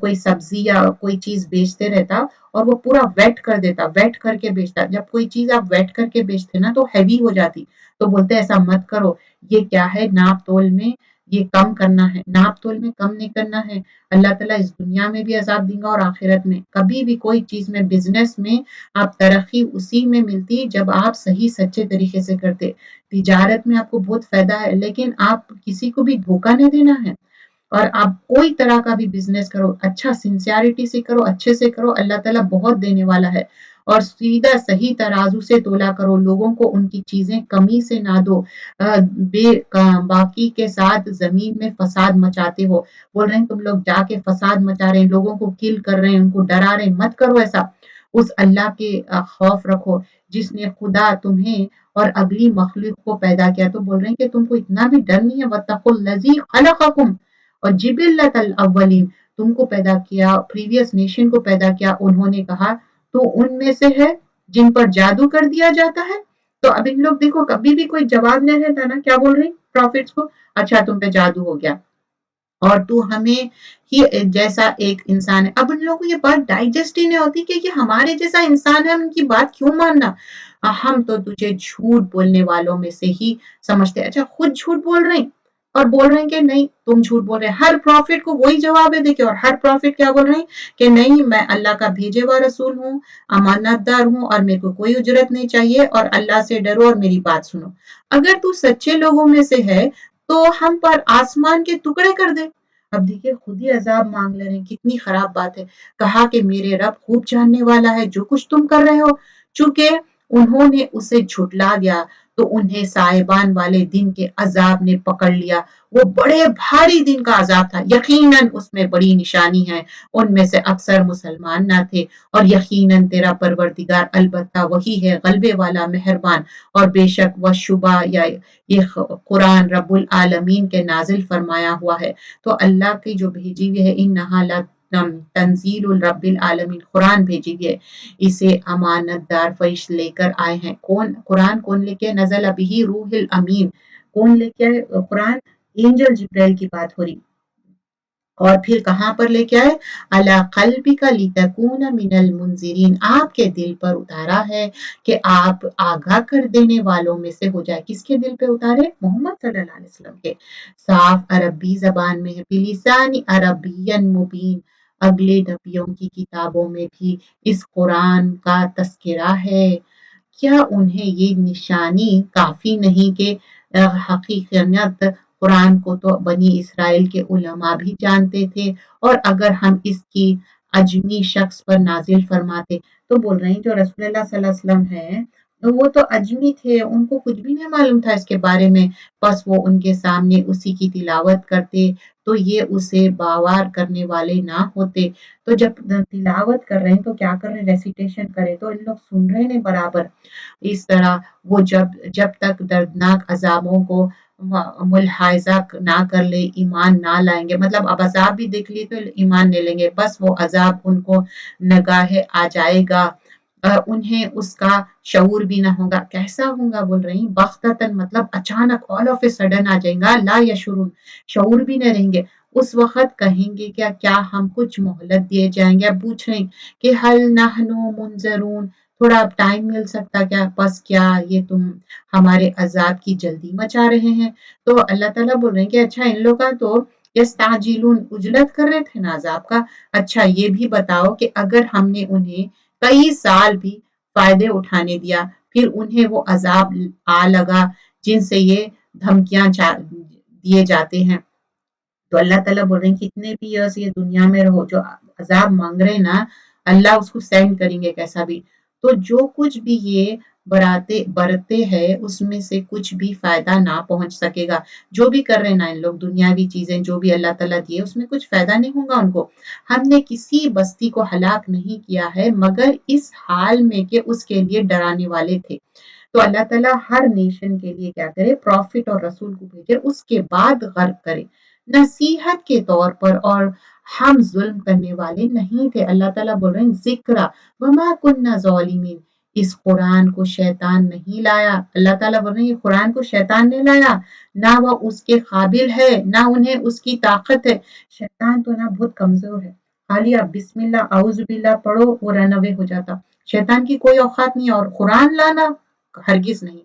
کوئی سبزی یا کوئی چیز بیچتے رہتا اور وہ پورا ویٹ کر دیتا، ویٹ کر کے بیچتا، جب کوئی چیز آپ ویٹ کر کے بیچتے نا تو ہیوی ہو جاتی، تو بولتے ایسا مت کرو، یہ کیا ہے، ناپ تول میں یہ کم کرنا ہے، ناپ تول میں کم نہیں کرنا ہے، اللہ تعالیٰ اس دنیا میں بھی عذاب دیں گا اور آخرت میں۔ کبھی بھی کوئی چیز میں، بزنس میں آپ ترقی اسی میں ملتی جب آپ صحیح سچے طریقے سے کرتے، تجارت میں آپ کو بہت فائدہ ہے، لیکن آپ کسی کو بھی دھوکہ نہیں دینا ہے، اور آپ کوئی طرح کا بھی بزنس کرو اچھا سنسیئرٹی سے کرو، اچھے سے کرو، اللہ تعالیٰ بہت دینے والا ہے، اور سیدھا صحیح ترازو سے تولا کرو، لوگوں کو ان کی چیزیں کمی سے نہ دو، بے باقی کے ساتھ زمین میں فساد مچاتے ہو، بول رہے ہیں تم لوگ جا کے فساد مچا رہے ہیں، لوگوں کو کل کر رہے ہیں، ان کو ڈرا رہے ہیں، مت کرو ایسا، اس اللہ کے خوف رکھو جس نے خدا تمہیں اور اگلی مخلوق کو پیدا کیا۔ تو بول رہے ہیں کہ تم کو اتنا بھی ڈر نہیں ہے، وَاتَّقُوا الَّذِي خَلَقَكُمْ، اور جِبِلَّةَ الْأَوَّلِينَ، تم کو پیدا کیا، پریویس نیشن کو پیدا کیا، انہوں نے کہا تو ان میں سے ہے جن پر جادو کر دیا جاتا ہے۔ تو اب ان لوگ دیکھو کبھی بھی کوئی جواب نہیں رہتا نا، کیا بول رہے ہیں پروفٹس کو، اچھا تم پہ جادو ہو گیا اور تو ہمیں ہی جیسا ایک انسان ہے۔ اب ان لوگوں کو یہ بات ڈائجسٹ ہی نہیں ہوتی کہ یہ ہمارے جیسا انسان ہے، ہم ان کی بات کیوں ماننا، ہم تو تجھے جھوٹ بولنے والوں میں سے ہی سمجھتے، اچھا خود جھوٹ بول رہے ہیں اور بول رہے ہیں کہ نہیں تم جھوٹ بول رہے ہیں، ہر پروفٹ کو وہی جواب ہے دیکھیں، اور ہر پروفٹ کیا بول رہے ہیں کہ نہیں میں اللہ کا بھیجے ہوا رسول ہوں، امانت دار ہوں، اور میرے کو کوئی اجرت نہیں چاہیے، اور اللہ سے ڈرو اور میری بات سنو، اگر تو سچے لوگوں میں سے ہے تو ہم پر آسمان کے ٹکڑے کر دے۔ اب دیکھیے خود ہی عذاب مانگ لے رہے ہیں، کتنی خراب بات ہے، کہا کہ میرے رب خوب جاننے والا ہے جو کچھ تم کر رہے ہو، چونکہ انہوں نے اسے جھٹلا دیا تو انہیں صاحبان والے دن کے عذاب نے پکڑ لیا، وہ بڑے بھاری دن کا عذاب تھا، یقیناً اس میں بڑی نشانی ہے، ان میں سے اکثر مسلمان نہ تھے، اور یقیناً تیرا پروردگار البتہ وہی ہے غلبے والا مہربان، اور بے شک وہ شبہ یا یہ قرآن رب العالمین کے نازل فرمایا ہوا ہے، تو اللہ کی جو بھیجی ہوئی ہے، انہا तंजील रब्बिल आलमीन कुरान भेजी गई, इसे अमानतदार फरिश्ते लेकर आए हैं। कौन कुरान कौन लेके नजल बिही रूहुल अमीन, कौन लेके आए कुरान? एंजल जिब्राइल की बात हो रही। और फिर कहां पर लेके आए? अला कल्बिका लितकूना मिनल मुंजिरीन, आपके दिल पर उतारा है कि आप आगाह कर देने वालों में से हो जाए। किसके दिल पे उतारे? मोहम्मद सल्लल्लाहु अलैहि वसल्लम के। साफ अरबी जबान में है, बिलिसानी अरबियन मुबीन। अगले नबियों की किताबों में भी इस कुरान का तस्करा है। क्या उन्हें ये निशानी काफी नहीं कि हकीकत कुरान को तो बनी इसराइल के उलमा भी जानते थे, और अगर हम इसकी अजमी शख्स पर नाजिल फरमाते, तो बोल रहे हैं जो रसूलुल्लाह सल्लल्लाहु अलैहि वसल्लम हैं, तो वो तो अजमी थे, उनको कुछ भी नहीं मालूम था इसके बारे में। बस वो उनके सामने उसी की तिलावत करते, तो ये उसे बावार करने वाले ना होते। तो जब तिलावत कर रहे हैं तो क्या कर रहे हैं? रेसिटेशन करे तो इन लोग सुन रहे हैं बराबर। इस तरह वो जब जब तक दर्दनाक अजाबों को मुलाहाजा ना कर ले, ईमान ना लाएंगे, मतलब अब अजाब भी देख लिए तो ईमान नहीं लेंगे, बस वो अजाब उनको नगाहे आ जाएगा, उन्हें उसका शऊर भी ना होगा। कैसा होगा बोल रही? बख्ततन मतलब अचानक, ऑल ऑफ ए सडन आ जाएगा, ला यशुरून, शऊर भी नहीं रहेंगे। उस वक्त कहेंगे क्या क्या हम कुछ मोहलत दिए जाएंगे? अब पूछ रहे हैं कि हल नहनु मुंजरून, थोड़ा अब टाइम मिल सकता क्या? बस क्या ये तुम हमारे अजाब की जल्दी मचा रहे हैं? तो अल्लाह ताला बोल रहे हैं कि अच्छा इन लोग का तो यस्ताजिलून, उजलत कर रहे थे ना अजाब का। अच्छा ये भी बताओ कि अगर हमने उन्हें कई साल भी फायदे उठाने दिया, फिर उन्हें वो अजाब आ लगा जिनसे ये धमकियां दिए जाते हैं, तो अल्लाह ताला बोल रहे हैं कितने भी इयर्स ये दुनिया में रहो, जो अजाब मांग रहे हैं ना, अल्लाह उसको सेंड करेंगे कैसा भी। तो जो कुछ भी ये बराते बरते हैं उसमें से कुछ भी फायदा ना पहुंच सकेगा। जो भी कर रहे हैं ना इन लोग, दुनियावी चीजें जो भी अल्लाह ताला दिए उसमें कुछ फायदा नहीं होगा उनको। हमने किसी बस्ती को हलाक नहीं किया है मगर इस हाल में कि उसके लिए डराने वाले थे। तो अल्लाह ताला हर नेशन के लिए क्या करे? प्रॉफिट और रसूल को भेजे, उसके बाद गर्क करे नसीहत के तौर पर, और हम जुल्म करने वाले नहीं थे। अल्लाह ताला बोल रहे हैं जिक्रा वमा कुन्ना ज़ालिमीन, इस कुरान को शैतान नहीं लाया। अल्लाह ताला बोल रहे हैं ये कुरान को शैतान ने लाया, ना वह उसके काबिल है, ना उन्हें उसकी ताकत है। शैतान तो ना बहुत कमजोर है, खाली आप बिस्मिल्लाह आउज़ुबिल्लाह पढ़ो वो रन अवे हो जाता। शैतान की कोई औकात नहीं है, और कुरान लाना हरगिज नहीं,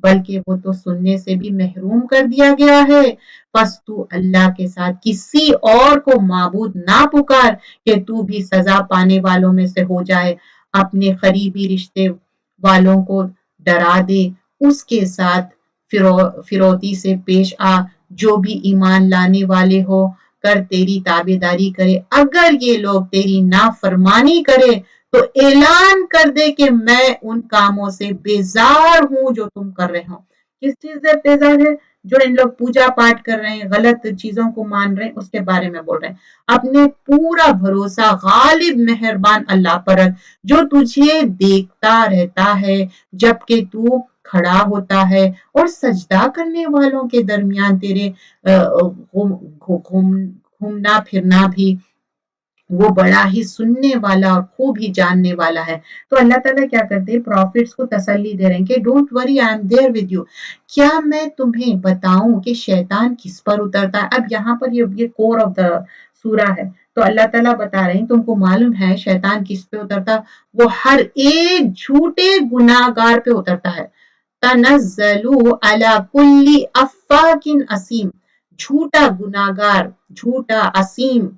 बल्कि वो तो सुनने से भी महरूम कर दिया गया है। बस तू अल्लाह के साथ किसी और को माबूद ना पुकार कि तू भी सजा पाने वालों में से हो जाए। अपने करीबी रिश्ते वालों को डरा दे, उसके साथ फिरौती से पेश आ, जो भी ईमान लाने वाले हो कर तेरी ताबेदारी करे। अगर ये लोग तेरी नाफरमानी करे तो ऐलान कर दे कि मैं उन कामों से बेजार हूं जो तुम कर रहे हो। किस चीज से बेजार है? जो इन लोग पूजा पाठ कर रहे हैं, गलत चीजों को मान रहे हैं, उसके बारे में बोल रहे हैं। अपने पूरा भरोसा गालिब मेहरबान अल्लाह पर रख, जो तुझे देखता रहता है जबकि तू खड़ा होता है, और सजदा करने वालों के दरमियान तेरे घूमना फिरना भी वो बड़ा ही सुनने वाला और खूब ही जानने वाला है। तो अल्लाह ताला क्या करते हैं? प्रॉफिट्स को तसल्ली दे रहे हैं कि don't worry, I am there with you. क्या मैं तुम्हें बताऊं कि शैतान किस पर उतरता है? अब यहाँ पर ये कोर ऑफ द सूरा है, तो अल्लाह ताला बता रहे हैं तुमको मालूम है शैतान किस पे उतरता? वो हर एक झूठे गुनाहगार पे उतरता है। तनज़्ज़लु अला कुल्ली अफ़्फ़ाकिन असीम, झूठा गुनाहगार, झूठा असीम,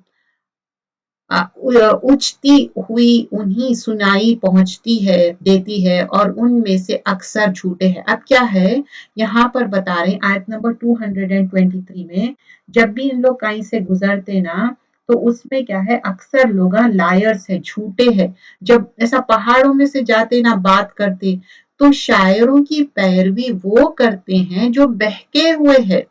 उचती हुई उन्हीं सुनाई पहुंचती है देती है, और उनमें से अक्सर झूठे हैं। अब क्या है यहाँ पर बता रहे हैं आयत नंबर 223 में, जब भी इन लोग कहीं से गुजरते ना, तो उसमें क्या है? अक्सर लोग लायर्स है, झूठे हैं। जब ऐसा पहाड़ों में से जाते ना बात करते, तो शायरों की पैरवी वो करते हैं जो बहके हुए हैं।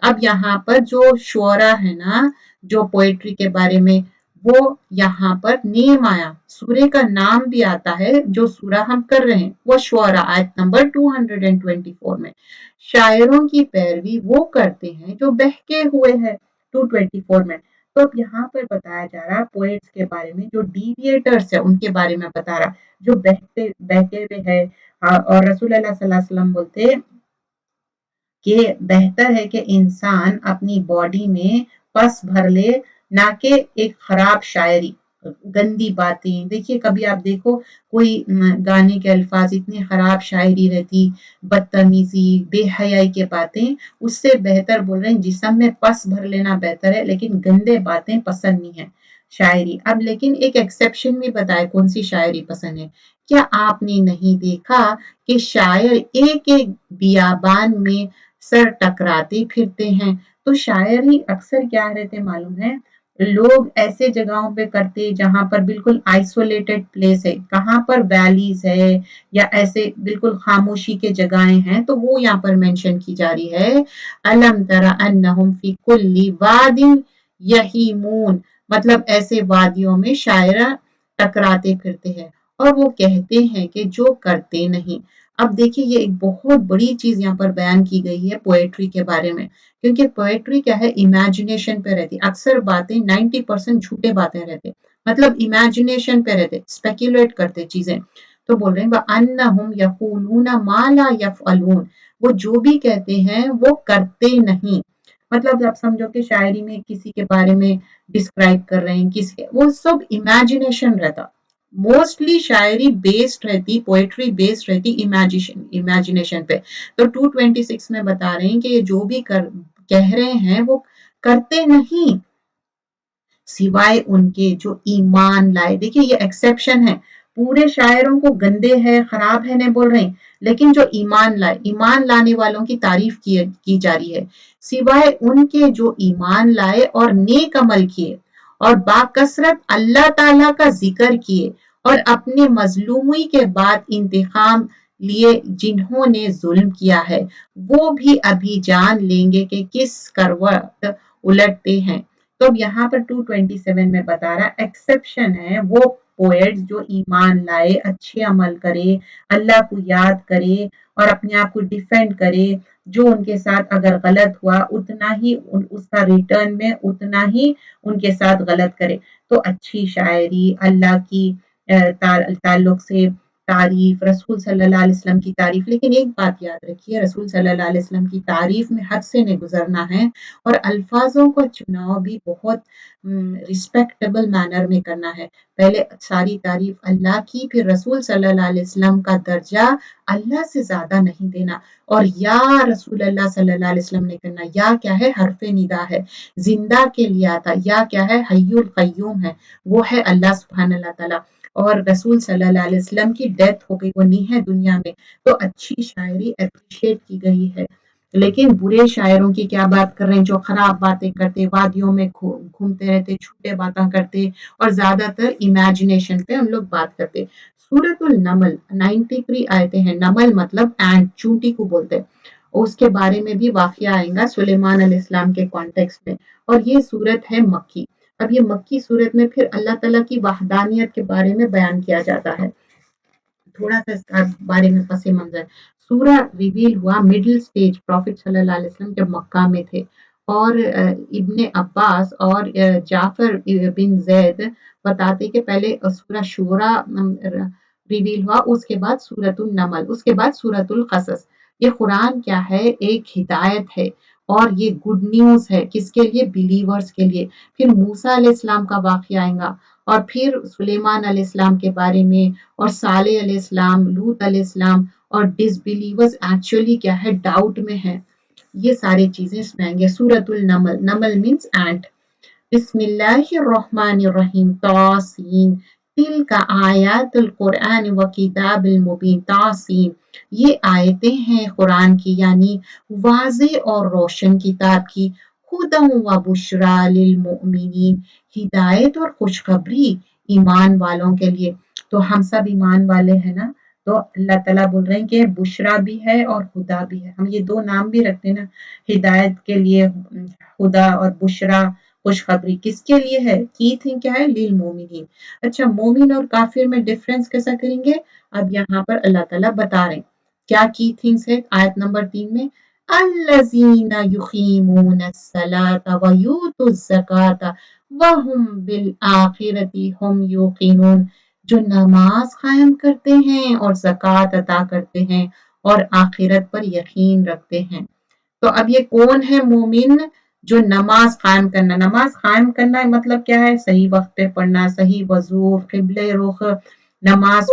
अब यहाँ पर जो शुअरा है ना, जो पोएट्री के बारे में, वो यहाँ पर नेम आया, सूरे का नाम भी आता है, जो सूरा हम कर रहे हैं वो शुअरा, आयत नंबर 224 में। शायरों की पैरवी वो करते हैं जो बहके हुए हैं, 224 में। تو اب यहाँ पर बताया जा रहा है पोएट्स के बारे में, जो डिविएटर्स है उनके बारे में बता रहा, जो बहते बहके हुए है। और रसूल अल्लाह सल्लल्लाहु अलैहि वसल्लम बोलते कि बेहतर है कि इंसान अपनी बॉडी में पस भर ले, ना कि एक खराब शायरी, गंदी बातें। देखिए कभी आप देखो कोई गाने के अल्फाज इतने खराब शायरी रहती, बदतमीजी, बेहयाई के बातें, उससे बेहतर बोल रहे हैं जिस्म में पस भर लेना बेहतर है, लेकिन गंदे बातें पसंद नहीं है शायरी। अब लेकिन एक एक्सेप्शन भी बताए कौन सी शायरी पसंद है। क्या आपने नहीं देखा कि शायर एक एक बियाबान में सर टकराते फिरते हैं। तो शायरी अक्सर क्या रहते मालूम है, लोग ऐसे जगहों पे करते जहां पर बिल्कुल आइसोलेटेड प्लेस है, कहाँ पर वैलीज है या ऐसे बिल्कुल खामोशी के जगहें हैं, तो वो यहाँ पर मेंशन की जा रही है। अलम तरा अन्नहुम फी कुल्ली वादिन यहीमून, मतलब ऐसे वादियों में शायरा टकराते फिरते हैं और वो कहते हैं कि जो करते नहीं। अब देखिए ये एक बहुत बड़ी चीज यहाँ पर बयान की गई है पोएट्री के बारे में, क्योंकि पोएट्री क्या है, इमेजिनेशन पे रहती, अक्सर बातें 90% झूठे बातें रहते, मतलब इमेजिनेशन पे रहते, स्पेक्युलेट करते चीजें। तो बोल रहे हैं अन्नहुम यकूलूना मा ला यफअलून, वो जो भी कहते हैं वो करते नहीं। मतलब आप समझो कि शायरी में किसी के बारे में डिस्क्राइब कर रहे हैं, किसी, वो सब इमेजिनेशन रहता। मोस्टली शायरी बेस्ड रहती, पोएट्री बेस्ड रहती इमेजिनेशन पे। तो 226 में बता रहे हैं कि ये जो भी कह रहे हैं वो करते नहीं, सिवाय उनके जो ईमान लाए। देखिए ये एक्सेप्शन है, पूरे शायरों को गंदे है, खराब है नहीं बोल रहे हैं, लेकिन जो ईमान लाए, ईमान लाने वालों की तारीफ की जा रही है। सिवाय उनके जो ईमान लाए और नेक अमल किए और बाकसरत अल्लाह ताला का जिक्र किए और अपने मजलूमी के बाद इंतकाम लिए जिन्होंने जुल्म किया है, वो भी अभी जान लेंगे कि किस करवट उलटते हैं। तो अब यहाँ पर 227 में बता रहा एक्सेप्शन है वो पोएट्स जो ईमान लाए, अच्छे अमल करे, अल्लाह को याद करे और अपने आप को डिफेंड करे, जो उनके साथ अगर गलत हुआ उतना ही उसका रिटर्न में उतना ही उनके साथ गलत करे। तो अच्छी शायरी, अल्लाह की ताल्लुक से तारीफ, रसूल सल्लल्लाहु अलैहि वसल्लम की तारीफ। लेकिन एक बात याद रखिए, रसूल सल्लल्लाहु अलैहि वसल्लम की तारीफ में हद से नहीं गुजरना है और अल्फाजों का चुनाव भी बहुत रिस्पेक्टेबल मैनर में करना है। पहले सारी तारीफ अल्लाह की, फिर रसूल सल्लल्लाहु अलैहि वसल्लम का दर्जा अल्लाह से ज्यादा नहीं देना। और या रसूल अल्लाह सल्लल्लाहु अलैहि वसल्लम ने करना, या क्या है, हरफे निदा है, जिंदा के लिए आता, या क्या है, हय्युल कय्यूम है, वो है अल्लाह सुब्हान अल्लाह ताला। और रसूल सल्लल्लाहु अलैहि वसल्लम की डेथ हो गई, वो नहीं है दुनिया में, तो अच्छी शायरी अप्रिशिएट की गई है। लेकिन बुरे शायरों की क्या बात कर रहे हैं, जो खराब बातें करते, वादियों में घूमते रहते, छूटे बातें करते और ज्यादातर इमेजिनेशन पे हम लोग बात करते। सूरतुल नमल 93 आयते हैं, नमल मतलब एंट, चूंटी को बोलते हैं। उसके बारे में भी वाकया आएगा सुलेमान अलैहिस्सलाम के कॉन्टेक्स्ट में, और ये सूरत है मक्की। अब ये मक्की सूरत में फिर अल्लाह ताला की वहदानियत के बारे में बयान किया जाता है। थोड़ा सा इसका बारे में पस मंजर, सूरा रिवील हुआ मिडिल स्टेज प्रॉफिट सल्लल्लाहु अलैहि वसल्लम जब मक्का में थे, और इब्ने अब्बास और जाफर बिन जैद बताते कि पहले सूरा शूरा रिवील हुआ, उसके बाद सूरतुल नमल, उसके बाद सूरतुल कसस। ये कुरान क्या है, एक हिदायत है और ये गुड न्यूज है, किसके लिए, बिलीवर्स के लिए। फिर मूसा अलैहिस्सलाम का वाकया आएगा और फिर सुलेमान अलैहिस्सलाम के बारे में, और साले अलैहिस्सलाम, लूत अलैहिस्सलाम, और डिसबिलीवर्स एक्चुअली क्या है, डाउट में है। ये सारी चीजें इसमें आएंगे। सूरतुल नमल, नमल मीन्स एंट। बिस्मिल्लाहिर्रहमानिर्रहीम, तासीन, तिल का आयातुल कुरान व किताबिल मुबीन, तासीन, ये आयतें हैं कुरान की, यानी वाज़े और रोशन किताब की, हुदन व बुशरा लिल मुमिनीन, हिदायत और खुशखबरी ईमान वालों के लिए। तो हम सब ईमान वाले हैं ना, तो अल्लाह ताला बोल रहे हैं कि बुशरा भी है और हुदा भी है। हम ये दो नाम भी रखते हैं ना, हिदायत के लिए हुदा और बुशरा खुशखबरी, किसके लिए है, की थिंग क्या है, लिल मोमिनीन। अच्छा, मोमिन और काफिर में डिफरेंस कैसा करेंगे, अब यहाँ पर अल्लाह ताला बता रहे हैं क्या की थिंग्स है। आयत नंबर 3 में, अल्लज़ीना युकीमून सलाता व यूतुज़ ज़काता वहुम बिल आखिरती हम युकीनून, जो नमाज कायम करते हैं और ज़कात अता करते हैं और आखिरत पर यकीन रखते हैं। तो अब ये कौन है मोमिन? जो नमाज कायम करना मतलब क्या है? सही वक्त पे पढ़ना, सही वजू, किबले रुख, नमाज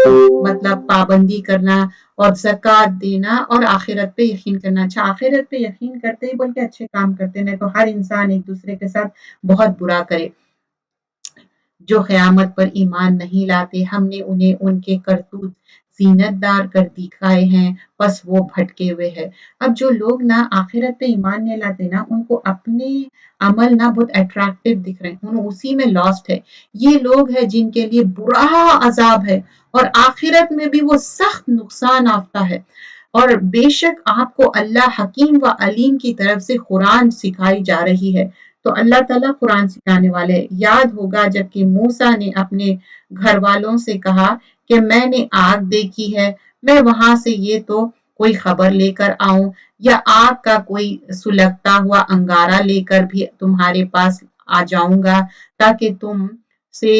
मतलब पाबंदी करना और ज़कात देना और आखिरत पे यकीन करना। अच्छा, आखिरत पे यकीन करते ही बोल के अच्छे काम करते, नहीं तो हर इंसान एक दूसरे के साथ बहुत बुरा करे। जो क़यामत पर ईमान नहीं लाते, हमने उन्हें उनके करतूत ज़ीनतदार कर दिखाए हैं, बस वो भटके हुए हैं। अब जो लोग ना आखिरत पे ईमान नहीं लाते ना, उनको अपने अमल ना बहुत अट्रैक्टिव दिख रहे हैं, उन उसी में लॉस्ट है। ये लोग हैं जिनके लिए बुरा अजाब है और आखिरत में भी वो सख्त नुकसान आफ्ता है। और बेशक आपको अल्लाह हकीम व अलीम की तरफ से कुरान सिखाई जा रही है। तो अल्लाह ताला कुरान सिखाने वाले हैं। याद होगा जबकि मूसा ने अपने घर वालों से कहा कि मैंने आग देखी है, मैं वहां से ये तो कोई खबर लेकर आऊं या आग का कोई सुलगता हुआ अंगारा लेकर भी तुम्हारे पास आ जाऊंगा ताकि तुम से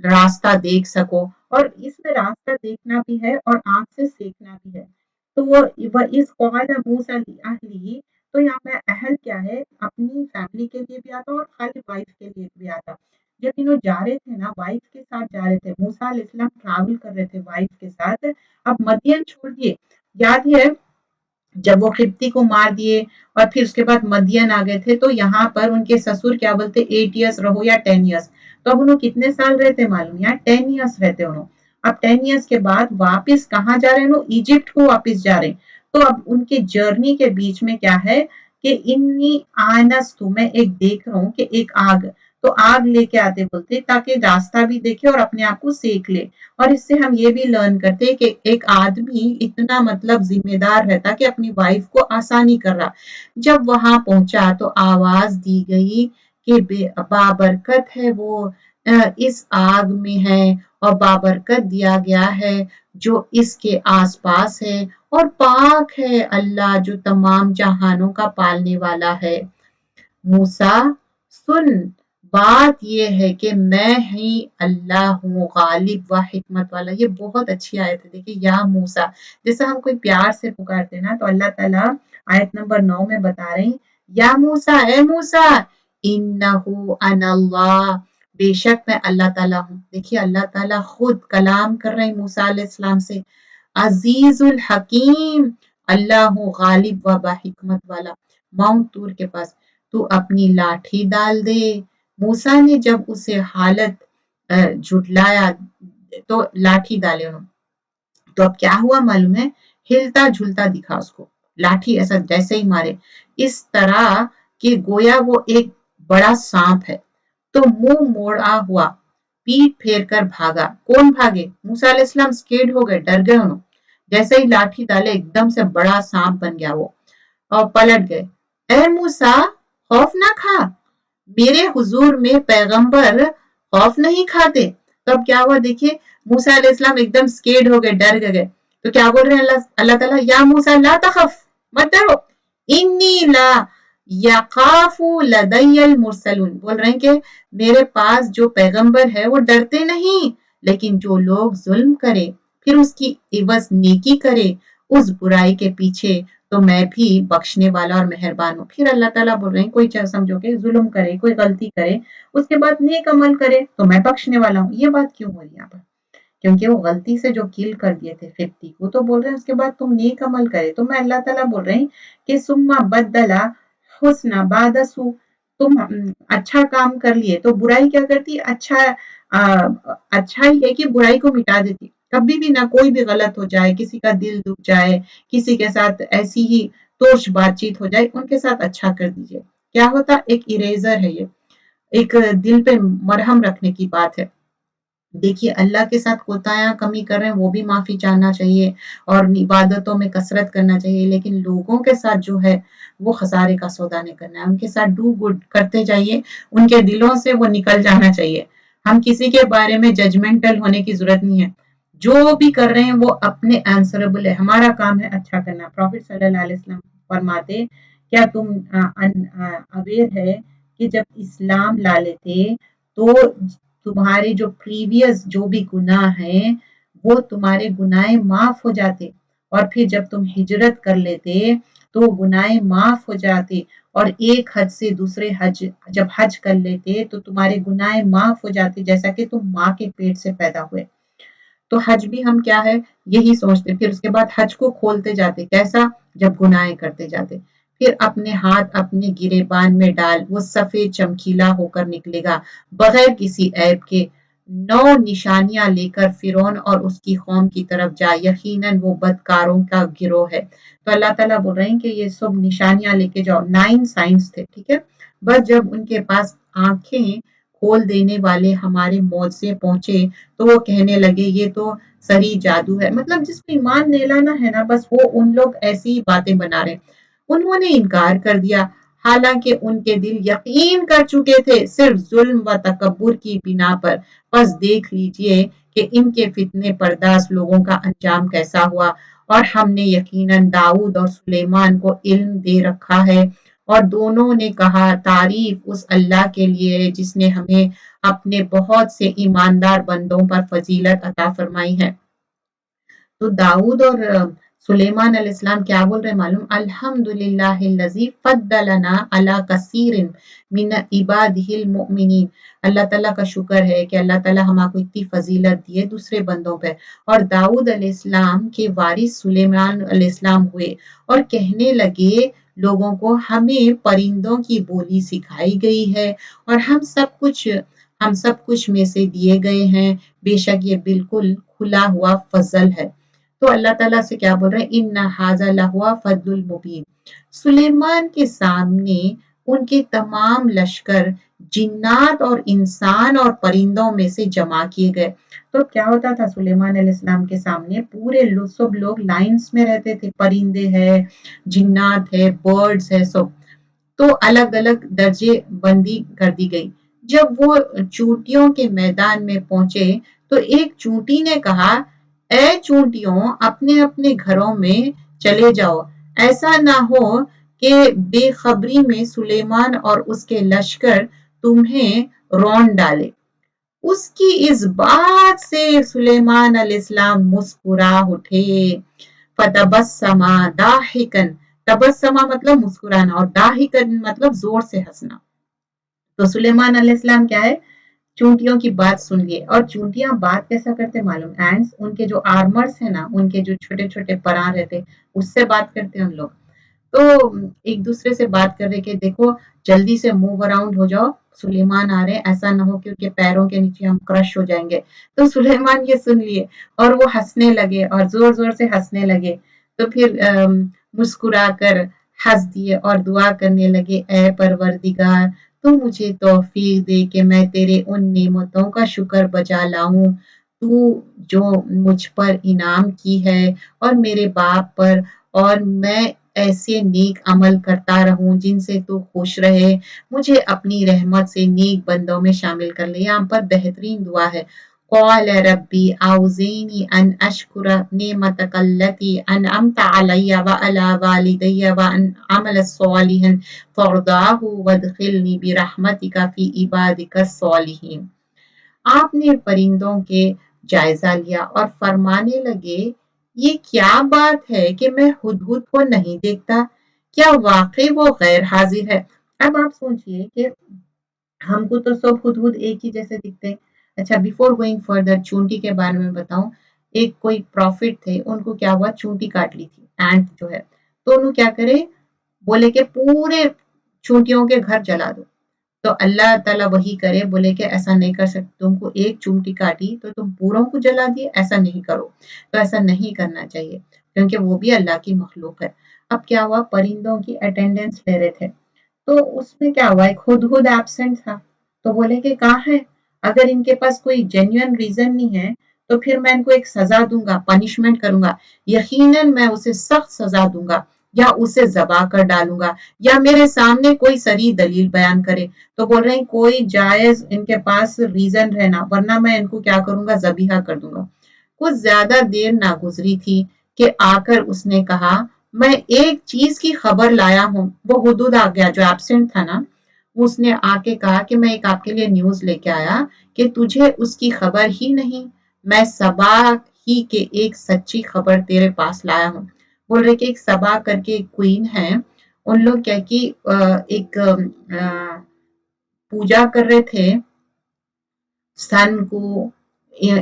रास्ता देख सको। और इसमें रास्ता देखना भी है और आग से सेकना भी है। तो वो इस कौल मूसा अहली, तो यहाँ पे अहल क्या है? अपनी फैमिली के लिए भी आता और खाली वाइफ के लिए भी आता। जब तीनों जा रहे थे ना, वाइफ के साथ जा रहे थे, मूसा अलैहिस्सलाम ट्रैवल कर रहे थे वाइफ के साथ। अब मदियन छोड़ दिए, याद है जब वो खिब्ती को मार दिए और फिर उसके बाद मदियन आ गए थे, तो यहाँ पर उनके ससुर क्या बोलते, 8 ईयर्स रहो या 10 ईयर्स। तो अब उन्होंने कितने साल रहते मालूम? यहाँ 10 ईयर्स रहते उन्होंने। अब 10 ईयर्स के बाद वापिस कहाँ जा रहे हैं? इजिप्ट को वापिस जा रहे हैं। तो अब उनके जर्नी के बीच में क्या है कि इन्नी आनस्तु, मैं एक देख रहा हूँ कि एक आग, तो आग लेके आते बोलते ताकि रास्ता भी देखे और अपने आप को सेक ले। और इससे हम ये भी लर्न करते हैं कि एक आदमी इतना मतलब जिम्मेदार रहता कि अपनी वाइफ को आसानी कर रहा। जब वहां पहुंचा तो आवाज दी गई कि बाबरकत है वो इस आग में है और बाबरकत दिया गया है जो इसके आसपास है और पाक है अल्लाह जो तमाम जहानों का पालने वाला है। मूसा सुन, बात ये है कि मैं ही अल्लाह हूँ गालिब व हिकमत वाला। ये बहुत अच्छी आयत है। देखिए या मूसा, जैसे हम कोई प्यार से पुकारते ना, तो अल्लाह ताला आयत नंबर 9 में बता रहे हैं, या मूसा, ए मूसा, इन्नहु अनल्लाह, बेशक मैं अल्लाह ताला हूँ। देखिए अल्लाह ताला खुद कलाम कर रहे हैं मूसा अलैहिस्सलाम से। अजीजुल हकीम, अल्लाह हूँ गालिब व बाहिकमत वाला। माउंट तूर के पास तू अपनी लाठी डाल दे। मूसा ने जब उसे हालत झुटलाया तो लाठी डाले उन्होंने। तो अब क्या हुआ मालूम है? हिलता झुलता दिखा उसको, लाठी ऐसा जैसे ही मारे इस तरह कि गोया वो एक बड़ा सांप है। तो मुंह मोड़ा हुआ पीठ फेर कर भागा। कौन भागे? मूसा अलैहिस्सलाम स्केर्ड हो गए, डर गए उन्होंने। जैसे ही लाठी डाले एकदम से बड़ा सांप बन गया वो और पलट गए। ए मूसा, खौफ ना खा, मेरे हुजूर में पैगंबर खौफ नहीं खाते। तो अब क्या हुआ देखिए, मूसा अलैहिस्सलाम एकदम स्केर्ड हो गए, डर गए। तो क्या बोल रहे हैं अल्लाह ताला, या मूसा ला तखफ, मत डरो, इन्नी ला यकाफु लदय्यल मुरसलून, बोल रहे हैं कि मेरे पास जो पैगंबर है वो डरते नहीं, लेकिन जो लोग जुल्म करे फिर उसकी इवज नेकी करे, उस बुराई के पीछे तो मैं भी बख्शने वाला और मेहरबान हूँ। फिर अल्लाह ताला बोल रहे हैं कोई समझो कि जुल्म करे, कोई गलती करे, उसके बाद नेक अमल करे तो मैं बख्शने वाला हूँ। ये बात क्यों हो रही है यहाँ पर? क्योंकि वो गलती से जो किल कर दिए थे 50 को, तो बोल रहे हैं उसके बाद तुम नेक अमल करे। तो मैं अल्लाह ताला बोल रहे हैं कि सुम्मा बदला हुस्ना बादसु, तुम अच्छा काम कर लिए तो बुराई क्या करती? अच्छा ही है कि बुराई को मिटा देती। कभी भी ना कोई भी गलत हो जाए, किसी का दिल दुख जाए, किसी के साथ ऐसी ही तोश बातचीत हो जाए, उनके साथ अच्छा कर दीजिए। क्या होता? एक इरेजर है ये, एक दिल पे मरहम रखने की बात है। देखिए अल्लाह के साथ कोताया कमी कर रहे हैं वो भी माफी चाहना चाहिए और इबादतों में कसरत करना चाहिए, लेकिन लोगों के साथ जो है वो खसारे का सौदा नहीं करना है। उनके साथ डू गुड करते जाइए, उनके दिलों से वो निकल जाना चाहिए। हम किसी के बारे में जजमेंटल होने की जरूरत नहीं है। जो भी कर रहे हैं वो अपने आंसरेबल है। हमारा काम है अच्छा करना। प्रॉफिट सल्लल्लाहु अलैहि वसल्लम फरमाते, क्या तुम अवेयर है کہ جب اسلام لا لیتے تو تمہارے جو پریویس جو بھی گناہ ہیں وہ تمہارے گناہ معاف ہو جاتے، اور پھر جب تم ہجرت کر لیتے تو گناہ معاف ہو جاتے، اور ایک حج سے دوسرے حج جب حج کر لیتے تو تمہارے گناہ معاف ہو جاتے جیسا کہ تم ماں کے پیٹ سے پیدا ہوئے۔ تو حج بھی ہم کیا ہے یہی سوچتے، پھر اس کے بعد حج کو کھولتے جاتے کیسا، جب گناہ کرتے جاتے، پھر اپنے ہاتھ اپنے گریبان میں ڈال، وہ سفید چمکیلا ہو کر نکلے گا بغیر کسی عیب کے، 9 نشانیاں لے کر فرعون اور اس کی قوم کی طرف جا، یقیناً وہ بدکاروں کا گروہ ہے۔ تو اللہ تعالیٰ بول رہے ہیں کہ یہ سب نشانیاں لے کے جاؤ، 9 سائنس تھے، ٹھیک ہے، بس جب ان کے پاس آنکھیں کھول دینے والے ہمارے معجزے پہنچے تو وہ کہنے لگے یہ تو صحیح جادو ہے، مطلب جس کو ایمان نہیں لانا ہے نا بس وہ ان لوگ ایسی ہی باتیں بنا رہے، انہوں نے انکار کر دیا، حالانکہ ان کے دل یقین کر چکے تھے صرف ظلم و تکبر کی بنا پر۔ بس دیکھ لیجئے کہ ان کے فتنے پرداز لوگوں کا انجام کیسا ہوا، اور ہم نے یقیناً داؤد اور سلیمان کو علم دے رکھا ہے، اور دونوں نے کہا تعریف اس اللہ کے لیے جس نے ہمیں اپنے بہت سے ایماندار بندوں پر فضیلت عطا فرمائی ہے۔ تو داؤد اور سلیمان علیہ السلام کیا بول رہے ہیں معلوم، الحمدللہ الذی فضلنا علی کثیر من عبادہ المؤمنین، اللہ تعالیٰ کا شکر ہے کہ اللہ تعالیٰ ہمارے کو اتنی فضیلت دیے دوسرے بندوں پہ، اور داؤد علیہ السلام کے وارث سلیمان علیہ السلام ہوئے، اور کہنے لگے لوگوں کو ہمیں پرندوں کی بولی سکھائی گئی ہے، اور ہم سب کچھ میں سے دیے گئے ہیں، بے شک یہ بالکل کھلا ہوا فضل ہے۔ تو اللہ تعالیٰ سے کیا بول رہے ہیں، ان ھذا لہو فضل المبین۔ سلیمان کے سامنے ان کے تمام لشکر جنات اور انسان اور پرندوں میں سے جمع کیے گئے۔ تو کیا ہوتا تھا سلیمان علیہ السلام کے سامنے پورے سب لوگ لائنز میں رہتے تھے، پرندے ہیں، جنات ہے، برڈز ہے، سب تو الگ الگ درجے بندی کر دی گئی۔ جب وہ چونٹیوں کے میدان میں پہنچے تو ایک چونٹی نے کہا اے چونٹیوں اپنے اپنے گھروں میں چلے جاؤ، ایسا نہ ہو کہ بے خبری میں سلیمان اور اس کے لشکر تمہیں رون ڈالے۔ اس کی اس بات سے سلیمان علیہ السلام مسکرا اٹھے، فتبسم ضاحکا، تبسمہ مطلب مسکرانا، اور ضاحکا مطلب زور سے ہنسنا۔ تو سلیمان علیہ السلام کیا ہے، چونٹیوں کی بات سن لیے، اور چونٹیاں بات کیسا کرتے معلوم، اینٹس ان کے جو آرمرز ہیں نا، ان کے جو چھوٹے چھوٹے پراں رہتے اس سے بات کرتے ہیں ان لوگ، تو ایک دوسرے سے بات کر رہے کہ دیکھو جلدی سے موو اراؤنڈ ہو جاؤ، سلیمان آ رہے ہیں، ایسا نہ ہو کہ ان کے پیروں کے نیچے ہم کرش ہو جائیں گے۔ تو سلیمان یہ سن لیے اور وہ ہنسنے لگے اور زور زور سے ہنسنے لگے، تو پھر مسکرا کر ہنس دیے اور دعا کرنے لگے اے پروردگار تو مجھے توفیق دے کہ میں تیرے ان نعمتوں کا شکر بجا لاؤں تو جو مجھ پر انعام کی ہے اور میرے باپ پر، اور میں ایسے نیک عمل کرتا رہوں جن سے تو خوش رہے، مجھے اپنی رحمت سے نیک بندوں میں شامل کر لے۔ یہاں پر بہترین دعا ہے، قال ربی اوزینی ان اشکر نعمتک التی انعمت علی وعلی والدی وان اعمل صالحا ترضاہ وادخلنی برحمتک فی عبادک الصالحین۔ آپ نے پرندوں کے جائزہ لیا اور فرمانے لگے یہ کیا بات ہے کہ میں ہدہد کو نہیں دیکھتا، کیا واقعی وہ غیر حاضر ہے؟ اب آپ سوچئے کہ ہم کو تو سب ہدہد ایک ہی جیسے دکھتے ہیں۔ اچھا بیفور گوئنگ فردر چونٹی کے بارے میں بتاؤں، ایک کوئی پروفٹ تھے، ان کو کیا ہوا، چونٹی کاٹ لی تھی، اینٹ جو ہے، تو انہوں کیا کرے، بولے کہ پورے چونٹیوں کے گھر جلا دو، تو اللہ تعالیٰ وہی کرے، بولے کہ ایسا نہیں کر سکتے، تم کو ایک چونٹی کاٹی تو تم پوروں کو جلا دیے، ایسا نہیں کرو، تو ایسا نہیں کرنا چاہیے کیونکہ وہ بھی اللہ کی مخلوق ہے۔ اب کیا ہوا، پرندوں کی اٹینڈنس لے رہے تھے، تو اس میں کیا ہوا، ایک ہدہد ایبسنٹ تھا، تو بولے کہ کہاں ہے، اگر ان کے پاس کوئی جینیون ریزن نہیں ہے تو پھر میں ان کو ایک سزا دوں گا، پنشمنٹ کروں گا، یقیناً میں اسے سخت سزا دوں گا، یا اسے ذبح کر ڈالوں گا، یا میرے سامنے کوئی صریح دلیل بیان کرے۔ تو بول رہے ہیں کوئی جائز ان کے پاس ریزن رہنا، ورنہ میں ان کو کیا کروں گا، ذبیحہ کر دوں گا۔ کچھ زیادہ دیر نہ گزری تھی کہ آ کر اس نے کہا میں ایک چیز کی خبر لایا ہوں، وہ ہدہد آ گیا جو ایبسنٹ تھا نا، اس نے آ کے کہا کہ میں ایک آپ کے لیے نیوز لے کے آیا کہ تجھے اس کی خبر ہی نہیں، میں سبا ہی کے ایک سچی خبر تیرے پاس لایا ہوں۔ بول رہے کہ ایک سبا کر کے ایک کوئین ہے، ان لوگ کیا کہ ایک پوجا کر رہے تھے سن کو،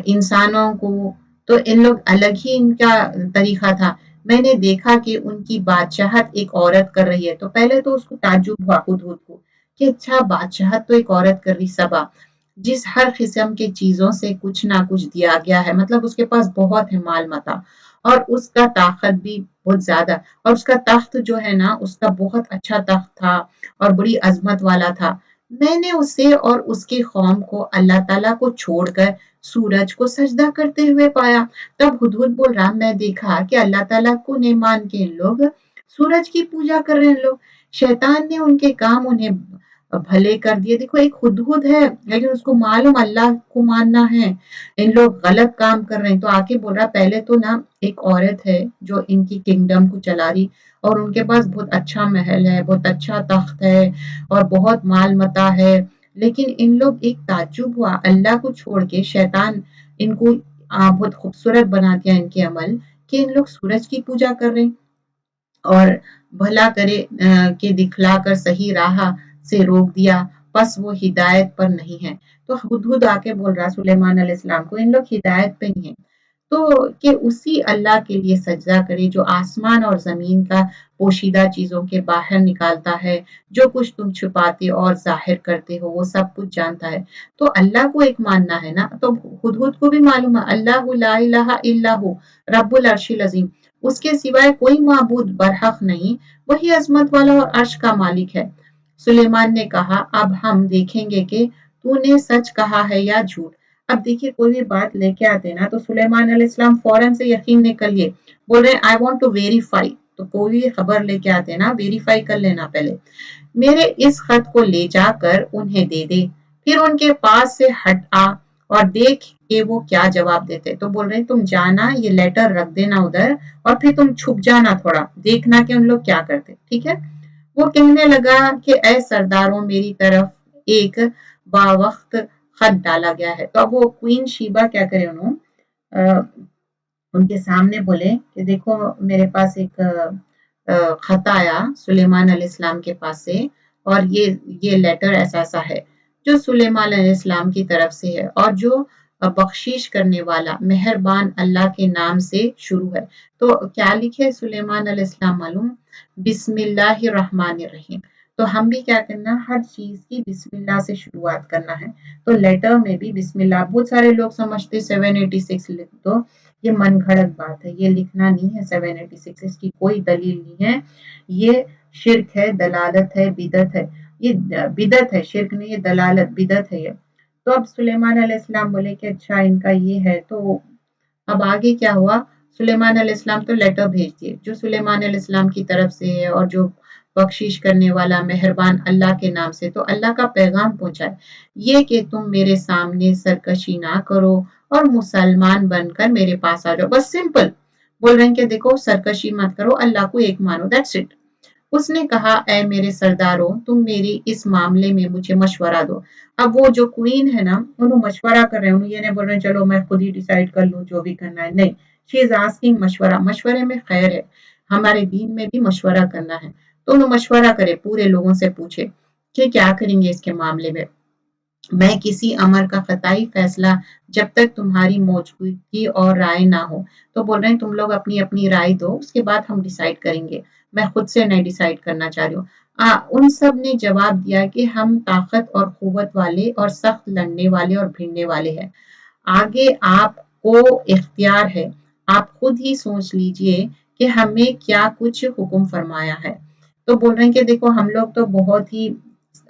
انسانوں کو، تو ان لوگ الگ ہی ان کا طریقہ تھا۔ میں نے دیکھا کہ ان کی بادشاہت ایک عورت کر رہی ہے، تو پہلے تو اس کو تعجب ہوا ہدہد کو کہ اچھا بادشاہت تو ایک عورت کر رہی سبا، جس ہر قسم کے چیزوں سے کچھ نہ کچھ دیا گیا ہے، مطلب اس کے پاس بہت ہے مال متا، اور اس کا طاقت بھی بہت زیادہ، اور اس کا تخت جو ہے نا اس کا بہت اچھا تخت تھا اور بڑی عظمت والا تھا۔ میں نے اسے اور اس کی قوم کو اللہ تعالیٰ کو چھوڑ کر سورج کو سجدہ کرتے ہوئے پایا۔ تب ہدہد بول رہا میں دیکھا کہ اللہ تعالیٰ کو نہیں مان کے ان لوگ سورج کی پوجا کر رہے ہیں لوگ، شیطان نے ان کے کام انہیں بھلے کر دیے۔ دیکھو ایک ہدہد ہے لیکن اس کو معلوم اللہ کو ماننا ہے، ان لوگ غلط کام کر رہے ہیں، تو آ کے بول رہا پہلے تو نا ایک عورت ہے جو ان کی کنگڈم کو چلا رہی، اور ان کے پاس بہت اچھا محل ہے، بہت اچھا تخت ہے اور بہت مال متا ہے، لیکن ان لوگ ایک تعجب ہوا اللہ کو چھوڑ کے شیطان ان کو بہت خوبصورت بنا دیا ان کے عمل کہ ان لوگ سورج کی پوجا کر رہے ہیں اور بھلا کرے کہ دکھلا کر صحیح راہ سے روک دیا، پس وہ ہدایت پر نہیں ہے۔ تو ہدہد آ کے بول رہا سلیمان علیہ السلام کو ان لوگ ہدایت پہ نہیں ہیں، تو کہ اسی اللہ کے لیے سجدہ کرے جو آسمان اور زمین کا پوشیدہ چیزوں کے باہر نکالتا ہے، جو کچھ تم چھپاتے اور ظاہر کرتے ہو وہ سب کچھ جانتا ہے۔ تو اللہ کو ایک ماننا ہے نا، تو ہدہد کو بھی معلوم ہے اللہ لا الہ الا ہو رب العرش العظیم، اس کے سوائے کوئی معبود برحق نہیں، وہی عظمت والا اور عرش کا مالک ہے۔ سلیمان نے کہا اب ہم دیکھیں گے کہ تو نے سچ کہا ہے یا جھوٹ۔ اب دیکھیے کوئی بھی بات لے کے آتے نا تو سلیمان علیہ السلام فوراً سے یقین نہیں کر لیے، بول رہے آئی وانٹ ٹو ویریفائی، تو کوئی بھی خبر لے کے آتے نا ویریفائی کر لینا پہلے، میرے اس خط کو لے جا کر انہیں دے دے، پھر ان کے پاس سے ہٹ آ اور دیکھ کہ وہ کیا جواب دیتے۔ تو بول رہے تم جانا یہ لیٹر رکھ دینا ادھر اور پھر تم چھپ جانا تھوڑا، دیکھنا کہ ان لوگ کیا کرتے، ٹھیک ہے؟ وہ کہنے لگا کہ اے سرداروں میری طرف ایک باوقت خط ڈالا گیا ہے۔ تو اب وہ کوئین شیبا کیا کرے انہوں ان کے سامنے بولے کہ دیکھو میرے پاس ایک خط آیا سلیمان علیہ السلام کے پاس سے، اور یہ لیٹر ایسا ایسا ہے جو سلیمان علیہ السلام کی طرف سے ہے اور جو بخشش کرنے والا مہربان اللہ کے نام سے شروع ہے۔ تو کیا لکھے سلیمان علیہ السلام معلوم؟ بسم اللہ الرحمن الرحیم۔ تو ہم بھی کیا کرنا ہر چیز کی بسم اللہ سے شروعات کرنا ہے، تو لیٹر میں بھی بسم اللہ، بہت سارے لوگ سمجھتے 786 لکھ دو، یہ من گھڑت بات ہے، یہ لکھنا نہیں ہے 786، اس کی کوئی دلیل نہیں ہے، یہ شرک ہے، دلالت ہے، بدعت ہے، یہ بدعت ہے، شرک نہیں، یہ دلالت بدعت ہے یہ۔ تو اب سلیمان علیہ السلام بولے کہ اچھا ان کا یہ ہے، تو اب آگے کیا ہوا، سلیمان علیہ السلام تو لیٹر بھیج دیے جو سلیمان علیہ السلام کی طرف سے ہے اور جو بخشش کرنے والا مہربان اللہ کے نام سے، تو اللہ کا پیغام پہنچائے یہ کہ تم میرے سامنے سرکشی نہ کرو اور مسلمان بن کر میرے پاس آ جاؤ، بس سمپل بول رہے ہیں کہ دیکھو سرکشی مت کرو، اللہ کو ایک مانو، دیٹس اٹ۔ اس نے کہا اے میرے سرداروں تم میری اس معاملے میں مجھے مشورہ دو۔ اب وہ جو کوئین ہے نا انہوں مشورہ کر رہے ہیں، انہوں یہ نہیں بول رہے ہیں چلو میں خود ہی ڈیسائیڈ کر لوں جو بھی کرنا ہے، نہیں، شی از آسکنگ مشورہ، مشورے میں خیر ہے، ہمارے دین میں بھی مشورہ کرنا ہے۔ تو انہوں مشورہ کرے، پورے لوگوں سے پوچھے کہ کیا کریں گے اس کے معاملے میں، میں کسی امر کا قطعی فیصلہ جب تک تمہاری موجودگی اور رائے نہ ہو، تو بول رہے ہیں تم لوگ اپنی اپنی رائے دو اس کے بعد ہم ڈیسائیڈ کریں گے، میں خود سے نہیں ڈیسائیڈ کرنا چاہ رہی ہوں۔ ان سب نے جواب دیا کہ ہم طاقت اور قوت والے اور سخت لڑنے والے اور بھیڑنے والے ہیں، آگے آپ کو اختیار ہے، آپ خود ہی سوچ لیجئے کہ ہمیں کیا کچھ حکم فرمایا ہے۔ تو بول رہے ہیں کہ دیکھو ہم لوگ تو بہت ہی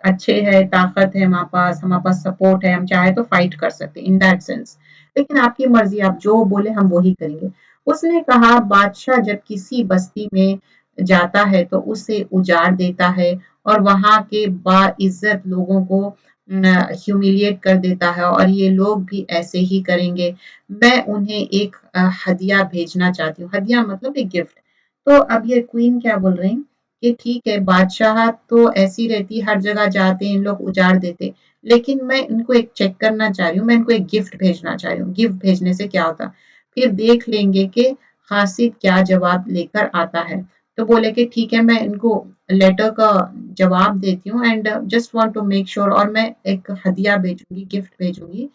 اچھے ہیں، طاقت ہے ہمارے پاس سپورٹ ہے، ہم چاہے تو فائٹ کر سکتے ان دیٹ سینس، لیکن آپ کی مرضی، آپ جو بولے ہم وہی کریں گے۔ اس نے کہا بادشاہ جب کسی بستی میں جاتا ہے تو اسے اجاڑ دیتا ہے اور وہاں کے باعزت لوگوں کو ہیومیلیٹ کر دیتا ہے، اور یہ لوگ بھی ایسے ہی کریں گے، میں انہیں ایک ہدیہ بھیجنا چاہتی ہوں، ہدیہ مطلب ایک گفٹ۔ تو اب یہ کوئین کیا بول رہے ہیں کہ ٹھیک ہے بادشاہت تو ایسی رہتی ہر جگہ جاتے ان لوگ اجاڑ دیتے، لیکن میں ان کو ایک چیک کرنا چاہ رہی ہوں، میں ان کو ایک گفٹ بھیجنا چاہ رہی ہوں، گفٹ بھیجنے سے کیا ہوتا، پھر دیکھ لیں گے کہ قاصد کیا جواب لے کر آتا ہے۔ تو بولے کہ ٹھیک ہے میں ان کو لیٹر کا جواب دیتی ہوں and just want to make sure, اور میں ایک ہدیہ بھیجوں گی، گفٹ بھیجوں گی،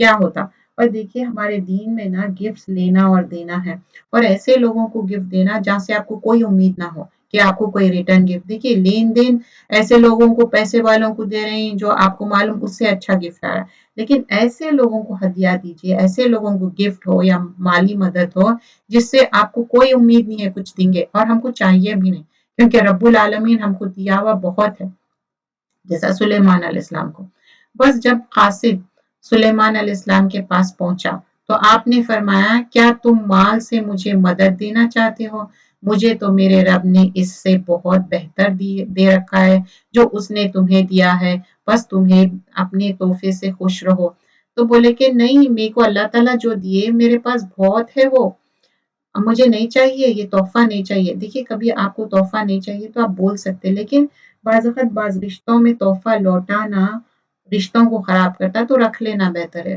کیا ہوتا۔ اور دیکھیے ہمارے دین میں نا گفٹ لینا اور دینا ہے، اور ایسے لوگوں کو گفٹ دینا جہاں سے آپ کو کوئی امید نہ ہو کہ آپ کو کوئی ریٹرن گفٹ، دیکھیے لین دین ایسے لوگوں کو پیسے والوں کو دے رہے ہیں جو آپ کو معلوم اس سے اچھا گفٹ آ رہا ہے، لیکن ایسے لوگوں کو ہدیہ دیجیے، ایسے لوگوں کو گفٹ ہو یا مالی مدد ہو جس سے آپ کو کوئی امید نہیں ہے کچھ دیں گے، اور ہم کو چاہیے بھی نہیں، کیونکہ رب العالمین ہم کو دیا ہوا بہت ہے، جیسا سلیمان علیہ السلام کو۔ بس جب قاصد سلیمان علیہ السلام کے پاس پہنچا تو آپ نے فرمایا کیا تم مال سے مجھے مدد دینا چاہتے ہو؟ مجھے تو میرے رب نے اس سے بہت بہتر دے رکھا ہے جو اس نے تمہیں دیا ہے، بس تمہیں اپنے تحفے سے خوش رہو۔ تو بولے کہ نہیں، میرے کو اللہ تعالیٰ جو دیے میرے پاس بہت ہے، وہ مجھے نہیں چاہیے، یہ تحفہ نہیں چاہیے۔ دیکھیے کبھی آپ کو تحفہ نہیں چاہیے تو آپ بول سکتے، لیکن بعض اوقات بعض رشتوں میں تحفہ لوٹانا رشتوں کو خراب کرتا، تو رکھ لینا بہتر ہے۔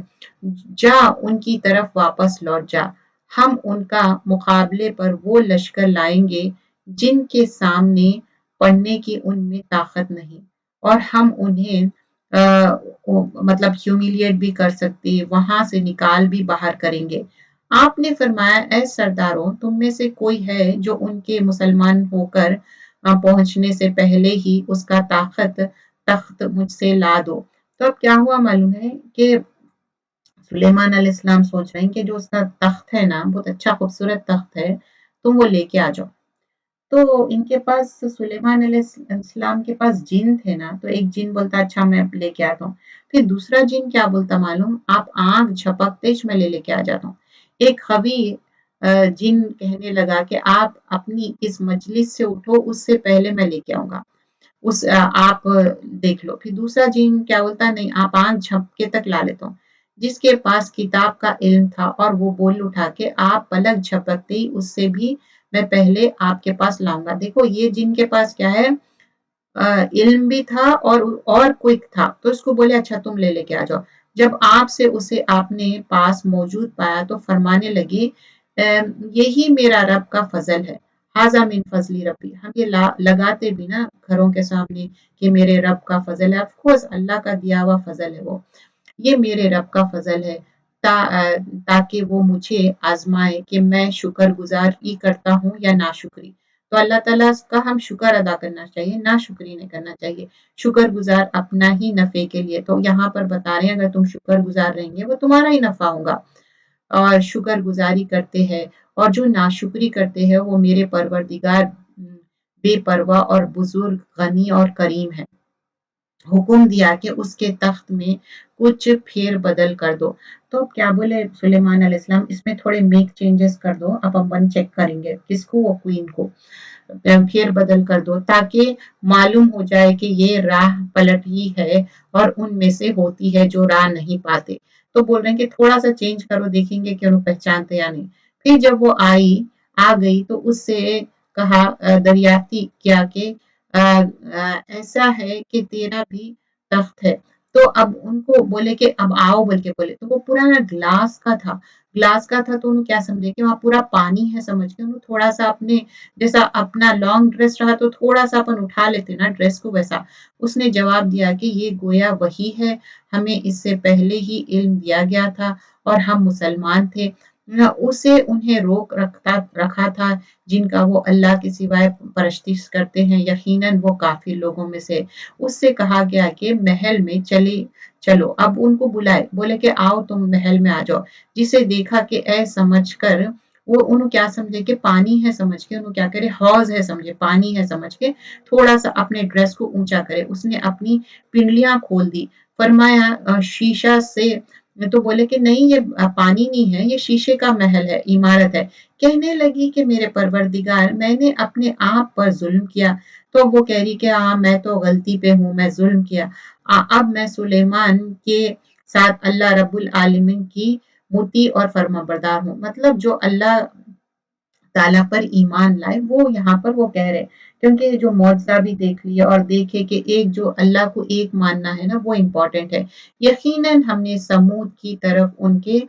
جا ان کی طرف واپس لوٹ جا، ہم ان کا مقابلے پر وہ لشکر لائیں گے جن کے سامنے پڑھنے کی ان میں طاقت نہیں، اور ہم انہیں مطلب ہیومیلیٹ بھی کر سکتے، وہاں سے نکال بھی باہر کریں گے۔ آپ نے فرمایا اے سرداروں تم میں سے کوئی ہے جو ان کے مسلمان ہو کر پہنچنے سے پہلے ہی اس کا تخت مجھ سے لا دو۔ تو اب کیا ہوا معلوم ہے کہ سلیمان علیہ السلام سوچ رہے ہیں کہ جو اس کا تخت ہے نا بہت اچھا خوبصورت تخت ہے، تم وہ لے کے آ جاؤ۔ تو ان کے پاس سلیمان علیہ السلام کے پاس جن تھے نا، تو ایک جن بولتا اچھا میں لے کے آتا ہوں، پھر دوسرا جن کیا بولتا معلوم، آپ آنکھ جھپکتے میں لے کے آ جاتا ہوں۔ ایک خوی جن کہنے لگا کہ آپ اپنی اس مجلس سے اٹھو، اس سے پہلے میں لے کے آؤں گا، آپ دیکھ لو۔ پھر دوسرا جن کیا بولتا نہیں، آپ آنکھ جھپکے تک لا لیتا ہوں۔ جس کے پاس کتاب کا علم تھا اور وہ بول اٹھا کہ آپ پلک جھپکتے ہی اس سے بھی میں پہلے آپ کے پاس لاؤں گا۔ دیکھو یہ جن کے پاس کیا ہے، علم بھی تھا اور کوئک تھا، تو اس کو بولے اچھا تم لے کے آ جاؤ۔ جب آپ سے اسے آپ نے پاس موجود پایا تو فرمانے لگی یہی میرا رب کا فضل ہے، ھذا من فضل ربی، ہم یہ لگاتے بھی نا گھروں کے سامنے کہ میرے رب کا فضل ہے، آف کورس اللہ کا دیا ہوا فضل ہے وہ، یہ میرے رب کا فضل ہے تاکہ وہ مجھے آزمائے کہ میں شکر گزاری کرتا ہوں یا ناشکری۔ تو اللہ تعالیٰ کا ہم شکر ادا کرنا چاہیے، ناشکری نہیں کرنا چاہیے، شکر گزار اپنا ہی نفع کے لیے۔ تو یہاں پر بتا رہے ہیں اگر تم شکر گزار رہیں گے وہ تمہارا ہی نفع ہوگا، اور شکر گزاری کرتے ہیں، اور جو ناشکری کرتے ہیں وہ میرے پروردگار بے پرواہ اور بزرگ، غنی اور کریم ہے۔ حکم دیا کہ اس کے تخت میں کچھ پھیر بدل کر دو۔ تو کیا بولے سلیمان علیہ السلام، اس میں تھوڑے میک چینجز کر دو، اب ہم چیک کریں گے کس کو، وہ کوئین کو پھیر بدل کر دو تاکہ معلوم ہو جائے کہ یہ راہ پلٹ ہی ہے اور ان میں سے ہوتی ہے جو راہ نہیں پاتے۔ تو بول رہے ہیں کہ تھوڑا سا چینج کرو، دیکھیں گے کہ انہوں پہچانتے یا نہیں۔ پھر جب وہ آ گئی تو اس سے کہا دریافتی کیا کہ ایسا ہے کہ تیرا بھی تخت ہے۔ تو اب ان کو بولے کہ اب آؤ بول کے بولے، تو وہ پورا نا گلاس کا تھا، گلاس کا تھا تو انہوں کیا سمجھے کہ وہاں پورا پانی ہے، سمجھ کے انہوں تھوڑا سا اپنے جیسا اپنا لانگ ڈریس رہا تو تھوڑا سا اپن اٹھا لیتے نا ڈریس کو، ویسا اس نے جواب دیا کہ یہ گویا وہی ہے، ہمیں اس سے پہلے ہی علم دیا گیا تھا اور ہم مسلمان تھے، اسے انہیں روک رکھا تھا جن کا وہ اللہ کے سوائے پرستش کرتے ہیں، یقیناً وہ کافی لوگوں میں سے۔ اس سے کہا گیا کہ محل میں چلو، اب ان کو بلائے، بولے کہ آؤ تم محل میں آ جاؤ، جسے دیکھا کہ اے سمجھ کر وہ انہوں کیا سمجھے کہ پانی ہے سمجھ کے، انہوں کیا کرے حوض ہے سمجھے، پانی ہے سمجھ کے تھوڑا سا اپنے ڈریس کو اونچا کرے، اس نے اپنی پنڈلیاں کھول دی، فرمایا شیشہ سے، تو بولے کہ نہیں یہ پانی نہیں ہے، یہ شیشے کا محل ہے، عمارت ہے۔ کہنے لگی کہ میرے پروردگار میں نے اپنے آپ پر ظلم کیا، تو وہ کہہ رہی کہ ہاں میں تو غلطی پہ ہوں، میں ظلم کیا، اب میں سلیمان کے ساتھ اللہ رب العالمین کی مطیع اور فرما بردار ہوں، مطلب جو اللہ ताला पर ईमान लाए, वो यहाँ पर वो कह रहे हैं, क्योंकि जो मौजज़ा भी देख लिया और देखे कि एक जो अल्लाह को एक मानना है ना, वो इम्पोर्टेंट है। यकीनन हमने समूद की तरफ उनके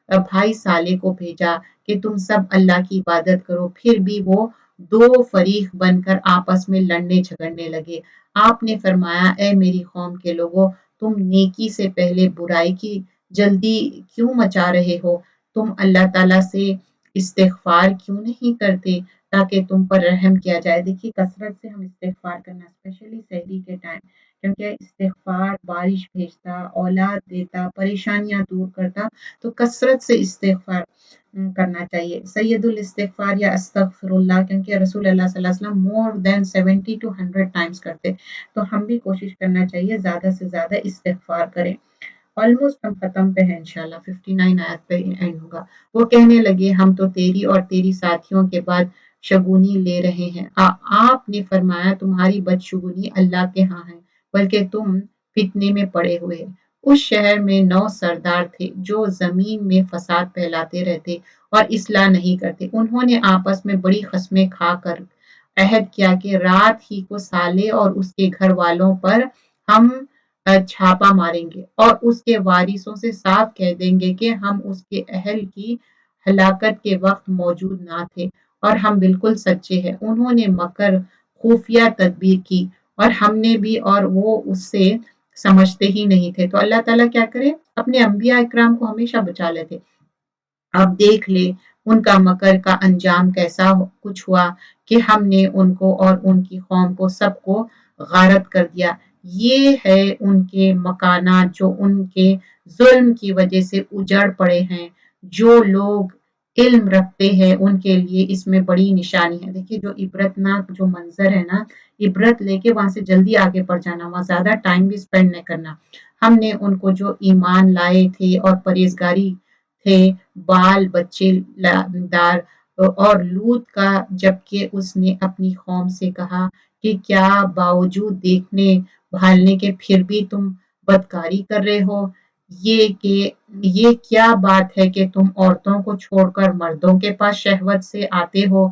भाई साले को भेजा कि तुम सब अल्लाह की इबादत करो, फिर भी वो दो फरीक बनकर आपस में लड़ने झगड़ने लगे। आपने फरमाया, ए मेरी कौम के लोगों, तुम नेकी से पहले बुराई की जल्दी क्यों मचा रहे हो? तुम अल्लाह ताला से इस्तिग़फ़ार क्यों नहीं करते ताकि तुम पर रहम किया जाए? देखिए कसरत से हम इस्तिग़फ़ार करना, स्पेशली सहरी के टाइम, क्योंकि इस्तिग़फ़ार बारिश भेजता, औलाद देता, परेशानियाँ दूर करता, तो कसरत से इस्तिग़फ़ार करना चाहिए। सैयदुल इस्तिग़फ़ार या अस्तग़फ़िरुल्लाह, क्योंकि रसूल अल्लाह सल्लल्लाहु अलैहि वसल्लम मोर देन 70 टू 100 टाइम्स करते। तो हम भी कोशिश करना चाहिए ज़्यादा से ज़्यादा इस्तिग़फ़ार करें। ऑलमोस्ट हम खत्म पे हैं इंशाल्लाह, 59 आयत पे एंड होगा। वो कहने लगे, हम तो तेरी और तेरी साथियों के बाद शगुनी ले रहे हैं। आपने फरमाया, तुम्हारी बदशगुनी अल्लाह के यहाँ है, बल्कि तुम फितने में पड़े हुए हैं। उस शहर में 9 सरदार थे जो जमीन में फसाद फैलाते रहते और इस्लाह नहीं करते। उन्होंने आपस में बड़ी कस्में खाकर अहद किया कि रात ही को साले और उसके घर वालों पर हम छापा मारेंगे और उसके वारिसों से साफ कह देंगे कि हम उसके अहल की हलाकत के वक्त मौजूद ना थे और हम बिल्कुल सच्चे हैं। उन्होंने मकर खुफिया तदबीर की और हमने भी, और वो उससे समझते ही नहीं थे। तो अल्लाह ताला क्या करे, अपने अंबिया इकराम को हमेशा बचा लेते। अब देख ले उनका मकर का अंजाम कैसा कुछ हुआ कि हमने उनको और उनकी कौम को सबको गारत कर दिया। ये है उनके मकानात जो उनके जुल्म की वजह से उजड़ पड़े हैं। जो लोग इल्म रखते हैं उनके लिए इसमें बड़ी निशानी है। देखिए जो इबरतनाक जो मंजर है ना, इबरत लेके वहां से जल्दी आगे बढ़ जाना, वहां ज्यादा टाइम भी स्पेंड नहीं करना। हमने उनको जो ईमान लाए थे और परहेजगारी थे, बाल बच्चे दार, और लूत का जबकि उसने अपनी कौम से कहा कि क्या बावजूद देखने भालने के फिर भी तुम बदकारी कर रहे हो? ये कि ये क्या बात है कि तुम औरतों को छोड़कर मर्दों के पास शहवत से आते हो?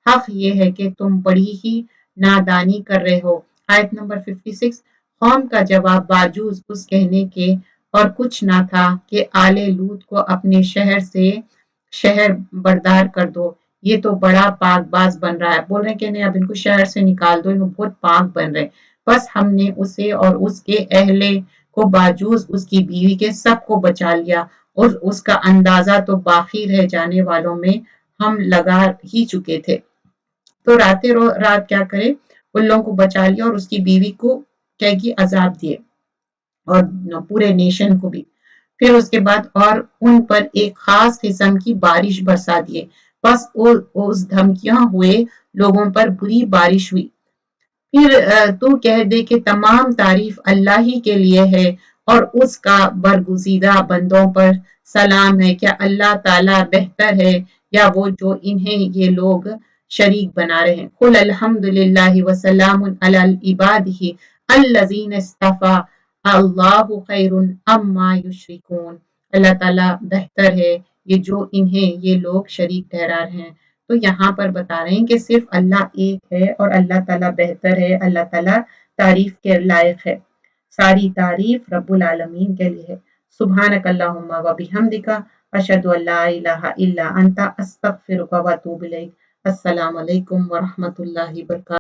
हक ये है कि तुम बड़ी ही नादानी कर रहे हो। आयत नंबर 56। कौम का जवाब बाजूज उस कहने के और कुछ ना था कि आले लूत को अपने शहर से शहर बर्दार कर दो। ये तो बड़ा पाकबाज बन रहा है। बोल रहे हैं कि नहीं, अब इनको शहर से निकाल दो, इनको बहुत पाक बन रहे। बस हमने उसे और उसके अहले को बाजूज उसकी बीवी के सबको बचा लिया और उसका अंदाजा तो बाकी रह जाने वालों में हम लगा ही चुके थे। तो रातें रात क्या करे, उन लोगों को बचा लिया और उसकी बीवी को क्या की अजाब दिए और पूरे नेशन को भी। फिर उसके बाद और उन पर एक खास किस्म की बारिश बरसा दिए। बस उस धमकियां हुए लोगों पर बुरी बारिश हुई। फिर तू कह दे कि तमाम तारीफ अल्लाह ही के लिए है और उसका बरगुजीदा बंदों पर सलाम है। क्या अल्लाह ताला बेहतर है या वो जो इन्हें ये लोग शरीक बना रहे हैं? कुल अल्हम्दुलिल्लाहि व सलामुन अला इबादिही अल्लज़ीना इस्तफ़ा अल्लाहु खैरुन अम्मा युशरिकून। अल्लाह ताला बेहतर है ये जो इन्हें ये लोग शरीक ठहरा रहे हैं। तो यहाँ पर बता रहे हैं कि सिर्फ अल्लाह एक है और अल्लाह ताला बेहतर है, अल्लाह ताला तारीफ के लायक है। सारी तारीफ रब्बुल आलमीन के लिए है। सुब्हानक अल्लाहुम्मा व बिहम्दिका अशहदु अल्ला इलाहा इल्ला अंता अस्तगफिरुका व अतूबु इलैक। अस्सलामु अलैकुम व रहमतुल्लाहि व बरकातहू।